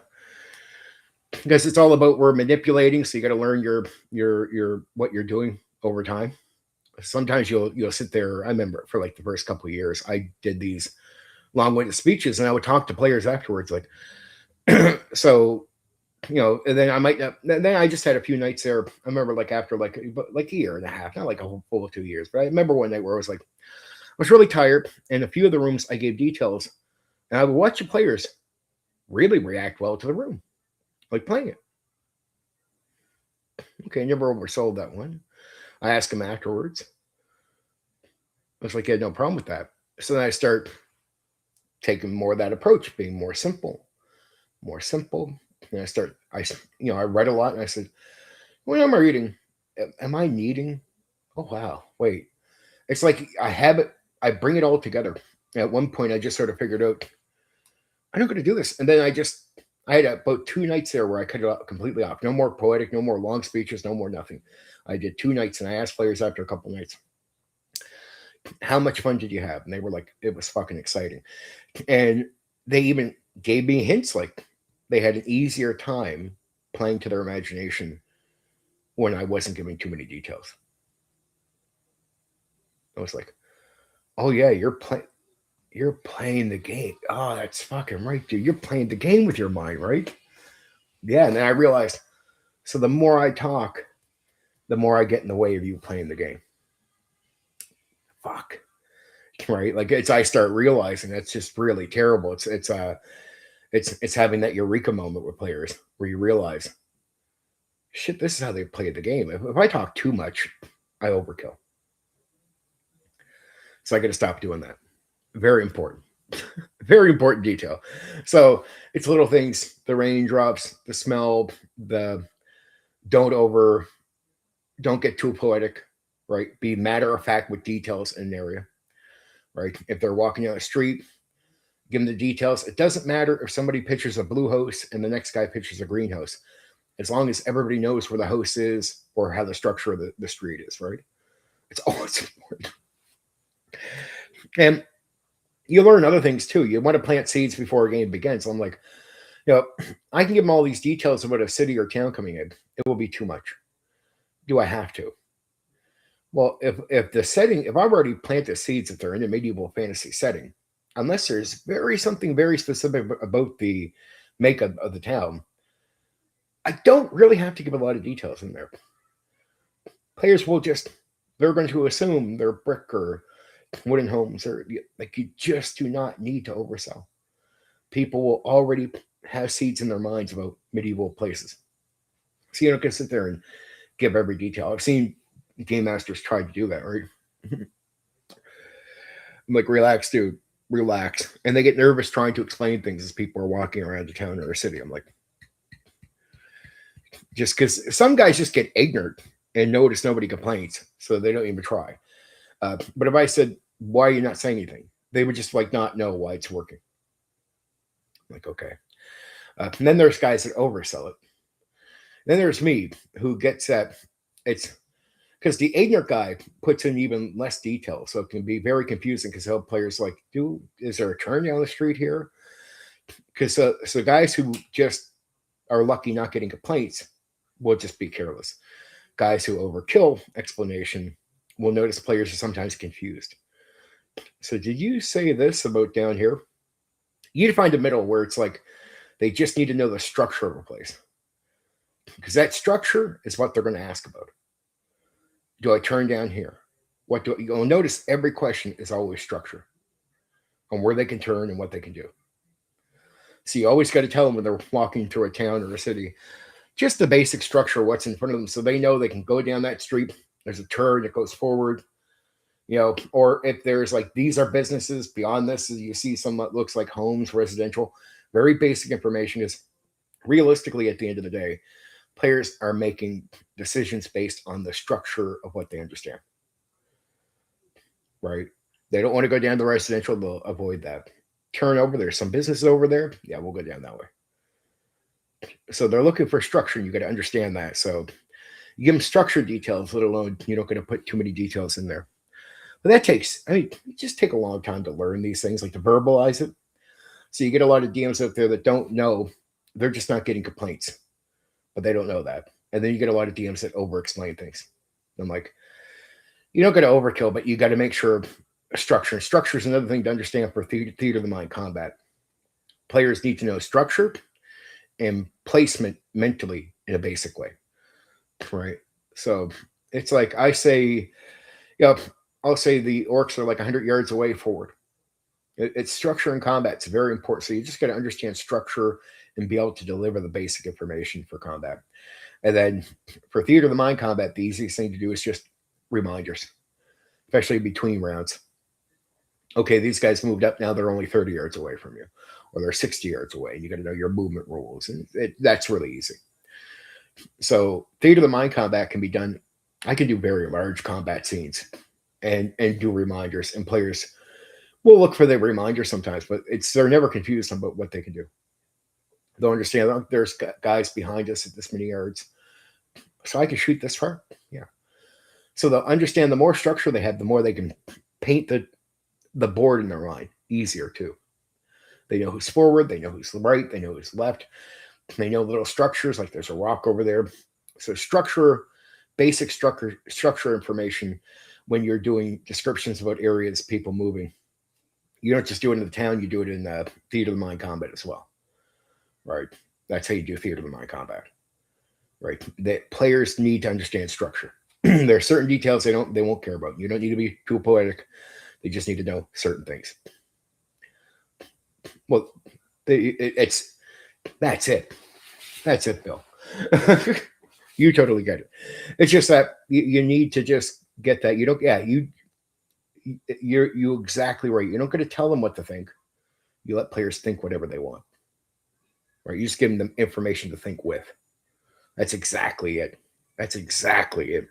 Because it's all about we're manipulating, so you got to learn your what you're doing over time. Sometimes you'll sit there. I remember for like the first couple of years, I did these long-winded speeches, and I would talk to players afterwards, like, so, and then I might not. Then I just had a few nights there. I remember like after like a year and a half, not like a whole full 2 years, but I remember one night where I was really tired, and a few of the rooms I gave details, and I would watch the players really react well to the room. Like playing it. Okay, I never oversold that one. I asked him afterwards. I was like, yeah, no problem with that. So then I start taking more of that approach, being more simple. And I read a lot, and I said, when am I reading? Am I needing? Oh, wow. Wait. It's like I have it. I bring it all together. At one point, I just sort of figured out, I'm not going to do this. And then I had about 2 nights there where I cut it completely off. No more poetic, no more long speeches, no more nothing. I did 2 nights, and I asked players after a couple nights, how much fun did you have? And they were like, it was fucking exciting. And they even gave me hints like, they had an easier time playing to their imagination when I wasn't giving too many details. I was like, "Oh yeah, you're playing the game. Oh, that's fucking right, dude. You're playing the game with your mind, right?" Yeah, and then I realized, so the more I talk, the more I get in the way of you playing the game. Fuck. Right? Like I start realizing that's just really terrible. It's having that eureka moment with players where you realize, shit, this is how they play the game. If I talk too much, I overkill. So I got to stop doing that. Very important. Very important detail. So it's little things, the raindrops, the smell, the don't over, don't get too poetic, right? Be matter of fact with details in an area, right? If they're walking down the street, give them the details. It doesn't matter if somebody pictures a blue house and the next guy pictures a green house, as long as everybody knows where the house is or how the structure of the street is, right? It's always important. And you learn other things too. You want to plant seeds before a game begins. So I'm like, I can give them all these details about a city or town coming in. It will be too much. Do I have to? Well, if the setting, if I've already planted seeds that they're in a medieval fantasy setting, unless there's something very specific about the makeup of the town, I don't really have to give a lot of details in there. Players will they're going to assume they're brick or wooden homes, or like, you just do not need to oversell. People will already have seeds in their minds about medieval places. So you don't get to sit there and give every detail. I've seen game masters try to do that, right? I'm like, relax, dude, relax. And they get nervous trying to explain things as people are walking around the town or a city. I'm like, just because some guys just get ignorant and notice nobody complains, so they don't even try. But if I said, why are you not saying anything? They would just like not know why it's working. I'm like, okay. And then there's guys that oversell it. Then there's me who gets that. It's because the ignorant guy puts in even less detail, so it can be very confusing because he'll players like, dude, is there a turn down the street here? Because so guys who just are lucky not getting complaints will just be careless. Guys who overkill explanation will notice players are sometimes confused. So did you say this about down here? You need to find a middle where it's like they just need to know the structure of a place, because that structure is what they're going to ask about. Do I turn down here? What do you'll notice? Every question is always structure on where they can turn and what they can do. So you always got to tell them when they're walking through a town or a city, just the basic structure, what's in front of them, so they know they can go down that street. There's a turn that goes forward, or if there's like, these are businesses, beyond this, you see some that looks like homes, residential. Very basic information is realistically, at the end of the day, players are making decisions based on the structure of what they understand, right? They don't want to go down the residential, they'll avoid that. Turn over, there's some businesses over there. Yeah, we'll go down that way. So they're looking for structure, and you got to understand that. So you give them structure details, let alone you're not going to put too many details in there. But that takes, it just take a long time to learn these things, like to verbalize it. So you get a lot of DMs out there that don't know, they're just not getting complaints, but they don't know that. And then you get a lot of DMs that over-explain things. I'm like, you don't got to overkill, but you got to make sure structure. Structure is another thing to understand for theater of the mind combat. Players need to know structure and placement mentally in a basic way, right? So it's like I say, I'll say the orcs are like 100 yards away forward. It's structure in combat. It's very important. So you just got to understand structure and be able to deliver the basic information for combat. And then for theater of the mind combat, the easiest thing to do is just reminders, especially between rounds. Okay, these guys moved up. Now they're only 30 yards away from you, or they're 60 yards away. You got to know your movement rules. And that's really easy. So theater of the mind combat can be done. I can do very large combat scenes and do reminders, and players will look for the reminders sometimes, but they're never confused about what they can do. They'll understand there's guys behind us at this many yards, so I can shoot this far. Yeah. So they'll understand the more structure they have, the more they can paint the board in their mind easier too. They know who's forward, they know who's right, they know who's left. They know little structures, like there's a rock over there. So basic structure information when you're doing descriptions about areas, people moving. You don't just do it in the town, you do it in the theater of the mind combat as well. Right? That's how you do theater of the mind combat. Right? The players need to understand structure. There are certain details they won't care about. You don't need to be too poetic. They just need to know certain things. Well, that's it. That's it, Bill. You totally get it. It's just that you need to just get that. You don't. Yeah, you're exactly right. You don't get to tell them what to think. You let players think whatever they want. Right? You just give them information to think with. That's exactly it. That's exactly it.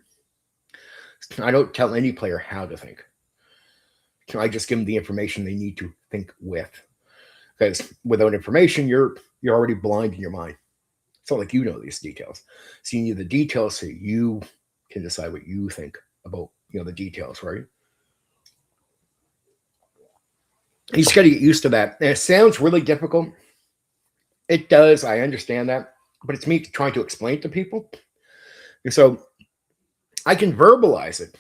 I don't tell any player how to think. I just give them the information they need to think with. Because without information, you're already blind in your mind. It's not like you know these details. So you need the details so you can decide what you think about the details, right? You just got to get used to that. And it sounds really difficult. It does. I understand that. But it's me trying to explain it to people. And so I can verbalize it.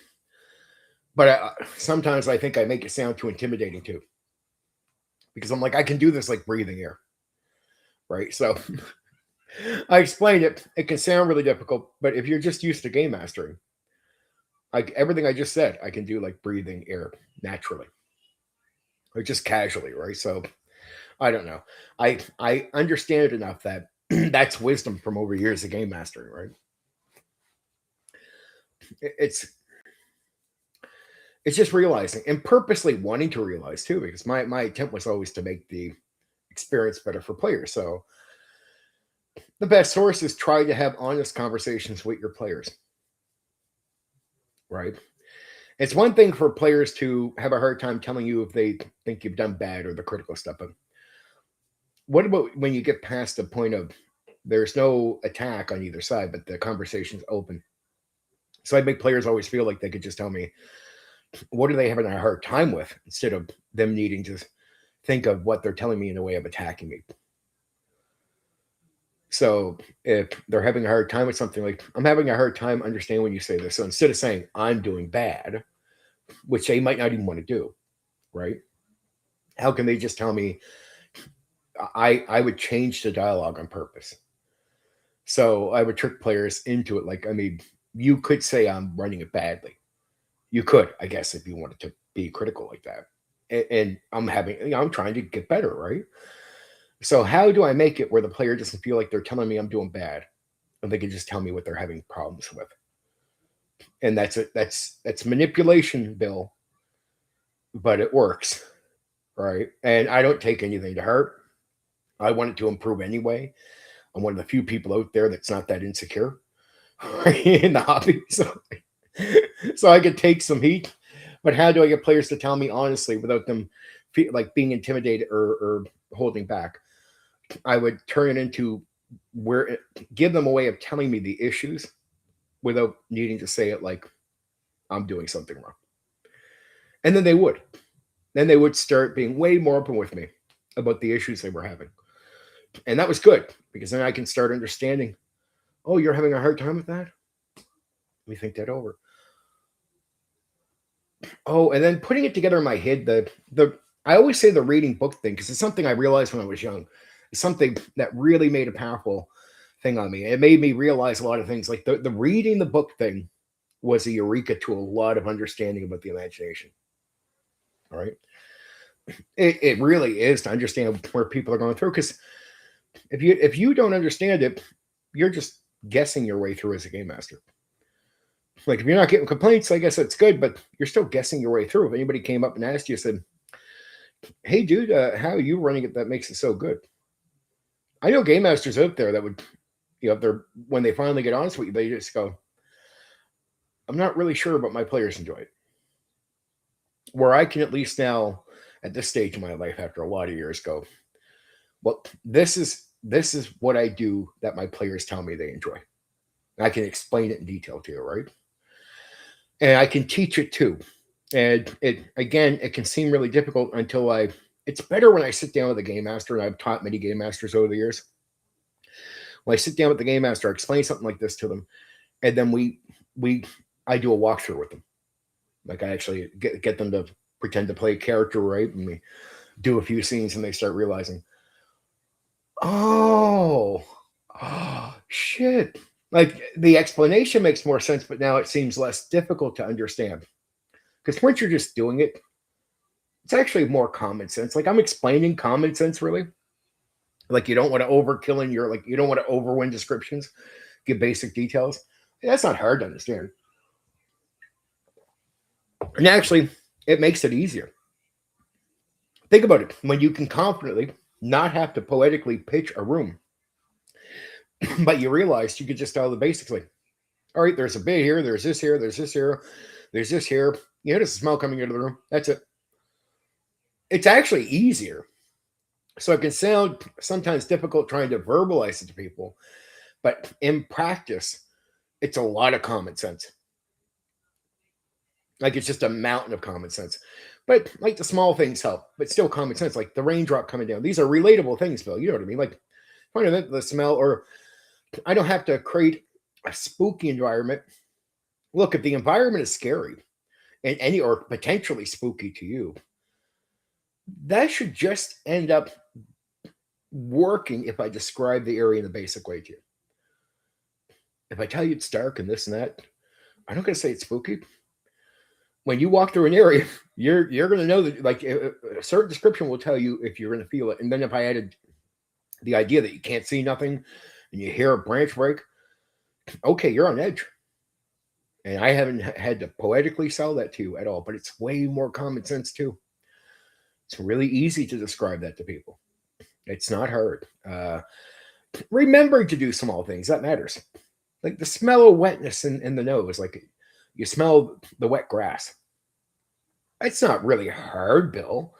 But sometimes I think I make it sound too intimidating too. Because I'm like, I can do this like breathing air. Right? So I explained it. It can sound really difficult. But if you're just used to game mastering, like everything I just said, I can do like breathing air naturally. Or just casually, right? So I don't know. I understand it enough that that's wisdom from over years of game mastering, right? It's just realizing and purposely wanting to realize too, because my attempt was always to make the experience better for players. So the best source is try to have honest conversations with your players, right? It's one thing for players to have a hard time telling you if they think you've done bad or the critical stuff. But what about when you get past the point of there's no attack on either side, but the conversation's open? So I make players always feel like they could just tell me, what are they having a hard time with, instead of them needing to think of what they're telling me in a way of attacking me. So if they're having a hard time with something, like, I'm having a hard time understanding when you say this. So instead of saying I'm doing bad, which they might not even want to do, right? How can they just tell me I would change the dialogue on purpose? So I would trick players into it. Like, I mean, you could say I'm running it badly. You could, I guess, if you wanted to be critical like that. And I'm trying to get better, right? So how do I make it where the player doesn't feel like they're telling me I'm doing bad, and they can just tell me what they're having problems with? And that's it. That's manipulation, Bill, but it works, right? And I don't take anything to heart. I want it to improve anyway. I'm one of the few people out there that's not that insecure in the hobby. So I could take some heat, but how do I get players to tell me honestly without them like being intimidated or holding back? I would turn it into give them a way of telling me the issues without needing to say it like I'm doing something wrong. And then they would start being way more open with me about the issues they were having. And that was good, because then I can start understanding, oh, you're having a hard time with that? Let me think that over. Oh, and then putting it together in my head, I always say the reading book thing, because it's something I realized when I was young. It's something that really made a powerful thing on me. It made me realize a lot of things. Like the reading the book thing was a eureka to a lot of understanding about the imagination. All right. It really is, to understand where people are going through. Because if you don't understand it, you're just guessing your way through as a game master. Like, if you're not getting complaints, I guess that's good, but you're still guessing your way through. If anybody came up and asked you, said, hey, dude, how are you running it that makes it so good? I know game masters out there that would, when they finally get honest with you, they just go, I'm not really sure, but my players enjoy it. Where I can at least now, at this stage of my life, after a lot of years, go, well, this is what I do that my players tell me they enjoy. I can explain it in detail to you, right? And I can teach it too. And it can seem really difficult until I It's better when I sit down with a game master, and I've taught many game masters over the years. When I sit down with the game master, I explain something like this to them, and then I do a walkthrough with them. Like I actually get them to pretend to play a character, right? And we do a few scenes, and they start realizing, oh, shit. Like the explanation makes more sense, but now it seems less difficult to understand. Because once you're just doing it, it's actually more common sense. Like I'm explaining common sense, really. Like you don't want to overkill in your, like you don't want to overwin descriptions, give basic details. That's not hard to understand. And actually, it makes it easier. Think about it. When you can confidently not have to poetically pitch a room, but you realize you could just tell the basics like, all right, there's a bed here, there's this here, there's this here, there's this here. You notice the smell coming into the room. That's it. It's actually easier. So it can sound sometimes difficult trying to verbalize it to people, but in practice, it's a lot of common sense. Like it's just a mountain of common sense. But like the small things help, but still common sense, like the raindrop coming down. These are relatable things, Phil. You know what I mean? Like finding the smell, or I don't have to create a spooky environment. Look, if the environment is scary and any or potentially spooky to you, that should just end up working if I describe the area in the basic way to you. If I tell you it's dark and this and that, I'm not going to say it's spooky. When you walk through an area, you're going to know that like a certain description will tell you if you're going to feel it. And then if I added the idea that you can't see nothing and you hear a branch break, okay, you're on edge. And I haven't had to poetically sell that to you at all, but it's way more common sense too. It's really easy to describe that to people. It's not hard. Remembering to do small things, that matters. Like the smell of wetness in the nose, like you smell the wet grass. It's not really hard, Bill.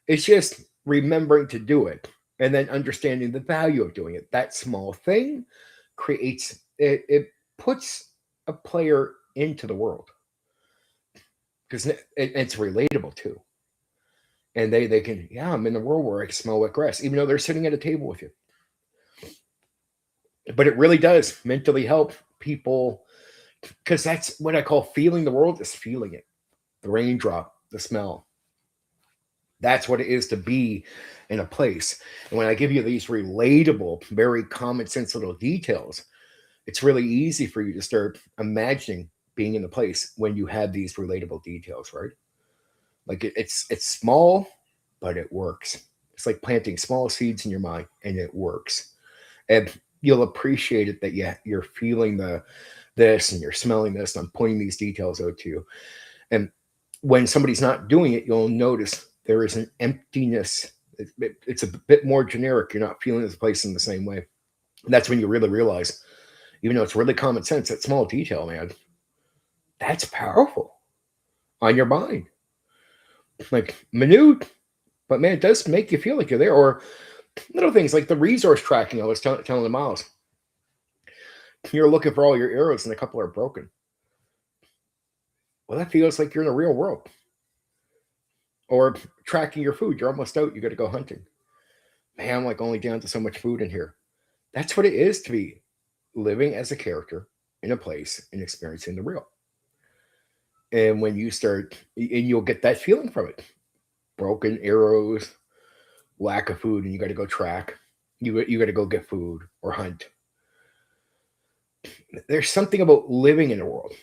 It's just remembering to do it and then understanding the value of doing it. That small thing creates, it puts a player into the world because it's relatable too. And they can, yeah, I'm in the world where I can smell wet grass, even though they're sitting at a table with you. But it really does mentally help people because that's what I call feeling the world, is feeling it. The raindrop, the smell. That's what it is to be in a place. And when I give you these relatable, very common sense little details, it's really easy for you to start imagining being in the place when you have these relatable details, right? Like it's small, but it works. It's like planting small seeds in your mind, and it works. And you'll appreciate it that you're feeling this and you're smelling this, and I'm pointing these details out to you. And when somebody's not doing it, you'll notice there is an emptiness. It's a bit more generic. You're not feeling this place in the same way. And that's when you really realize, even though it's really common sense, that small detail, man, that's powerful on your mind. Like minute, but man, it does make you feel like you're there. Or little things like the resource tracking I was telling the Miles. You're looking for all your arrows and a couple are broken. Well, that feels like you're in the real world. Or tracking your food. You're almost out. You got to go hunting. Man, I'm like only down to so much food in here. That's what it is to be living as a character in a place and experiencing the real. And when you start, and you'll get that feeling from it. Broken arrows, lack of food, and you got to go track. You got to go get food or hunt. There's something about living in the world,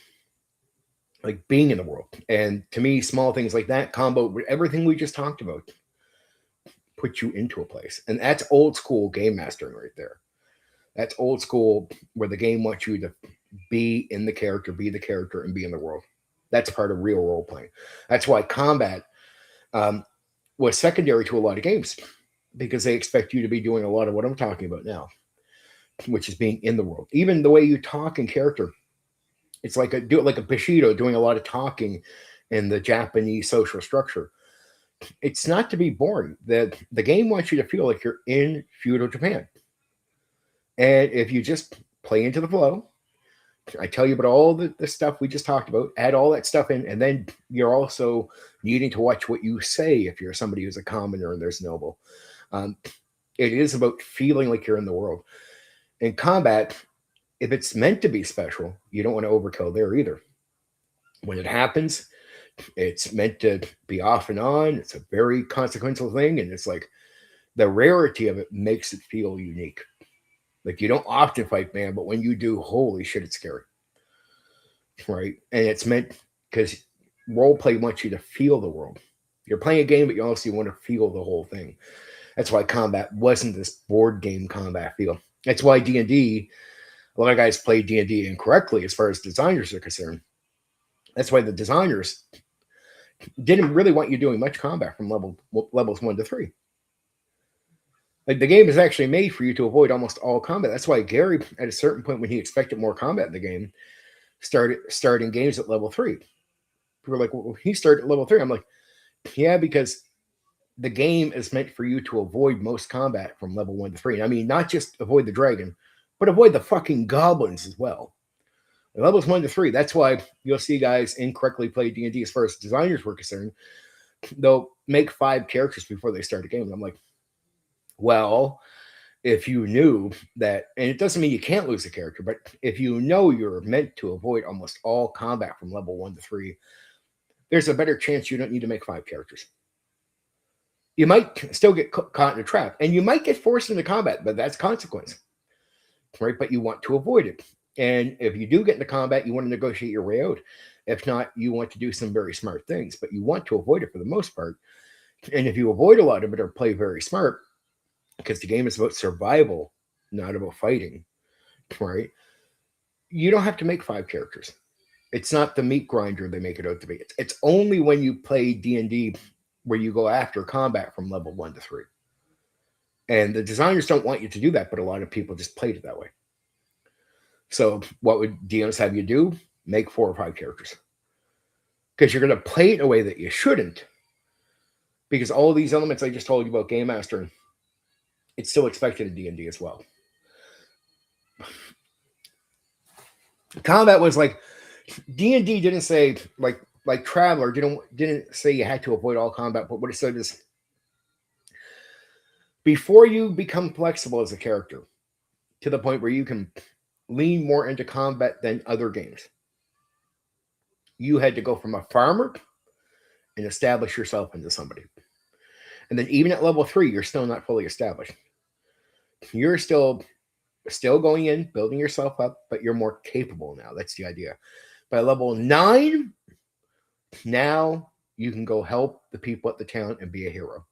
like being in the world. And to me, small things like that combo with everything we just talked about put you into a place. And that's old school game mastering right there. That's old school where the game wants you to be in the character, be the character, and be in the world. That's part of real role playing. That's why combat was secondary to a lot of games, because they expect you to be doing a lot of what I'm talking about now, which is being in the world. Even the way you talk in character, it's like a Bushido doing a lot of talking in the Japanese social structure. It's not to be boring. The game wants you to feel like you're in feudal Japan. And if you just play into the flow, I tell you about all the stuff we just talked about, add all that stuff in, and then you're also needing to watch what you say if you're somebody who's a commoner and there's noble. Um, it is about feeling like you're in the world. In combat, if it's meant to be special, you don't want to overkill there either. When it happens, it's meant to be off and on. It's a very consequential thing, and it's like the rarity of it makes it feel unique. Like you don't often fight man, but when you do, holy shit, it's scary, right? And it's meant because role play wants you to feel the world. You're playing a game, but you also want to feel the whole thing. That's why combat wasn't this board game combat feel. That's why D&D, a lot of guys play D&D incorrectly as far as designers are concerned. That's why the designers didn't really want you doing much combat from levels 1 to 3. Like the game is actually made for you to avoid almost all combat. That's why Gary, at a certain point when he expected more combat in the game, started starting games at level 3. People were like, well, he started at level 3. I'm like, yeah, because the game is meant for you to avoid most combat from level 1 to 3. I mean, not just avoid the dragon, but avoid the fucking goblins as well. Levels 1 to 3. That's why you'll see guys incorrectly play D&D as far as designers were concerned. They'll make 5 characters before they start a game. And I'm like, well, if you knew that, and it doesn't mean you can't lose a character, but if you know you're meant to avoid almost all combat from level 1 to 3, there's a better chance you don't need to make 5 characters. You might still get caught in a trap, and you might get forced into combat, but that's consequence, right? But you want to avoid it. And if you do get into combat, you want to negotiate your way out. If not, you want to do some very smart things, but you want to avoid it for the most part. And if you avoid a lot of it or play very smart, because the game is about survival, not about fighting, right? You don't have to make 5 characters. It's not the meat grinder they make it out to be. It's only when you play D&D where you go after combat from level 1 to 3. And the designers don't want you to do that, but a lot of people just played it that way. So what would DMs have you do? Make 4 or 5 characters. Because you're going to play it in a way that you shouldn't. Because all of these elements I just told you about Game Master, it's still expected in D&D as well. Combat was like, D&D didn't say, like Traveler didn't say you had to avoid all combat, but what it said is, before you become flexible as a character, to the point where you can lean more into combat than other games, you had to go from a farmer and establish yourself into somebody. And then even at level 3, you're still not fully established. You're still going in, building yourself up, but you're more capable now. That's the idea. By level 9, now you can go help the people at the town and be a hero.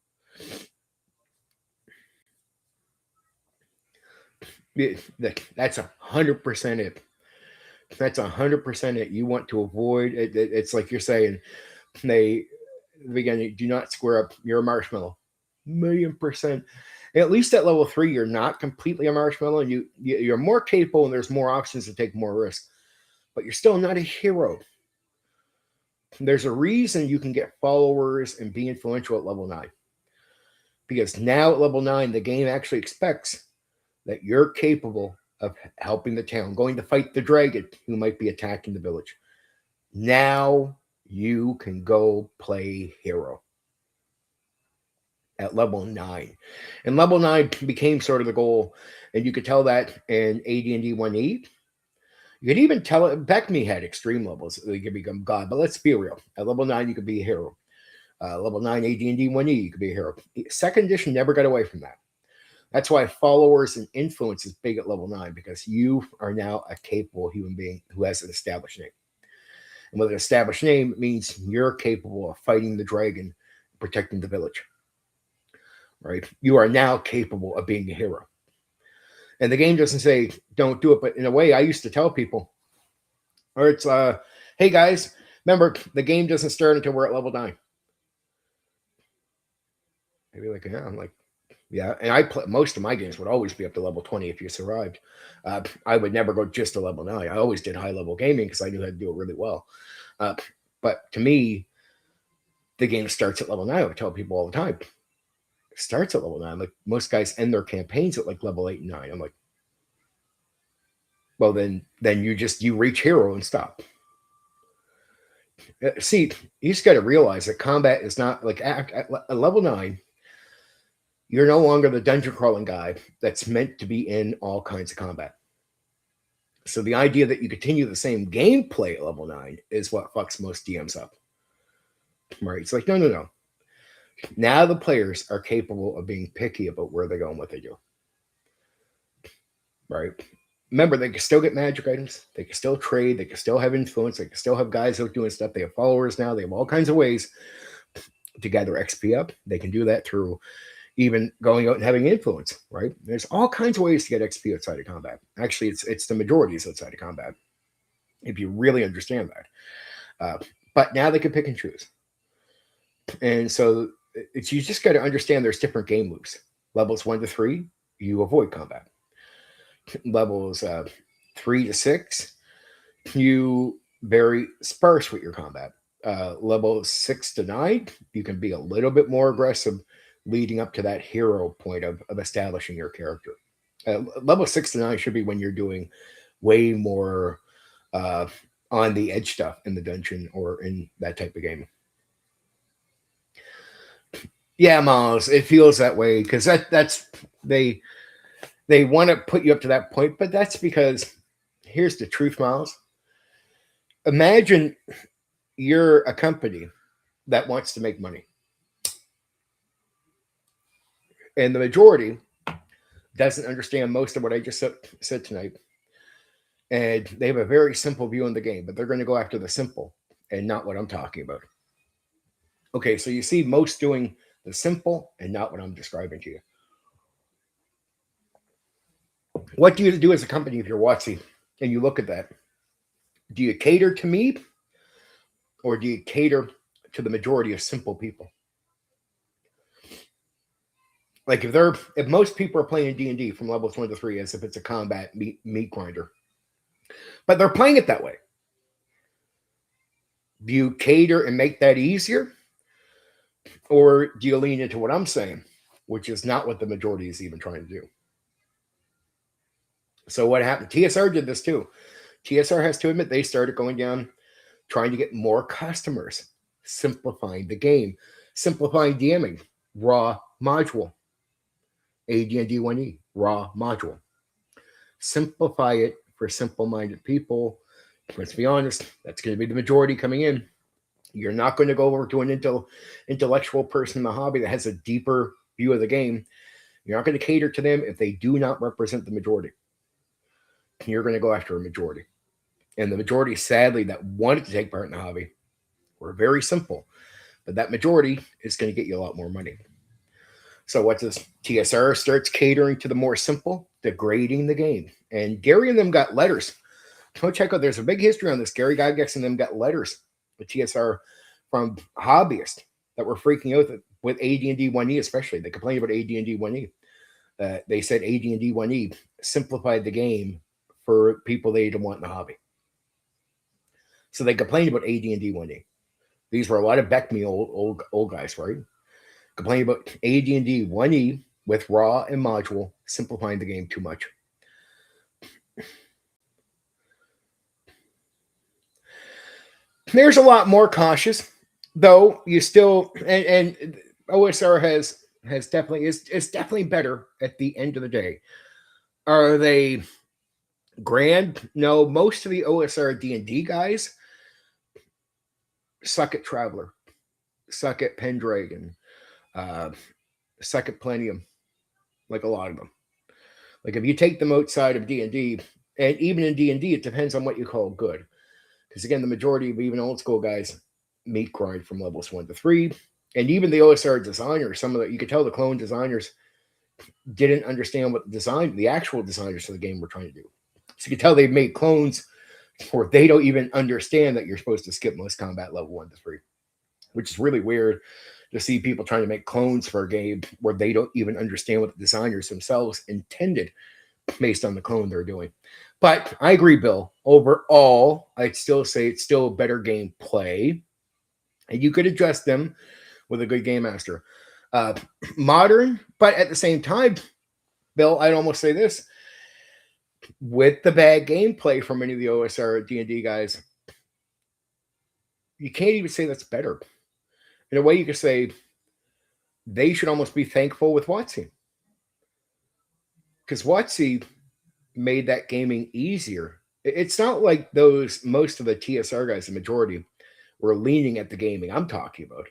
That's 100% it. That's 100% it. You want to avoid it. It's like you're saying, again, do not square up. You're a marshmallow. 1,000,000%. At least at level 3, you're not completely a marshmallow. And you're more capable, and there's more options to take more risks. But you're still not a hero. There's a reason you can get followers and be influential at level 9. Because now at level 9, the game actually expects that you're capable of helping the town, going to fight the dragon who might be attacking the village. Now you can go play hero at level 9. And level 9 became sort of the goal. And you could tell that in AD&D 1E. You could even tell it, Beckme had extreme levels. You could become God, but let's be real. At level 9, you could be a hero. Level 9 AD&D 1E, you could be a hero. Second edition never got away from that. That's why followers and influence is big at level 9, because you are now a capable human being who has an established name. And with an established name, it means you're capable of fighting the dragon, protecting the village. Right? You are now capable of being a hero. And the game doesn't say don't do it, but in a way, I used to tell people, or it's, hey guys, remember, the game doesn't start until we're at level 9. They'd be like, yeah. I'm like, yeah. And most of my games would always be up to level 20 if you survived. I would never go just to level 9. I always did high level gaming because I knew how to do it really well. But to me, the game starts at level 9. I would tell people all the time, it starts at level 9. Like most guys end their campaigns at like level 8 and 9. I'm like, Well, then you reach hero and stop. See, you just got to realize that combat is not like at level 9. You're no longer the dungeon crawling guy that's meant to be in all kinds of combat. So the idea that you continue the same gameplay at level 9 is what fucks most DMs up. Right? It's like, no. Now the players are capable of being picky about where they go and what they do. Right? Remember, they can still get magic items. They can still trade. They can still have influence. They can still have guys out doing stuff. They have followers now. They have all kinds of ways to gather XP up. They can do that through even going out and having influence, right? There's all kinds of ways to get XP outside of combat. Actually, it's the majorities outside of combat, if you really understand that. But now they can pick and choose. And so you just got to understand there's different game loops. Levels 1 to 3, you avoid combat. Levels 3 to 6, you very sparse with your combat. Levels 6 to 9, you can be a little bit more aggressive leading up to that hero point of establishing your character. Level 6 to 9 should be when you're doing way more on the edge stuff in the dungeon or in that type of game. Yeah, Miles, it feels that way because that's they want to put you up to that point, but that's because here's the truth, Miles. Imagine you're a company that wants to make money. And the majority doesn't understand most of what I just said tonight. And they have a very simple view on the game, but they're going to go after the simple and not what I'm talking about. Okay, so you see most doing the simple and not what I'm describing to you. What do you do as a company if you're watching and you look at that? Do you cater to me or do you cater to the majority of simple people? Like if most people are playing D&D from levels 1 to 3 as if it's a combat meat grinder, but they're playing it that way. Do you cater and make that easier? Or do you lean into what I'm saying, which is not what the majority is even trying to do? So what happened? TSR did this too. TSR has to admit they started going down, trying to get more customers, simplifying the game, simplifying DMing, raw module. AD&D 1E, raw module. Simplify it for simple-minded people. Let's be honest, that's going to be the majority coming in. You're not going to go over to an intellectual person in the hobby that has a deeper view of the game. You're not going to cater to them if they do not represent the majority. You're going to go after a majority. And the majority, sadly, that wanted to take part in the hobby were very simple. But that majority is going to get you a lot more money. So what does TSR starts catering to the more simple, degrading the game. And Gary and them got letters. Go check out, there's a big history on this. Gary Gygax and them got letters with TSR from hobbyists that were freaking out with AD&D 1E especially. They complained about AD&D 1E. They said AD&D 1E simplified the game for people they didn't want in the hobby. So they complained about AD&D 1E. These were a lot of Beckme old guys, right? Complaining about AD&D 1E with raw and module, simplifying the game too much. There's a lot more cautious, though. You still and OSR has definitely is definitely better at the end of the day. Are they grand? No, most of the OSR D&D guys suck at Traveler, suck at Pendragon, suck at Plenium, like a lot of them. Like if you take them outside of D&D, and even in D&D, it depends on what you call good. Because again, the majority of even old school guys meat grind from levels 1 to 3. And even the OSR designers, some of the, you could tell the clone designers didn't understand what the actual designers of the game were trying to do. So you could tell they've made clones where they don't even understand that you're supposed to skip most combat level 1 to 3, which is really weird to see people trying to make clones for a game where they don't even understand what the designers themselves intended based on the clone they're doing. But I agree, Bill. Overall, I'd still say it's still a better gameplay. And you could adjust them with a good game master. Modern, but at the same time, Bill, I'd almost say this. with the bad gameplay from many of the OSR D&D guys, you can't even say that's better. In a way, you could say they should almost be thankful with WotC, because WotC made that gaming easier. It's not like most of the TSR guys, the majority, were leaning at the gaming I'm talking about.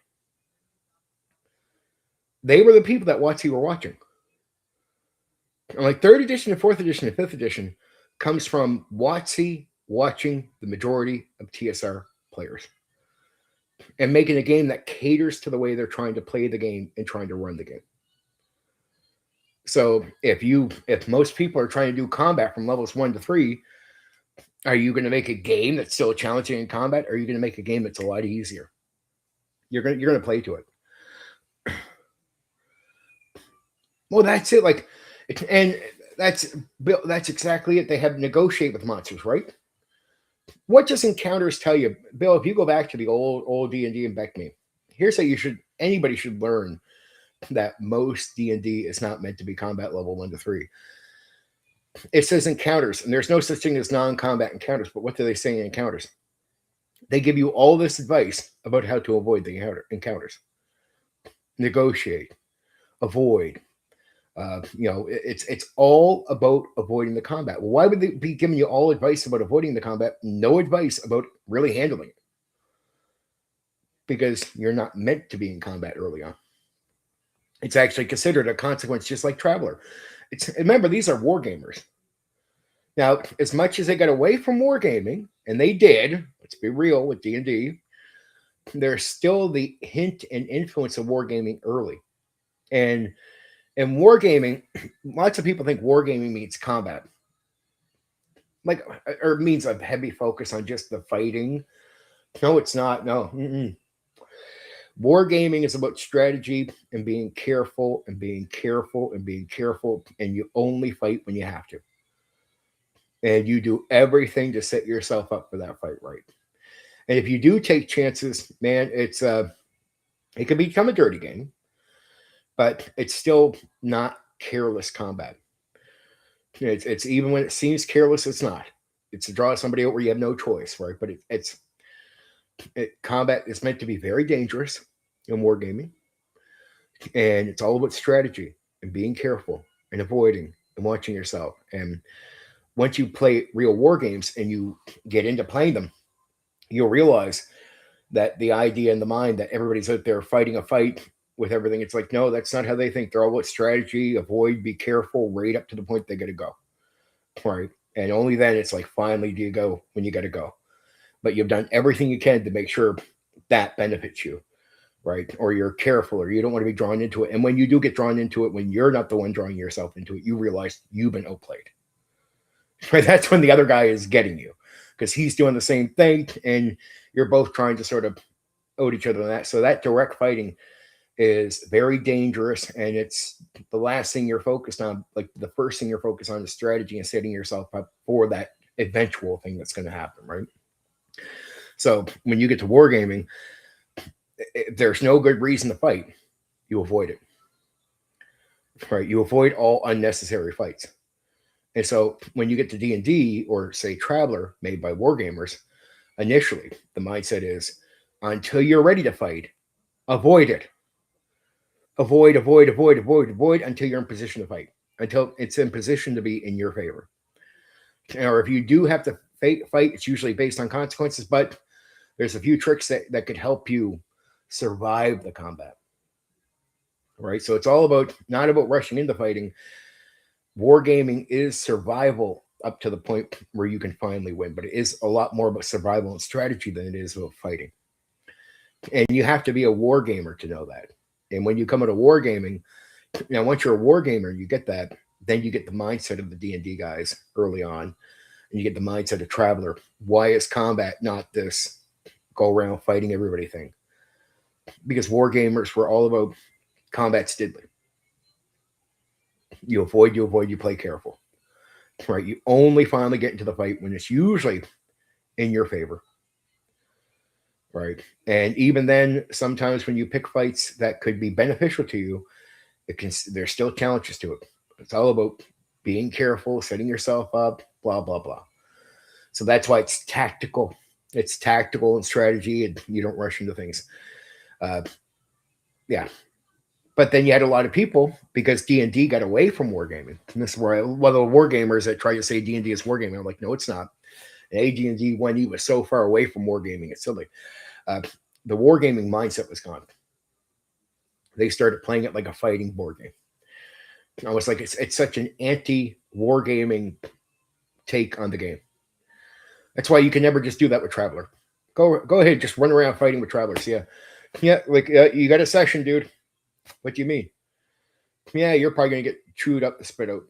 They were the people that WotC were watching. And like 3rd edition and 4th edition and 5th edition comes from WotC watching the majority of TSR players and making a game that caters to the way they're trying to play the game and trying to run the game. So if most people are trying to do combat from levels 1 to 3, are you going to make a game that's still challenging in combat, or are you going to make a game that's a lot easier? You're going to play to it. Well, that's it. Like, and that's exactly it. They have to negotiate with monsters, right? What does encounters tell you, Bill? If you go back to the old D&D and Beckme, here's how anybody should learn that most D&D is not meant to be combat level 1 to 3. It says encounters, and there's no such thing as non-combat encounters. But what do they say in encounters? They give you all this advice about how to avoid the encounters. Negotiate, avoid. It's all about avoiding the combat. Well, why would they be giving you all advice about avoiding the combat? No advice about really handling it. Because you're not meant to be in combat early on. It's actually considered a consequence, just like Traveler. Remember, these are wargamers. Now, as much as they got away from wargaming, and they did, let's be real with D&D, there's still the hint and influence of wargaming early. And in wargaming, lots of people think wargaming means combat. Or means a heavy focus on just the fighting. No, it's not. No. Wargaming is about strategy and being careful and being careful and being careful. And you only fight when you have to. And you do everything to set yourself up for that fight right. And if you do take chances, man, it can become a dirty game. But it's still not careless combat. It's even when it seems careless, it's not. It's to draw somebody out where you have no choice, right? But combat is meant to be very dangerous in wargaming, and it's all about strategy and being careful and avoiding and watching yourself. And once you play real war games and you get into playing them, you'll realize that the idea in the mind that everybody's out there fighting a fight with everything, it's like, no, that's not how they think. They're all about strategy, avoid, be careful, right up to the point they got to go, right? And only then it's like, finally do you go when you got to go. But you've done everything you can to make sure that benefits you, right? Or you're careful, or you don't want to be drawn into it. And when you do get drawn into it, when you're not the one drawing yourself into it, you realize you've been outplayed, right? That's when the other guy is getting you, because he's doing the same thing, and you're both trying to sort of out each other on that. So that direct fighting is very dangerous, and it's the last thing you're focused on. Like, the first thing you're focused on is strategy and setting yourself up for that eventual thing that's going to happen, right? So when you get to wargaming, if there's no good reason to fight, you avoid it, right? You avoid all unnecessary fights. And so when you get to D&D, or say Traveler, made by wargamers, initially the mindset is, until you're ready to fight, avoid it. Avoid until you're in position to fight, until it's in position to be in your favor. Or if you do have to fight, it's usually based on consequences, but there's a few tricks that could help you survive the combat, right? So it's all about, not about rushing into fighting. Wargaming is survival up to the point where you can finally win, but it is a lot more about survival and strategy than it is about fighting. And you have to be a wargamer to know that. And when you come into wargaming, now once you're a wargamer, you get that, then you get the mindset of the D&D guys early on, and you get the mindset of Traveler. Why is combat not this go around fighting everybody thing? Because wargamers were all about combat stidly. You avoid, you play careful, right? You only finally get into the fight when it's usually in your favor, right? And even then, sometimes when you pick fights that could be beneficial to you, there's still challenges to it. It's all about being careful, setting yourself up, blah, blah, blah. So that's why it's tactical. It's tactical and strategy, and you don't rush into things. Uh, yeah. But then you had a lot of people, because D&D got away from wargaming. And this is where the wargamers that try to say D&D is wargaming, I'm like, no, it's not. AD&D, when he was so far away from wargaming, it's silly. The wargaming mindset was gone. They started playing it like a fighting board game. I was like, it's such an anti-wargaming take on the game. That's why you can never just do that with Traveler. Go ahead, just run around fighting with Travelers. Yeah. Like you got a session, dude. What do you mean? Yeah, you're probably gonna get chewed up the spit out.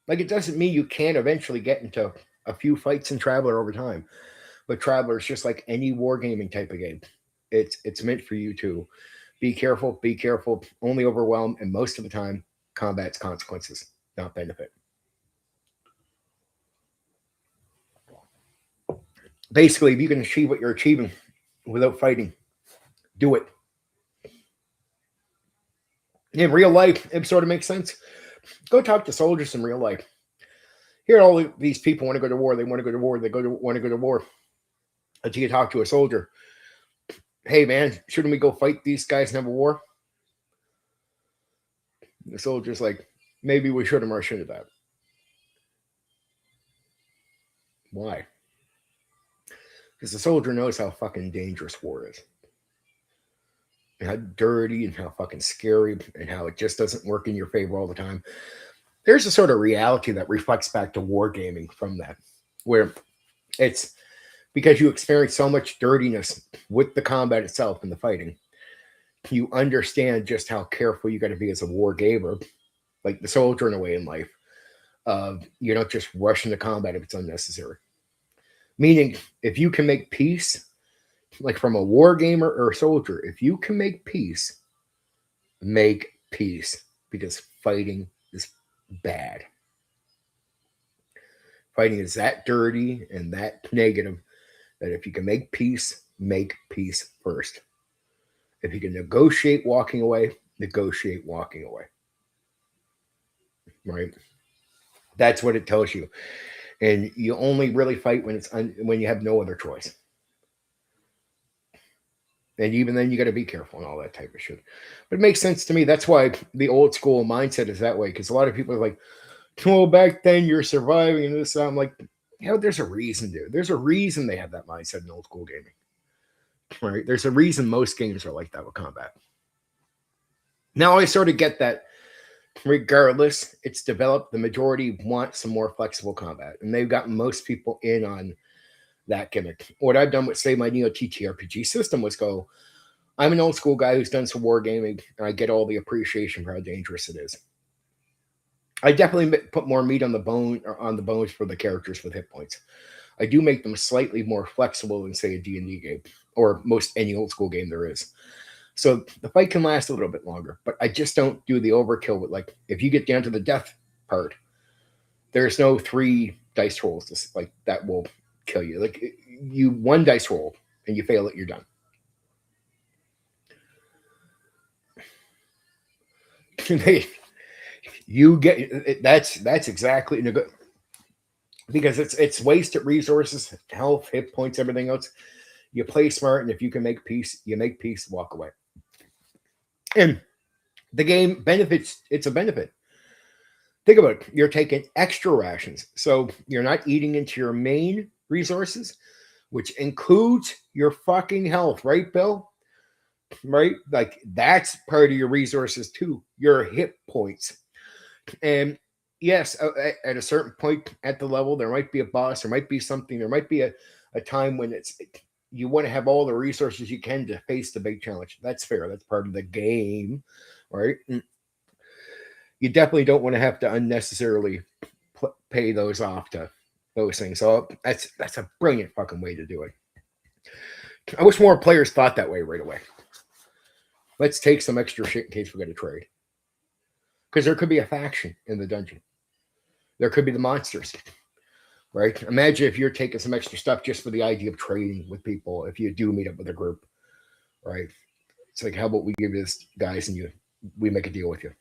Like, it doesn't mean you can't eventually get into a few fights in Traveler over time. But Traveler is just like any wargaming type of game. It's meant for you to be careful, only overwhelm, and most of the time, combat's consequences, not benefit. Basically, if you can achieve what you're achieving without fighting, do it. In real life, it sort of makes sense. Go talk to soldiers in real life. Here, all these people want to go to war. They want to go to war. Want to go to war. Until you talk to a soldier. Hey, man, shouldn't we go fight these guys and have a war? The soldier's like, maybe we shouldn't rush into that. Why? Because the soldier knows how fucking dangerous war is. And how dirty and how fucking scary and how it just doesn't work in your favor all the time. There's a sort of reality that reflects back to wargaming from that, where it's because you experience so much dirtiness with the combat itself and the fighting, you understand just how careful you got to be as a war gamer, like the soldier in a way in life. You don't just rush into combat if it's unnecessary. Meaning, if you can make peace, like from a war gamer or a soldier, if you can make peace, because fighting is bad. Fighting is that dirty and that negative that if you can make peace first. If you can negotiate walking away, negotiate walking away. Right? That's what it tells you. And you only really fight when when you have no other choice. And even then, you got to be careful and all that type of shit. But it makes sense to me. That's why the old school mindset is that way. Because a lot of people are like, well, back then you're surviving and this. I'm like, there's a reason, dude. There's a reason they have that mindset in old school gaming. Right? There's a reason most games are like that with combat. Now I sort of get that. Regardless, it's developed. The majority want some more flexible combat. And they've gotten most people in on that gimmick. What I've done with, say, my Neo TTRPG system was go, I'm an old school guy who's done some wargaming, and I get all the appreciation for how dangerous it is. I definitely put more meat on the bones for the characters with hit points. I do make them slightly more flexible than, say, a D&D game, or most any old school game there is. So the fight can last a little bit longer, but I just don't do the overkill with, like, if you get down to the death part, there's no 3 dice rolls like that will kill you. Like, you 1 dice roll and you fail it, you're done. You get that's exactly because it's wasted resources, health, hit points, everything else. You play smart, and if you can make peace, you make peace, walk away. And the game benefits, it's a benefit. Think about it. You're taking extra rations. So you're not eating into your main resources, which includes your fucking health, right, Bill? Right? Like, that's part of your resources too, your hit points. And yes, at a certain point at the level, there might be a boss, there might be something, there might be a time when you want to have all the resources you can to face the big challenge. That's fair. That's part of the game, right? You definitely don't want to have to unnecessarily pay those off to those things. So that's a brilliant fucking way to do it. I wish more players thought that way right away. Let's take some extra shit in case we got to trade. Because there could be a faction in the dungeon. There could be the monsters. Right? Imagine if you're taking some extra stuff just for the idea of trading with people if you do meet up with a group. Right? It's like, how about we give this, guys, and we make a deal with you.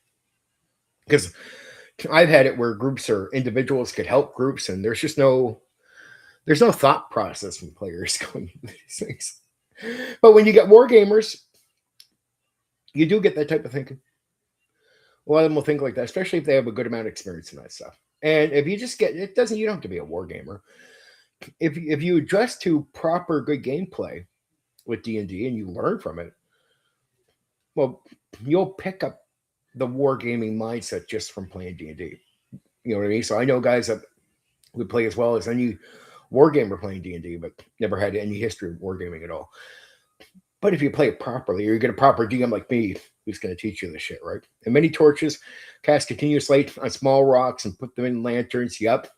Because I've had it where groups or individuals could help groups, and there's no thought process from players going into these things. But when you get war gamers, you do get that type of thinking. A lot of them will think like that, especially if they have a good amount of experience in that stuff. And if you just get it, doesn't you don't have to be a war gamer. If you adjust to proper good gameplay with D&D and you learn from it, well, you'll pick up the wargaming mindset just from playing D&D. You know what I mean? So I know guys that would play as well as any wargamer playing D&D, but never had any history of wargaming at all. But if you play it properly, or you get a proper DM like me, who's going to teach you this shit, right? And many torches, cast continuous light on small rocks and put them in lanterns. Yep.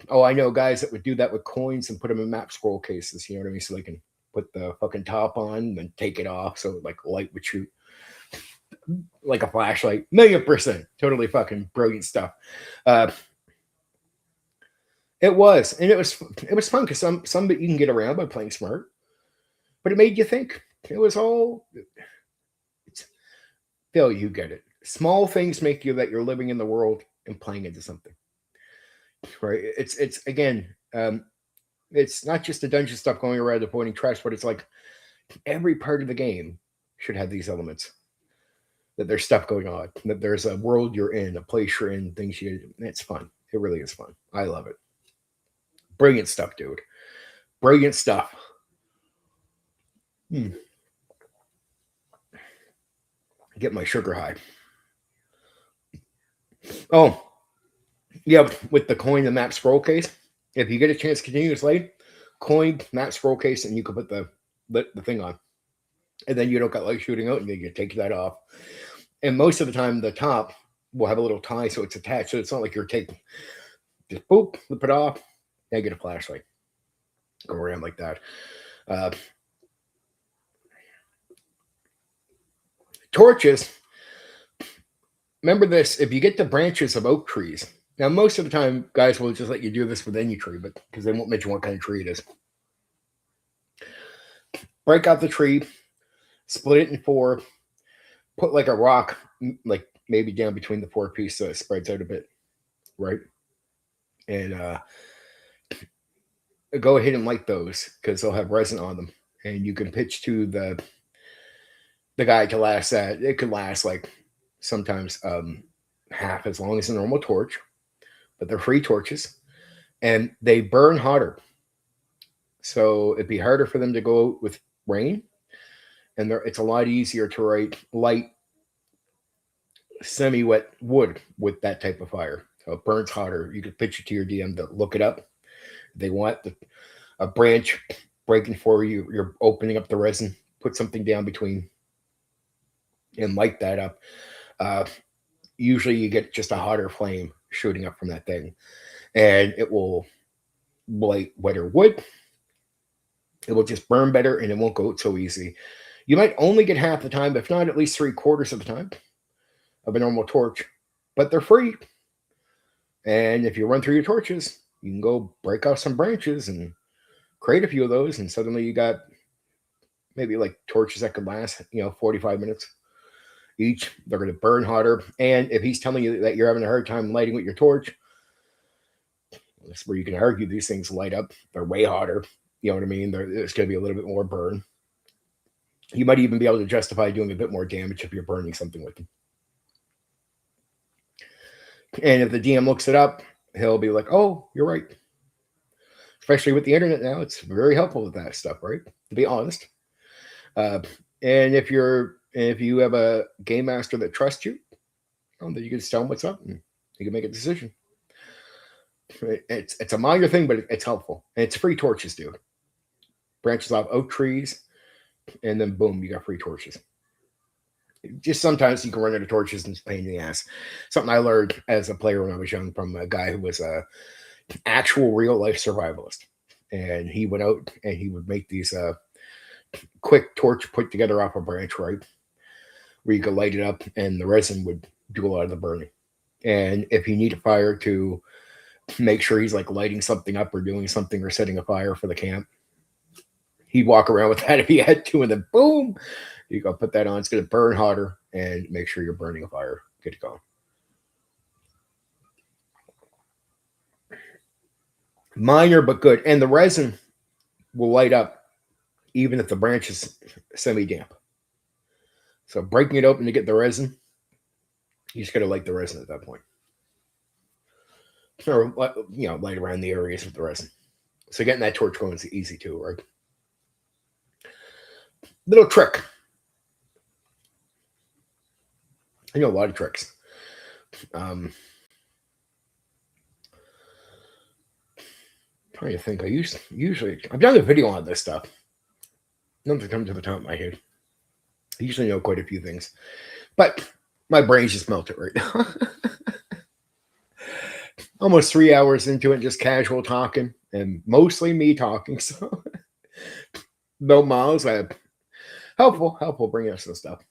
Oh, I know guys that would do that with coins and put them in map scroll cases. You know what I mean? So they can put the fucking top on and take it off, so like light would shoot like a flashlight. 1,000,000%, totally fucking brilliant stuff. It was, and it was fun because some that you can get around by playing smart, but it made you think. It was all. Phil, you get it. Small things make you that you're living in the world and playing into something, right? It's again, it's not just the dungeon stuff going around avoiding trash, but it's like every part of the game should have these elements. That there's stuff going on, that there's a world you're in, a place you're in, things you. It's fun. It really is fun. I love it. Brilliant stuff, dude. Brilliant stuff. Get my sugar high. Oh, yeah, with the coin and map scroll case. If you get a chance to continuously, coin, map scroll case, and you can put the thing on. And then you don't got like shooting out, and you take that off. And most of the time, the top will have a little tie, so it's attached. So it's not like you're taking just boop, flip it off, and get a flashlight. Go around like that. Torches. Remember this: if you get the branches of oak trees, now most of the time, guys will just let you do this with any tree, but because they won't mention what kind of tree it is. Break out the tree, split it in four, put like a rock, like maybe down between the four pieces so it spreads out a bit, right? And go ahead and light those because they'll have resin on them, and you can pitch to the guy to last that. It could last like sometimes half as long as a normal torch, but they're free torches, and they burn hotter. So it'd be harder for them to go out with rain, and it's a lot easier to light semi-wet wood with that type of fire. So it burns hotter. You could pitch it to your DM to look it up. They want a branch breaking for you. You're opening up the resin. Put something down between and light that up. Usually you get just a hotter flame shooting up from that thing, and it will light wetter wood. It will just burn better, and it won't go out so easy. You might only get half the time, if not at least 3/4 of the time, of a normal torch, but they're free. And if you run through your torches, you can go break off some branches and create a few of those, and suddenly you got maybe like torches that could last, 45 minutes each. They're going to burn hotter. And if he's telling you that you're having a hard time lighting with your torch, that's where you can argue these things light up. They're way hotter. You know what I mean? It's going to be a little bit more burn. You might even be able to justify doing a bit more damage if you're burning something with them. And if the DM looks it up, he'll be like, oh, you're right. Especially with the internet now, it's very helpful with that stuff, right? To be honest. And if you have a game master that trusts you, then you can just tell them what's up and you can make a decision. It's a minor thing, but it's helpful. And it's free torches, dude. Branches off oak trees, and then boom, you got free torches. Just sometimes you can run out of torches and it's a pain in the ass. Something I learned as a player when I was young from a guy who was a actual real life survivalist. And he went out and he would make these quick torch put together off a branch, right? Where you could light it up and the resin would do a lot of the burning. And if you need a fire to make sure he's like lighting something up or doing something or setting a fire for the camp, he'd walk around with that if he had to, and then boom, you go put that on. It's going to burn hotter and make sure you're burning a fire. Good to go. Minor but good. And the resin will light up even if the branch is semi-damp. So breaking it open to get the resin, you just got to light the resin at that point. Or, light around the areas with the resin. So getting that torch going is easy too, right? Little trick. I know a lot of tricks. Trying to think. I've done a video on this stuff. Nothing comes to the top of my head. I usually know quite a few things, but my brain's just melted right now. Almost 3 hours into it, just casual talking, and mostly me talking. So no miles. Helpful bringing us some stuff.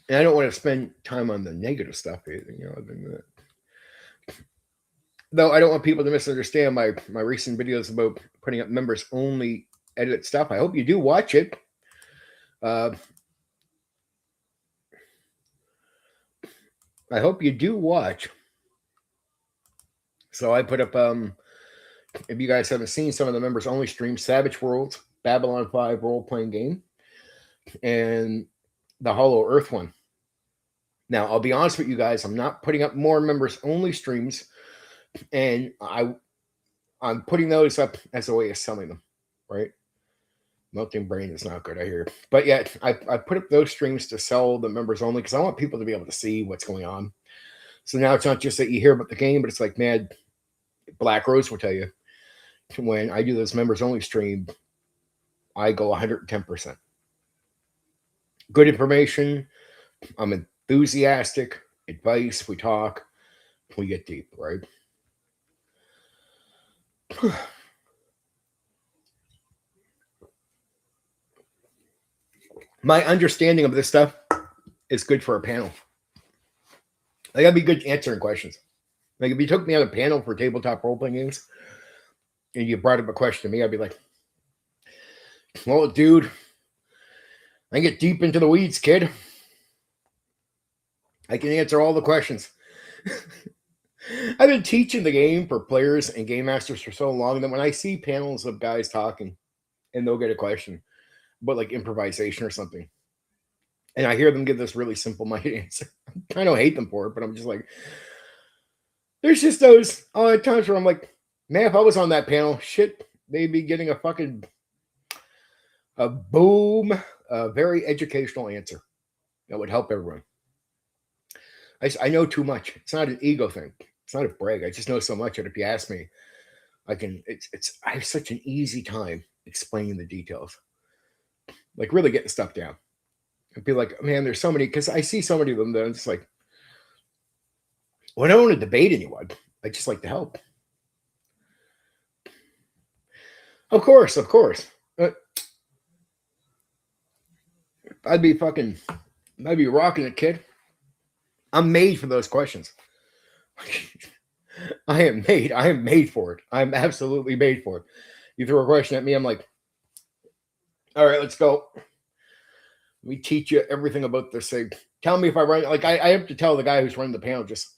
And I don't want to spend time on the negative stuff either. Though I don't want people to misunderstand my recent videos about putting up members only edit stuff. I hope you do watch it. I hope you do watch. So I put up, if you guys haven't seen some of the members only streams, Savage Worlds, Babylon 5 role-playing game, and the Hollow Earth one. Now, I'll be honest with you guys, I'm not putting up more members only streams, and I'm putting those up as a way of selling them, right? Melting brain is not good, I hear. But yet, I put up those streams to sell the members only because I want people to be able to see what's going on. So now it's not just that you hear about the game, but it's like, man, Black Rose will tell you, when I do this members only stream, I go 110%. Good information. I'm enthusiastic. Advice. We talk. We get deep, right? My understanding of this stuff is good for a panel. Like, I'd be good answering questions. Like, if you took me on a panel for tabletop role-playing games and you brought up a question to me, I'd be like, well, dude, I get deep into the weeds, kid. I can answer all the questions. I've been teaching the game for players and game masters for so long that when I see panels of guys talking and they'll get a question about like improvisation or something, and I hear them give this really simple-minded answer, I kind of hate them for it, but I'm just like, there's just those times where I'm like, man, if I was on that panel, shit, they'd be getting a fucking a very educational answer that would help everyone. I know too much. It's not an ego thing. It's not a brag. I just know so much that if you ask me, I have such an easy time explaining the details. Like really getting stuff down. I'd be like, man, there's so many, because I see so many of them that I'm just like, well, I don't want to debate anyone. I just like to help. Of course. I'd be rocking it, kid. I'm made for those questions. I am made for it. I'm absolutely made for it. You throw a question at me, I'm like, all right, let's go. Let me teach you everything about this thing. Tell me if I run, like I have to tell the guy who's running the panel, just,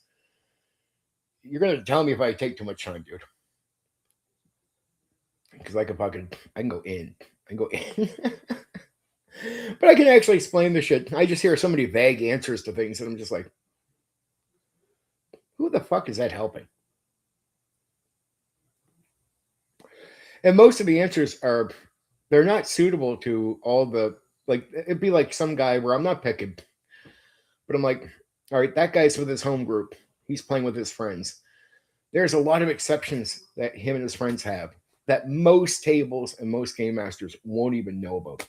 you're going to tell me if I take too much time, dude. Because I can go in. But I can actually explain the shit. I just hear so many vague answers to things and I'm just like, who the fuck is that helping? And most of the answers they're not suitable to all the, like, it'd be like some guy where I'm not picking, but I'm like, all right, that guy's with his home group. He's playing with his friends. There's a lot of exceptions that him and his friends have that most tables and most game masters won't even know about.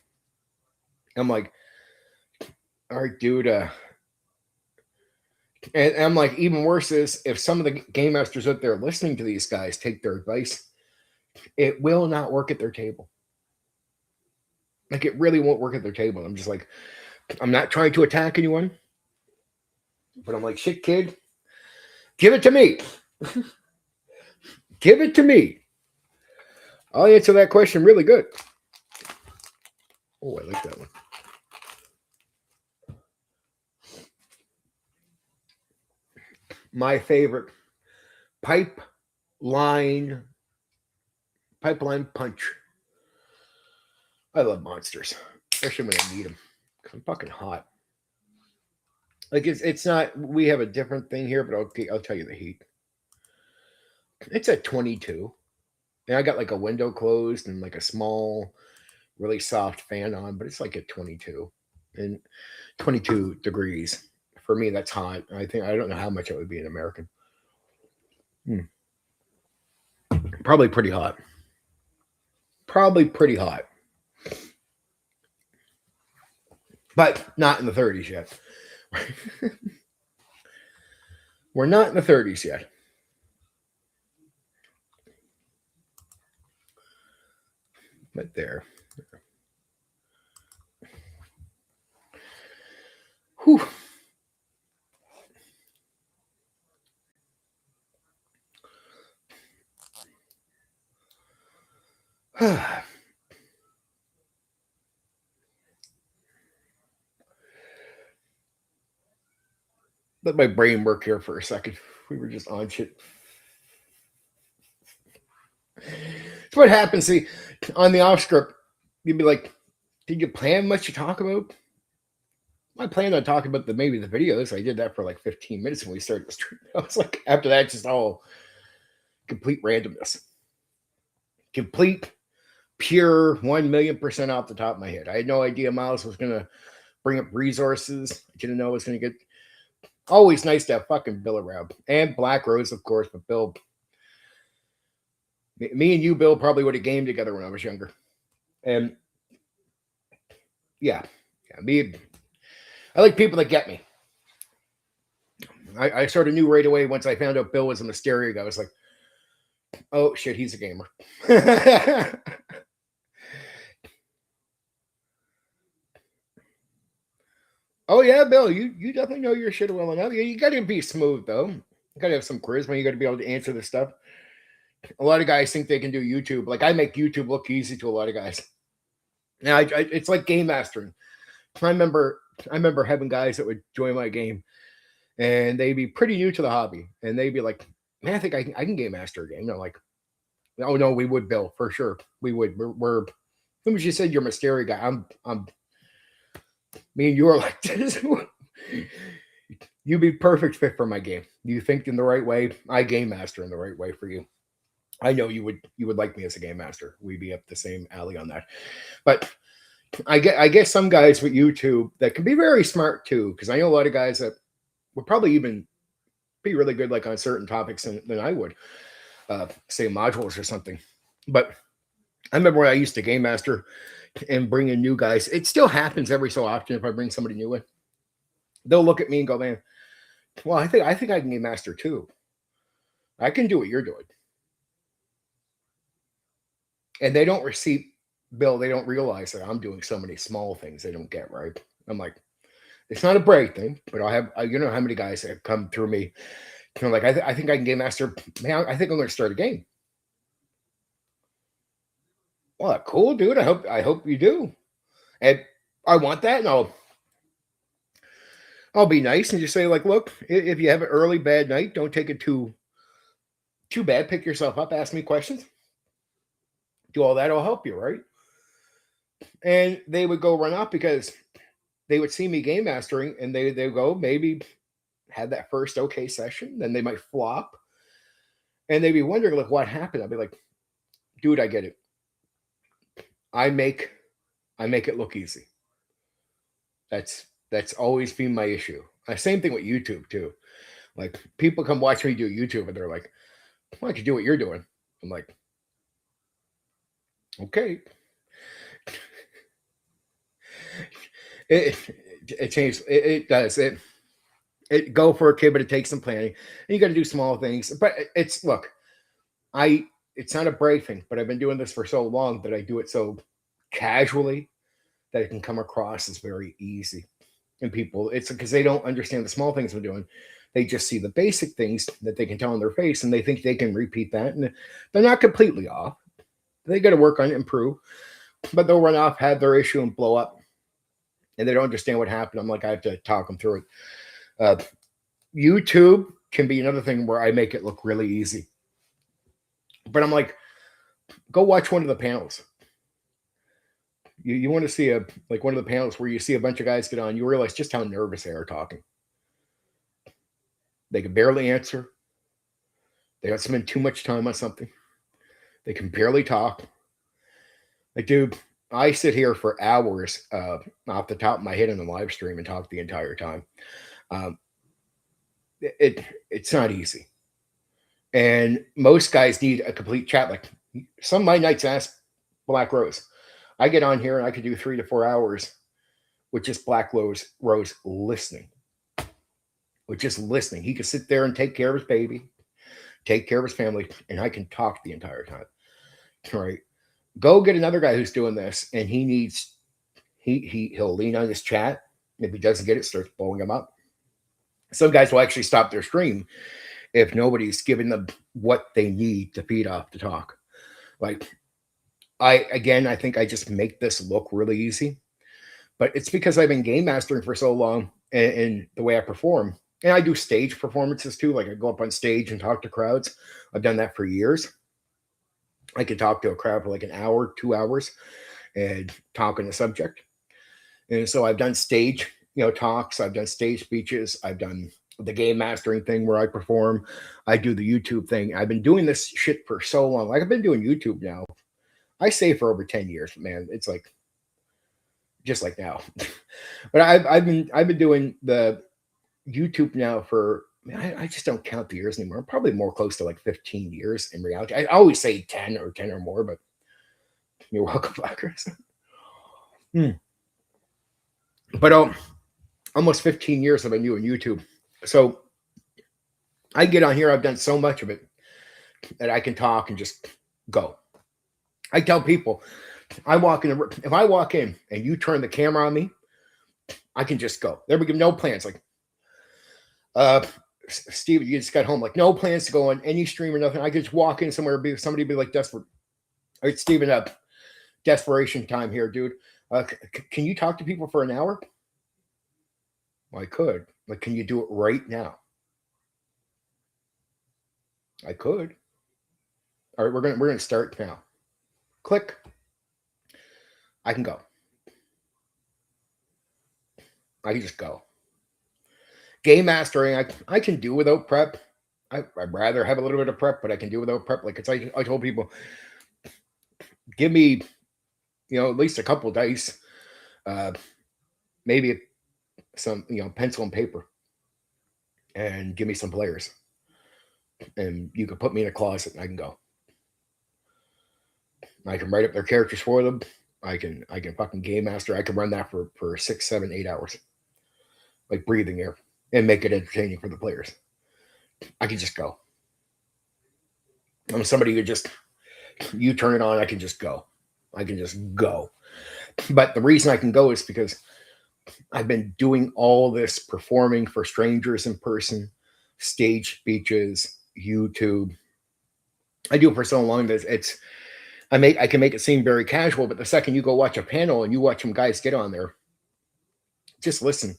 I'm like, all right, dude. And I'm like, even worse is if some of the game masters out there listening to these guys take their advice, it will not work at their table. Like, it really won't work at their table. I'm just like, I'm not trying to attack anyone, but I'm like, shit, kid, give it to me. Give it to me. I'll answer that question really good. Oh, I like that one. My favorite pipeline punch. I love monsters, especially when I need them. I'm fucking hot. Like it's not. We have a different thing here, but I'll tell you the heat. It's at 22, and I got like a window closed and like a small, really soft fan on, but it's like at 22 and 22 degrees. For me, that's hot. I don't know how much it would be in American. Probably pretty hot. Probably pretty hot. But not in the 30s yet. We're not in the 30s yet. But there. Whew. Let my brain work here for a second. We were just on shit. It's what happens. See, on the off script, you'd be like, did you plan much to talk about? I planned on talking about maybe the videos. I did that for like 15 minutes when we started the stream. I was like, after that, just all complete randomness. Complete, pure 1,000,000% off the top of my head. I had no idea Miles was going to bring up resources. I didn't know it was going to get. Always nice to have fucking Bill around. And Black Rose, of course, but Bill. Me and you, Bill, probably would have gamed together when I was younger. And yeah, I like people that get me. I sort of knew right away once I found out Bill was a Mysteria guy. I was like, oh shit, he's a gamer. Oh yeah, Bill, you definitely know your shit well enough. You got to be smooth though. You got to have some charisma. You got to be able to answer this stuff. A lot of guys think they can do YouTube. Like I make YouTube look easy to a lot of guys. Now it's like game mastering. I remember having guys that would join my game, and they'd be pretty new to the hobby, and they'd be like, "Man, I think I can game master a game." They're like, "Oh no, we would, Bill, for sure. We would. We're as you said, you're a Mysteria guy. I'm. Me and you are like this. You'd be perfect fit for my game. You think in the right way. I game master in the right way for you. I know you would like me as a game master. We'd be up the same alley on that. But I guess some guys with YouTube that can be very smart too, because I know a lot of guys that would probably even be really good like on certain topics than I would, say modules or something. But I remember when I used to game master and bring in new guys. It still happens every so often if I bring somebody new in. They'll look at me and go, man, well, I think I can game master too. I can do what you're doing. And they don't Bill, they don't realize that I'm doing so many small things they don't get, right? I'm like, it's not a brag thing, but you know how many guys have come through me, like, I think I can game master. Man, I think I'm going to start a game. Well, cool, dude. I hope you do. And I want that, and I'll be nice and just say, like, look, if you have an early bad night, don't take it too bad. Pick yourself up, ask me questions. Do all that, I'll help you, right? And they would go run off because they would see me game mastering, and they go maybe had that first okay session, then they might flop, and they'd be wondering like what happened. I'd be like, dude, I get it. I make it look easy. That's always been my issue. Same thing with YouTube too. Like people come watch me do YouTube and they're like, well, I can do what you're doing. I'm like, okay. It changed. It does. It go for a kid, but it takes some planning. And you got to do small things. But it's look, it's not a brave thing, but I've been doing this for so long that I do it so casually that it can come across as very easy. And people, it's because they don't understand the small things we're doing. They just see the basic things that they can tell in their face, and they think they can repeat that. And they're not completely off. They got to work on it, improve, but they'll run off, have their issue, and blow up. And they don't understand what happened. I'm like, I have to talk them through it. YouTube can be another thing where I make it look really easy. But I'm like, go watch one of the panels. You want to see one of the panels where you see a bunch of guys get on, you realize just how nervous they are talking. They can barely answer. They don't spend too much time on something. They can barely talk. Like, dude, I sit here for hours off the top of my head in the live stream and talk the entire time. It's not easy. And most guys need a complete chat. Like some of my nights ask Black Rose. I get on here and I could do 3 to 4 hours with just Black Rose listening. With just listening. He could sit there and take care of his baby, take care of his family, and I can talk the entire time. All right. Go get another guy who's doing this, and he'll lean on his chat. If he doesn't get it, starts blowing him up. Some guys will actually stop their stream if nobody's giving them what they need to feed off to talk. Like, I think I just make this look really easy, but it's because I've been game mastering for so long and the way I perform. And I do stage performances too. Like I go up on stage and talk to crowds. I've done that for years. I could talk to a crowd for like an hour, 2 hours and talk on the subject. And so I've done stage, talks. I've done stage speeches. I've done the game mastering thing where I perform. I do the YouTube thing. I've been doing this shit for so long. Like I've been doing YouTube now. I say for over 10 years, man. It's like just like now. But I've been doing the YouTube now for, I just don't count the years anymore. I'm probably more close to like 15 years in reality. I always say 10 or more, but you're welcome, Blackers. But almost 15 years I've been doing YouTube. So I get on here. I've done so much of it that I can talk and just go. I tell people, if I walk in and you turn the camera on me, I can just go. There we go. No plans. Like, Steve, you just got home. Like, no plans to go on any stream or nothing. I could just walk in somewhere. Somebody be like desperate. All right, Steven, desperation time here, dude. Can you talk to people for an hour? Well, I could. Like, can you do it right now? I could. All right, we're gonna start now. Click. I can go. I can just go. Game mastering, I can do without prep. I'd rather have a little bit of prep, but I can do without prep. Like I told people, give me, at least a couple dice, maybe some, pencil and paper, and give me some players, and you can put me in a closet and I can go. I can write up their characters for them. I can fucking game master. I can run that for 6, 7, 8 hours, like breathing air, and make it entertaining for the players. I can just go. I'm somebody who you turn it on, I can just go. I can just go. But the reason I can go is because I've been doing all this performing for strangers in person, stage speeches, YouTube. I do it for so long that I can make it seem very casual, but the second you go watch a panel and you watch some guys get on there, just listen.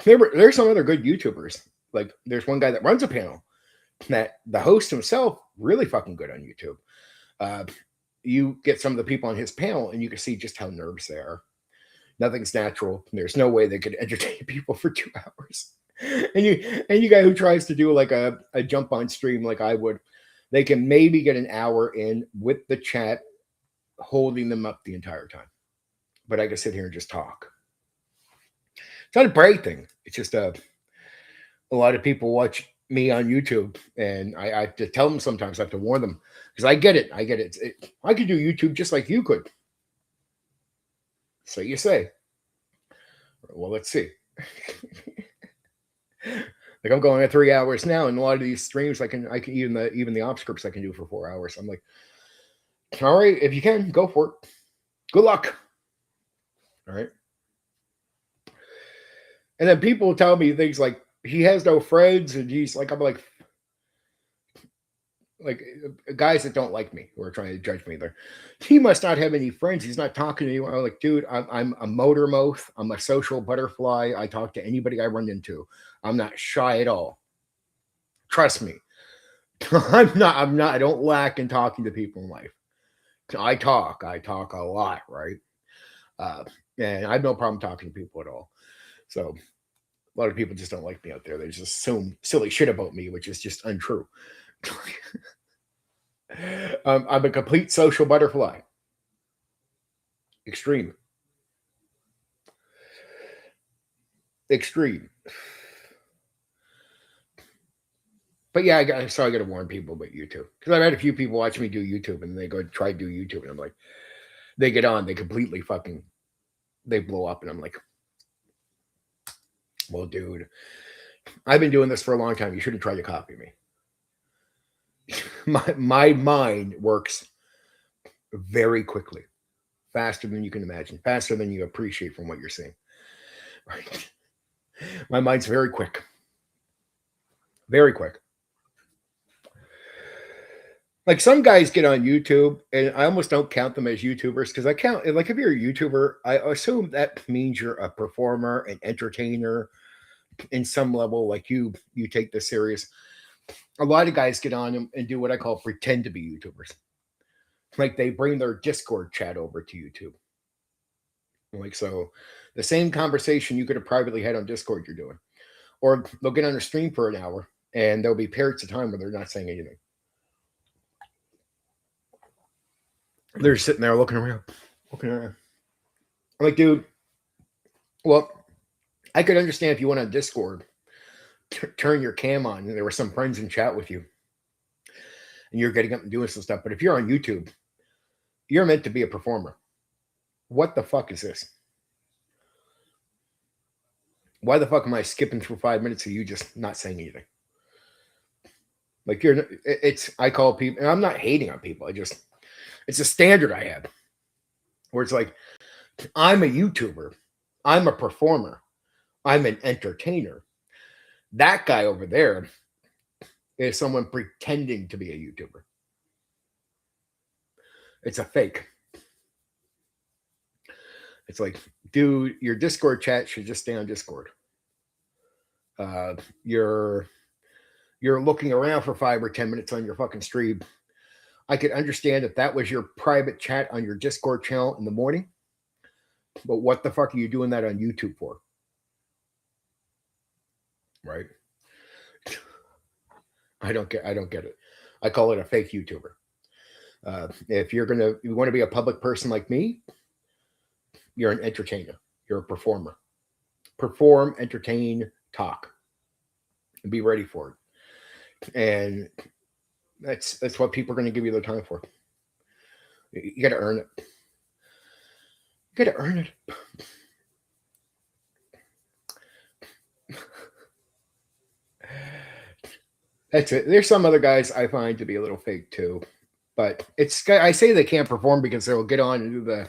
There's some other good YouTubers. Like there's one guy that runs a panel that the host himself really fucking good on YouTube. You get some of the people on his panel and you can see just how nervous they are. Nothing's natural. There's no way they could entertain people for 2 hours. And you guy who tries to do like a jump on stream like I would, they can maybe get an hour in with the chat holding them up the entire time. But I can sit here and just talk. It's not a brag thing. It's just a lot of people watch me on YouTube, and I have to tell them sometimes. I have to warn them because I get it. I could do YouTube just like you could. So you say. Well, let's see. Like I'm going at 3 hours now, and a lot of these streams I can even the op scripts I can do for 4 hours. I'm like, all right, if you can, go for it. Good luck. All right. And then people tell me things like he has no friends, and he's like, I'm like guys that don't like me who are trying to judge me there. He must not have any friends. He's not talking to you. I'm like, dude, I'm a motor mouth. I'm a social butterfly. I talk to anybody I run into. I'm not shy at all. Trust me. I don't lack in talking to people in life. I talk a lot, right? And I have no problem talking to people at all. So a lot of people just don't like me out there. They just assume silly shit about me, which is just untrue. I'm a complete social butterfly. Extreme. But yeah, I got to warn people about YouTube, because I've had a few people watch me do YouTube, and they go try to do YouTube, and I'm like, they get on, they completely fucking, they blow up, and I'm like, well, dude, I've been doing this for a long time. You shouldn't try to copy me. My mind works very quickly, faster than you can imagine, faster than you appreciate from what you're seeing. Right? My mind's very quick. Very quick. Like, some guys get on YouTube, and I almost don't count them as YouTubers, because I count, like, if you're a YouTuber, I assume that means you're a performer, an entertainer in some level. Like, you take this serious. A lot of guys get on and do what I call pretend to be YouTubers. Like, they bring their Discord chat over to YouTube. Like, so the same conversation you could have privately had on Discord, you're doing. Or they'll get on a stream for an hour, and there'll be periods of time where they're not saying anything. They're sitting there looking around. I'm like, dude, well, I could understand if you went on Discord, turn your cam on, and there were some friends in chat with you, and you're getting up and doing some stuff. But if you're on YouTube, you're meant to be a performer. What the fuck is this? Why the fuck am I skipping through 5 minutes of you just not saying anything? Like, I call people, and I'm not hating on people. It's a standard I have, where it's like, I'm a YouTuber, I'm a performer, I'm an entertainer. That guy over there is someone pretending to be a YouTuber. It's a fake. It's like, dude, your Discord chat should just stay on Discord. You're looking around for 5 or 10 minutes on your fucking stream. I could understand if that was your private chat on your Discord channel in the morning, but what the fuck are you doing that on YouTube for? Right? I don't get it. I call it a fake YouTuber. If you want to be a public person like me, you're an entertainer. You're a performer. Perform, entertain, talk, and be ready for it. And that's what people are going to give you their time for. You got to earn it. You got to earn it. That's it. There's some other guys I find to be a little fake too, but I say they can't perform because they'll get on and do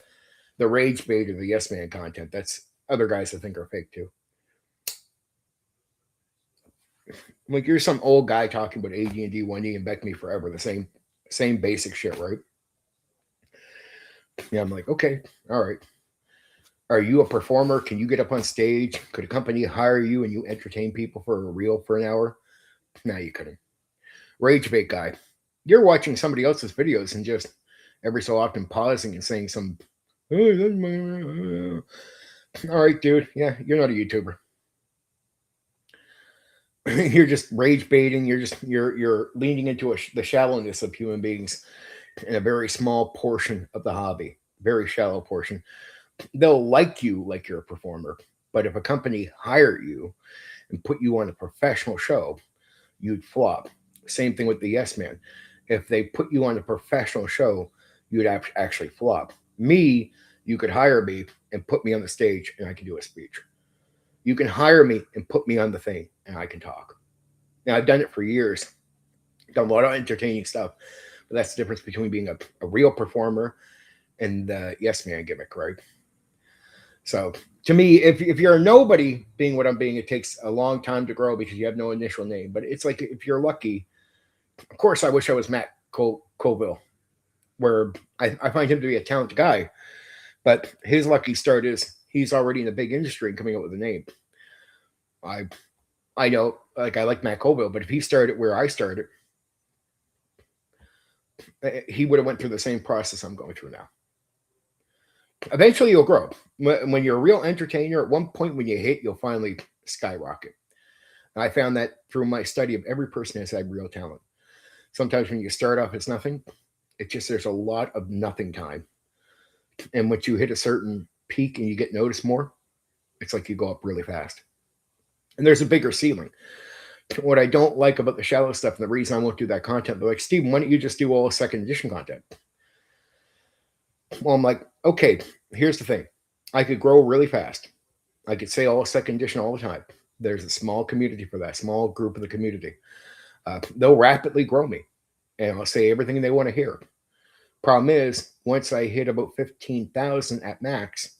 the rage bait or the yes man content. That's other guys I think are fake too. Like, you're some old guy talking about AD&D 1E and Beck Me Forever, the same basic shit, right? Yeah, I'm like, okay, all right. Are you a performer? Can you get up on stage? Could a company hire you and you entertain people for an hour? No, you couldn't. Rage bait guy. You're watching somebody else's videos and just every so often pausing and saying some, all right, dude. Yeah, you're not a YouTuber. You're just rage baiting. You're leaning into the shallowness of human beings in a very small portion of the hobby, very shallow portion. They'll like you like you're a performer, but if a company hire you and put you on a professional show, you'd flop. Same thing with the yes man. If they put you on a professional show, you'd actually flop. Me, you could hire me and put me on the stage and I can do a speech. You can hire me and put me on the thing and I can talk. Now, I've done it for years, done a lot of entertaining stuff, but that's the difference between being a real performer and the yes man gimmick, right? So to me, if you're a nobody being what I'm being, it takes a long time to grow because you have no initial name. But it's like, if you're lucky, of course, I wish I was Matt Colville, where I find him to be a talented guy, but his lucky start is he's already in the big industry and coming up with a name. I know, like I like Matt Colville, but if he started where I started, he would have went through the same process I'm going through now. Eventually, you'll grow. When you're a real entertainer, at one point when you hit, you'll finally skyrocket. And I found that through my study of every person has had real talent. Sometimes when you start off as nothing, it's just there's a lot of nothing time. And once you hit a certain peak and you get noticed more, it's like you go up really fast. And there's a bigger ceiling. What I don't like about the shallow stuff, and the reason I won't do that content, they're like, Steven, why don't you just do all second edition content? Well, I'm like, okay, here's the thing. I could grow really fast. I could say all second edition all the time. There's a small community for that, small group of the community. They'll rapidly grow me, and I'll say everything they want to hear. Problem is, once I hit about 15,000 at max,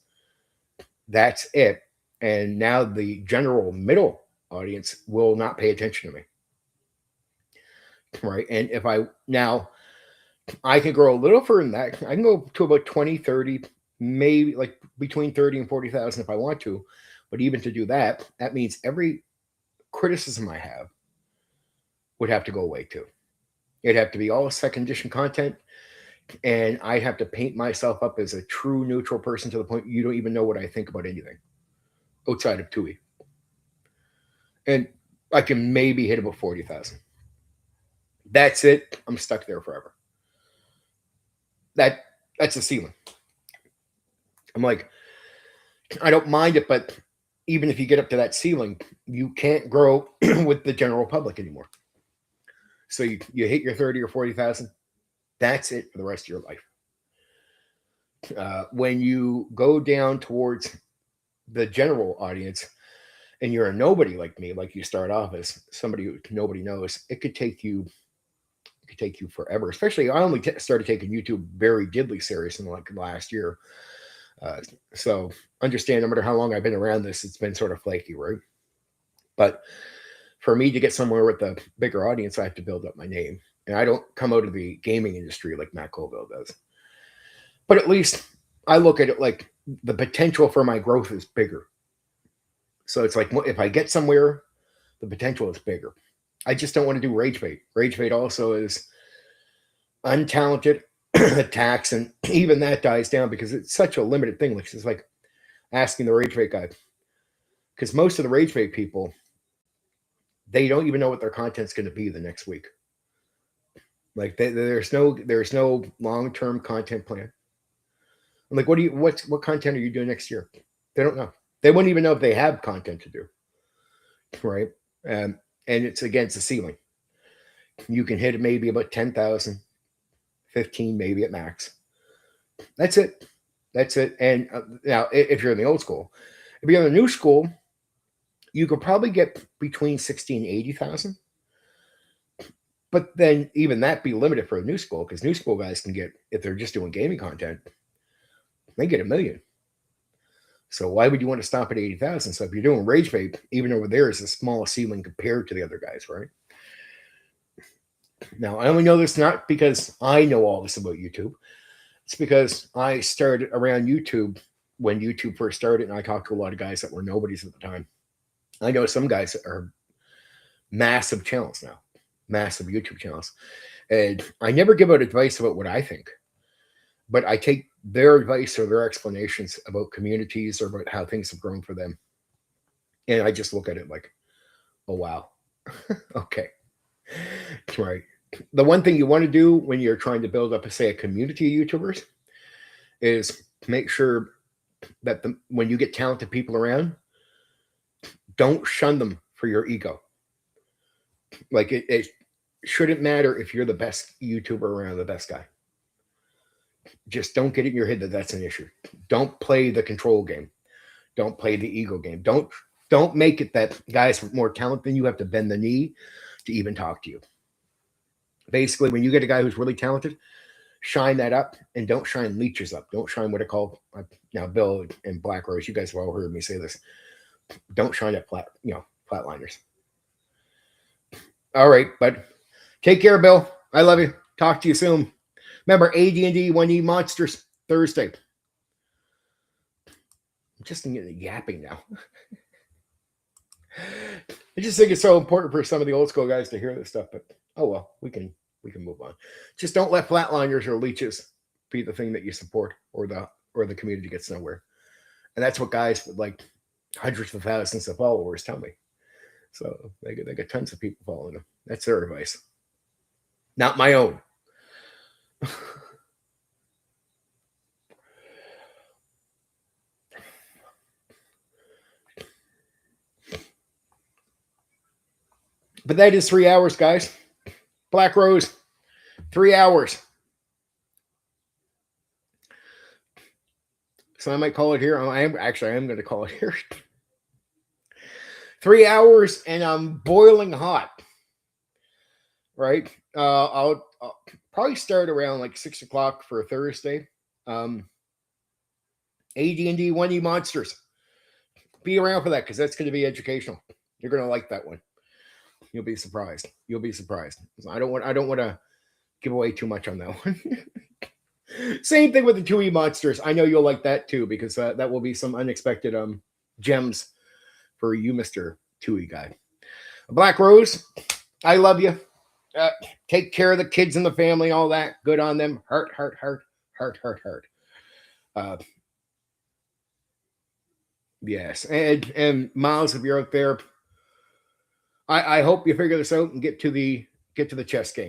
that's it. And now the general middle audience will not pay attention to me. Right. And if I can grow a little further than that. I can go to about 20, 30, maybe like between 30 and 40,000 if I want to. But even to do that, that means every criticism I have would have to go away too. It'd have to be all second edition content. And I'd have to paint myself up as a true neutral person to the point you don't even know what I think about anything outside of TUI. And I can maybe hit about 40,000. That's it. I'm stuck there forever. That's the ceiling. I'm like, I don't mind it, but even if you get up to that ceiling, you can't grow with the general public anymore. So you hit your 30 or 40,000. That's it for the rest of your life. When you go down towards the general audience and you're a nobody like me, like you start off as somebody who nobody knows, it could take you forever. Especially, I only started taking YouTube very diddly serious in like last year. So understand, no matter how long I've been around this, it's been sort of flaky, right? But for me to get somewhere with a bigger audience, I have to build up my name. And I don't come out of the gaming industry like Matt Colville does. But at least I look at it like the potential for my growth is bigger. So it's like if I get somewhere, the potential is bigger. I just don't want to do rage bait. Rage bait also is untalented attacks, and even that dies down because it's such a limited thing. Like it's like asking the rage bait guy, because most of the rage bait people, they don't even know what their content's going to be the next week. Like there's no long-term content plan. I'm like, what content are you doing next year? They don't know. They wouldn't even know if they have content to do, right? And it's against the ceiling. You can hit maybe about 10,000, 15 maybe at max. That's it. And now, if you're in the old school, if you're in the new school, you could probably get between 60 and 80,000. But then even that be limited for a new school, because new school guys can get, if they're just doing gaming content, they get $1 million. So why would you want to stop at 80,000? So if you're doing rage bait, even over there is a small ceiling compared to the other guys, right? Now, I only know this not because I know all this about YouTube. It's because I started around YouTube when YouTube first started, and I talked to a lot of guys that were nobodies at the time. I know some guys that are massive channels now, massive YouTube channels. And I never give out advice about what I think, but I take their advice or their explanations about communities or about how things have grown for them. And I just look at it like, oh, wow. Okay. Right. The one thing you want to do when you're trying to build up, say, a community of YouTubers is make sure that when you get talented people around, don't shun them for your ego. Like it shouldn't matter if you're the best YouTuber around, the best guy. Just don't get it in your head that that's an issue. Don't play the control game. Don't play the ego game. Don't make it that guys with more talent than you have to bend the knee to even talk to you. Basically, when you get a guy who's really talented, shine that up and don't shine leeches up. Don't shine what I call now Bill and Black Rose. You guys have all heard me say this. Don't shine up flatliners. All right, bud. Take care, Bill. I love you. Talk to you soon. Remember, AD&D 1E Monsters Thursday. I'm just getting yapping now. I just think it's so important for some of the old school guys to hear this stuff. But oh well, we can move on. Just don't let flatliners or leeches be the thing that you support, or the community gets nowhere. And that's what guys with like hundreds of thousands of followers tell me. So they get tons of people following them. That's their advice, not my own. But that is 3 hours, guys. Black Rose, 3 hours. So I might call it here. I am going to call it here. 3 hours, and I'm boiling hot. Right? I'll probably start around like 6 o'clock for a Thursday. AD&D 1E Monsters. Be around for that because that's going to be educational. You're going to like that one. You'll be surprised. You'll be surprised. I don't want to give away too much on that one. Same thing with the 2E Monsters. I know you'll like that too because that will be some unexpected gems for you, Mr. 2E guy. Black Rose, I love you. Take care of the kids and the family, all that. Good on them. Heart. Yes, and Miles, if you're out there, I hope you figure this out and get to the chess game.